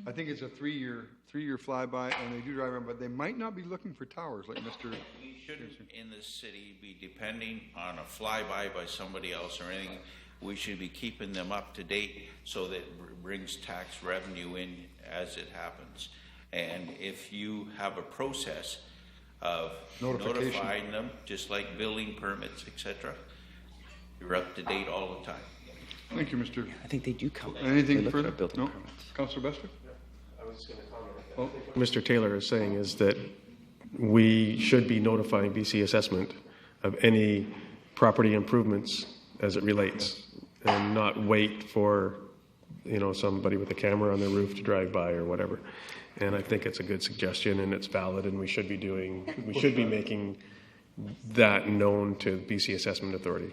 I think it's a three-year flyby, and they do drive around, but they might not be looking for towers like Mr. We shouldn't in the city be depending on a flyby by somebody else or anything. We should be keeping them up to date so that it brings tax revenue in as it happens. And if you have a process of notifying them, just like building permits, etc., you're up to date all the time. Thank you, Mr. I think they do come. Anything further? No? Councillor Bestwick? I was just going to comment on that. What Mr. Taylor is saying is that we should be notifying BC Assessment of any property improvements as it relates, and not wait for somebody with a camera on their roof to drive by or whatever. And I think it's a good suggestion, and it's valid, and we should be making that known to BC Assessment Authority.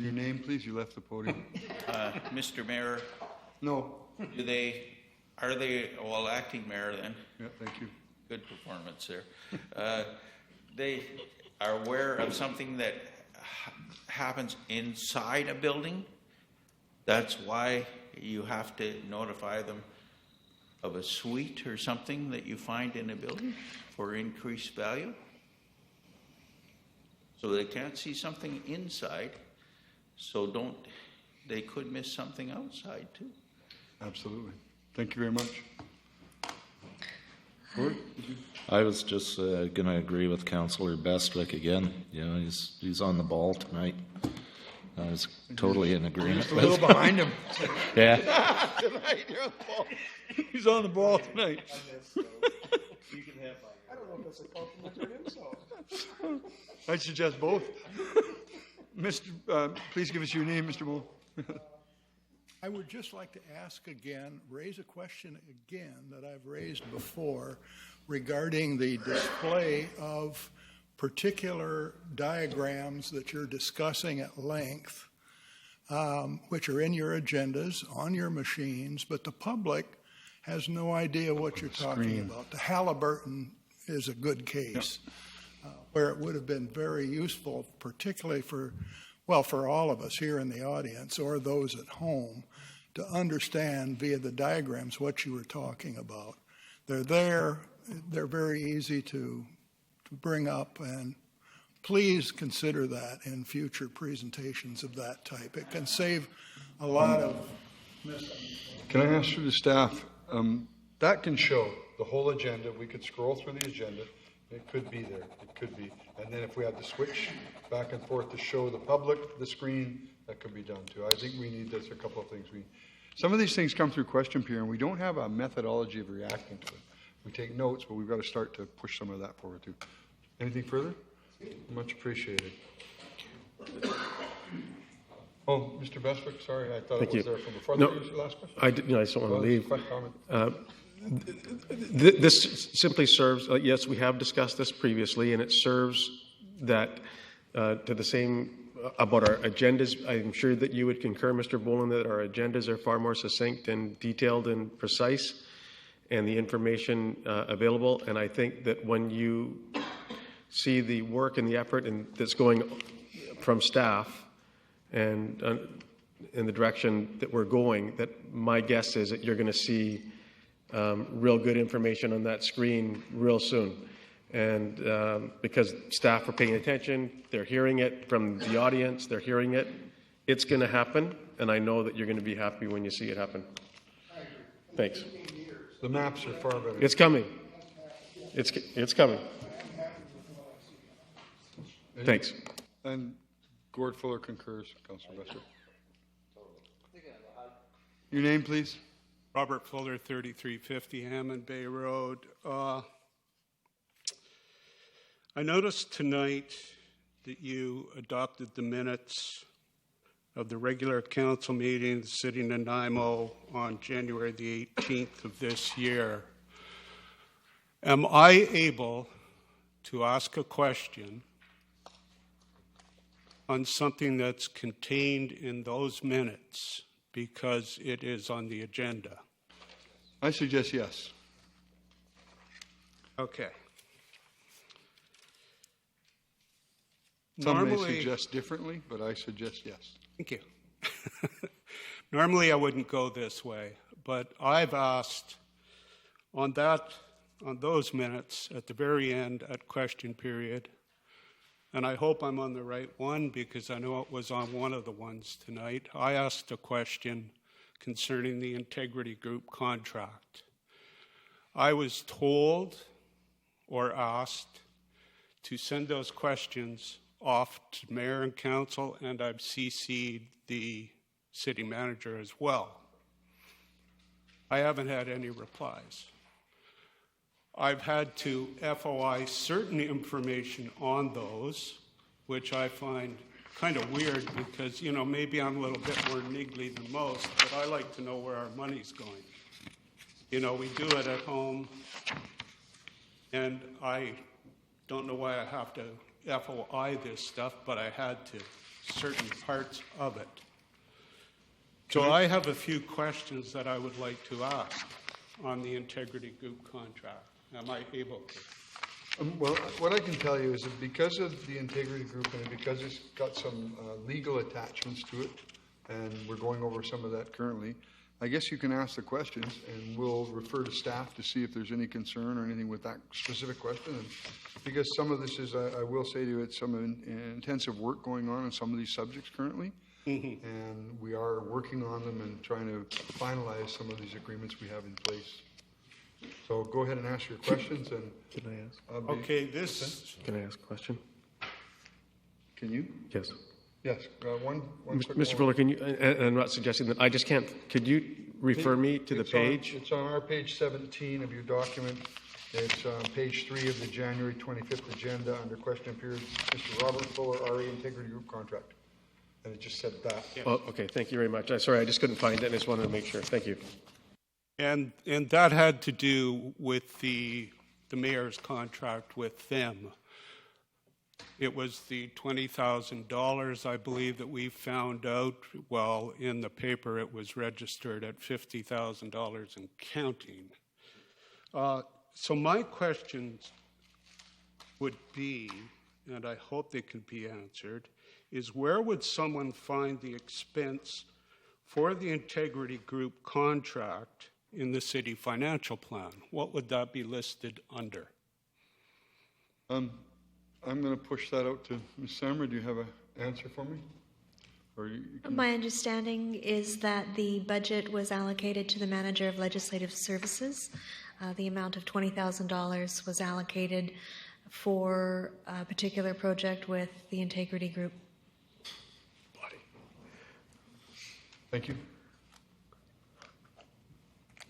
Your name, please? You left the podium. Mr. Mayor? No. Are they, well, acting mayor then? Yeah, thank you. Good performance there. They are aware of something that happens inside a building? That's why you have to notify them of a suite or something that you find in a building for increased value? So they can't see something inside, so they could miss something outside too. Absolutely. Thank you very much. Gord, I was just going to agree with Councillor Bestwick again. You know, he's on the ball tonight. I was totally in agreement. Just a little behind him. Yeah. Tonight, you're on the ball. He's on the ball tonight. I don't know if that's a compliment or an insult. I suggest both. Please give us your name, Mr. Bull. I would just like to ask again, raise a question again that I've raised before regarding the display of particular diagrams that you're discussing at length, which are in your agendas, on your machines, but the public has no idea what you're talking about. The Halliburton is a good case, where it would have been very useful, particularly for all of us here in the audience or those at home, to understand via the diagrams what you were talking about. They're there, they're very easy to bring up, and please consider that in future presentations of that type. It can save a lot of misunderstandings. Can I ask through the staff, that can show the whole agenda. We could scroll through the agenda. It could be there. It could be. And then if we had to switch back and forth to show the public the screen, that could be done too. I think we need, there's a couple of things. Some of these things come through question period, and we don't have a methodology of reacting to it. We take notes, but we've got to start to push some of that forward too. Anything further? Much appreciated. Oh, Mr. Bestwick, sorry, I thought Thank it was you. there from before. No, Your last question? I just don't want to leave. Quick comment. This simply serves, yes, we have discussed this previously, and it serves that to the same about our agendas. I'm sure that you would concur, Mr. Boland, that our agendas are far more succinct and detailed and precise, and the information available. And I think that when you see the work and the effort that's going from staff and in the direction that we're going, that my guess is that you're going to see real good information on that screen real soon. And because staff are paying attention, they're hearing it from the audience, they're hearing it, it's going to happen, and I know that you're going to be happy when you see it happen. Thanks. The maps are far better. It's coming. It's coming. Thanks. And Gord Fuller concurs, Councillor Bestwick. Your name, please? Robert Fuller, 3350 Hammond Bay Road. I noticed tonight that you adopted the minutes of the regular council meeting sitting in Nanaimo on January the 18th of this year. Am I able to ask a question on something that's contained in those minutes because it is on the agenda? I suggest yes. Okay. Some may suggest differently, but I suggest yes. Thank you. Normally I wouldn't go this way, but I've asked on those minutes at the very end at question period, and I hope I'm on the right one because I know it was on one of the ones tonight. I asked a question concerning the Integrity Group contract. I was told or asked to send those questions off to Mayor and Council, and I've CC'd the City Manager as well. I haven't had any replies. I've had to FOI certain information on those, which I find kind of weird because, maybe I'm a little bit more niggly than most, but I like to know where our money's going. We do it at home, and I don't know why I have to FOI this stuff, but I had to, certain parts of it. So I have a few questions that I would like to ask on the Integrity Group contract. Am I able to? Well, what I can tell you is that because of the Integrity Group and because it's got some legal attachments to it, and we're going over some of that currently, I guess you can ask the questions, and we'll refer to staff to see if there's any concern or anything with that specific question. And because some of this is, I will say to you, it's some intensive work going on some of these subjects currently. Mm-hmm. And we are working on them and trying to finalize some of these agreements we have in place. So go ahead and ask your questions. And can I ask? Okay, this. Can I ask a question? Can you? Yes. Yes. One Mr. Fuller, can you? And I'm not suggesting that. I just can't. Could you refer me to the page? It's on our page 17 of your document. It's on page 3 of the January 25th agenda under question period. Mr. Robert Fuller, RE Integrity Group contract. And it just said that. Yes. Oh, okay. Thank you very much. Sorry, I just couldn't find it. I just wanted to make sure. Thank you. And that had to do with the mayor's contract with them. It was the $20,000, I believe, that we found out. Well, in the paper, it was registered at $50,000 and counting. So my questions would be, and I hope they can be answered, is where would someone find the expense for the Integrity Group contract in the city financial plan? What would that be listed under? I'm going to push that out to Ms. Samra. Do you have an answer for me? Or you can... My understanding is that the budget was allocated to the Manager of Legislative Services. The amount of $20,000 was allocated for a particular project with the Integrity Group. Thank you.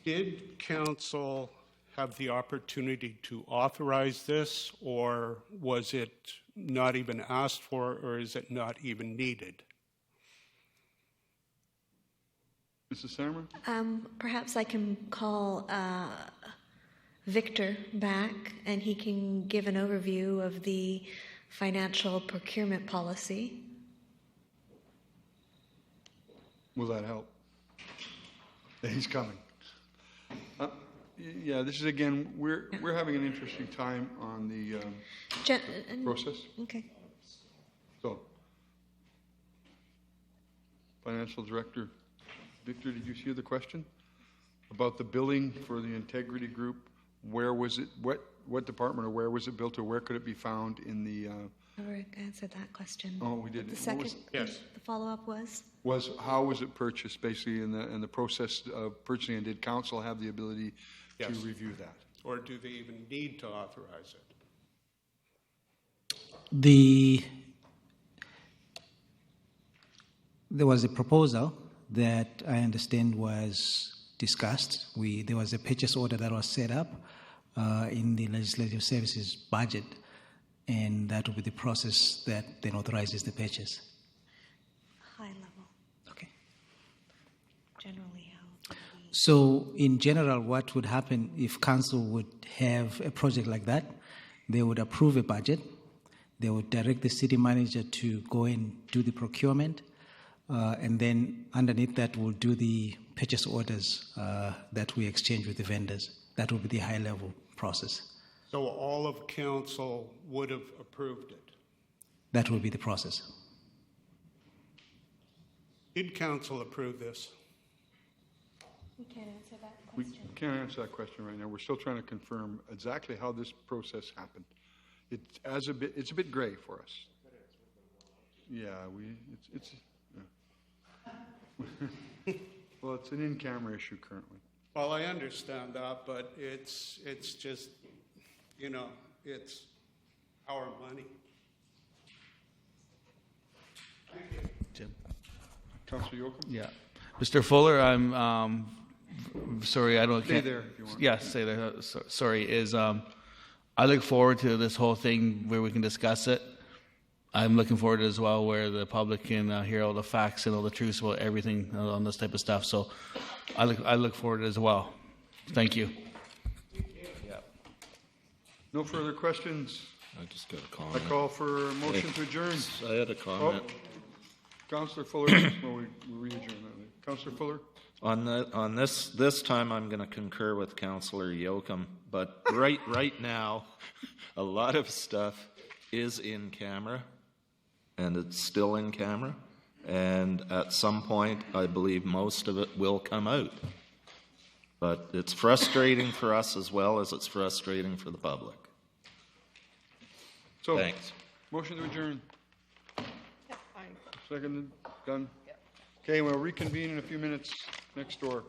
Did council have the opportunity to authorize this, or was it not even asked for, or is it not even needed? Mrs. Samra? Perhaps I can call Victor back, and he can give an overview of the financial procurement policy. Will that help? He's coming. Yeah, this is again, we're having an interesting time on the process. Okay. So, Financial Director Victor, did you hear the question about the billing for the Integrity Group? Where was it? What department or where was it built, or where could it be found in the? I already answered that question. Oh, we did. The second, yes. The follow-up was how was it purchased, basically, in the process of purchasing, and did council have the ability to review that? Or do they even need to authorize it? There was a proposal that I understand was discussed. There was a purchase order that was set up in the Legislative Services budget, and that will be the process that then authorizes the purchase. high level. Okay. Generally, how? So, in general, what would happen if council would have a project like that? They would approve a budget. They would direct the city manager to go and do the procurement, and then underneath that, we'll do the purchase orders that we exchange with the vendors. That will be the high-level process. So all of council would have approved it? That will be the process. Did council approve this? We can't answer that We question. can't answer that question right now. We're still trying to confirm exactly how this process happened. It's a bit gray for us. Yeah, well, it's an in-camera issue currently. Well, I understand that, but it's just, it's our money. Thank you. Jim. Councilor Yoakum? Yeah. Mr. Fuller, I'm sorry, I don't... Stay there if you want. Yeah, stay there. Sorry, I look forward to this whole thing where we can discuss it. I'm looking forward to it as well, where the public can hear all the facts and all the truths about everything on this type of stuff. So I look forward to it as well. Thank you. No further questions. I just got a I comment. call for a motion to adjourn. I had a comment. Councillor Fuller, well, we re-adjourn that. Councillor Fuller? On this time, I'm going to concur with Councillor Yoakum, but right now, a lot of stuff is in camera, and it's still in camera, and at some point, I believe most of it will come out. But it's frustrating for us as well as it's frustrating for the public. So, Thanks. motion to adjourn. Fine. Seconded, done? Okay, we'll reconvene in a few minutes next door.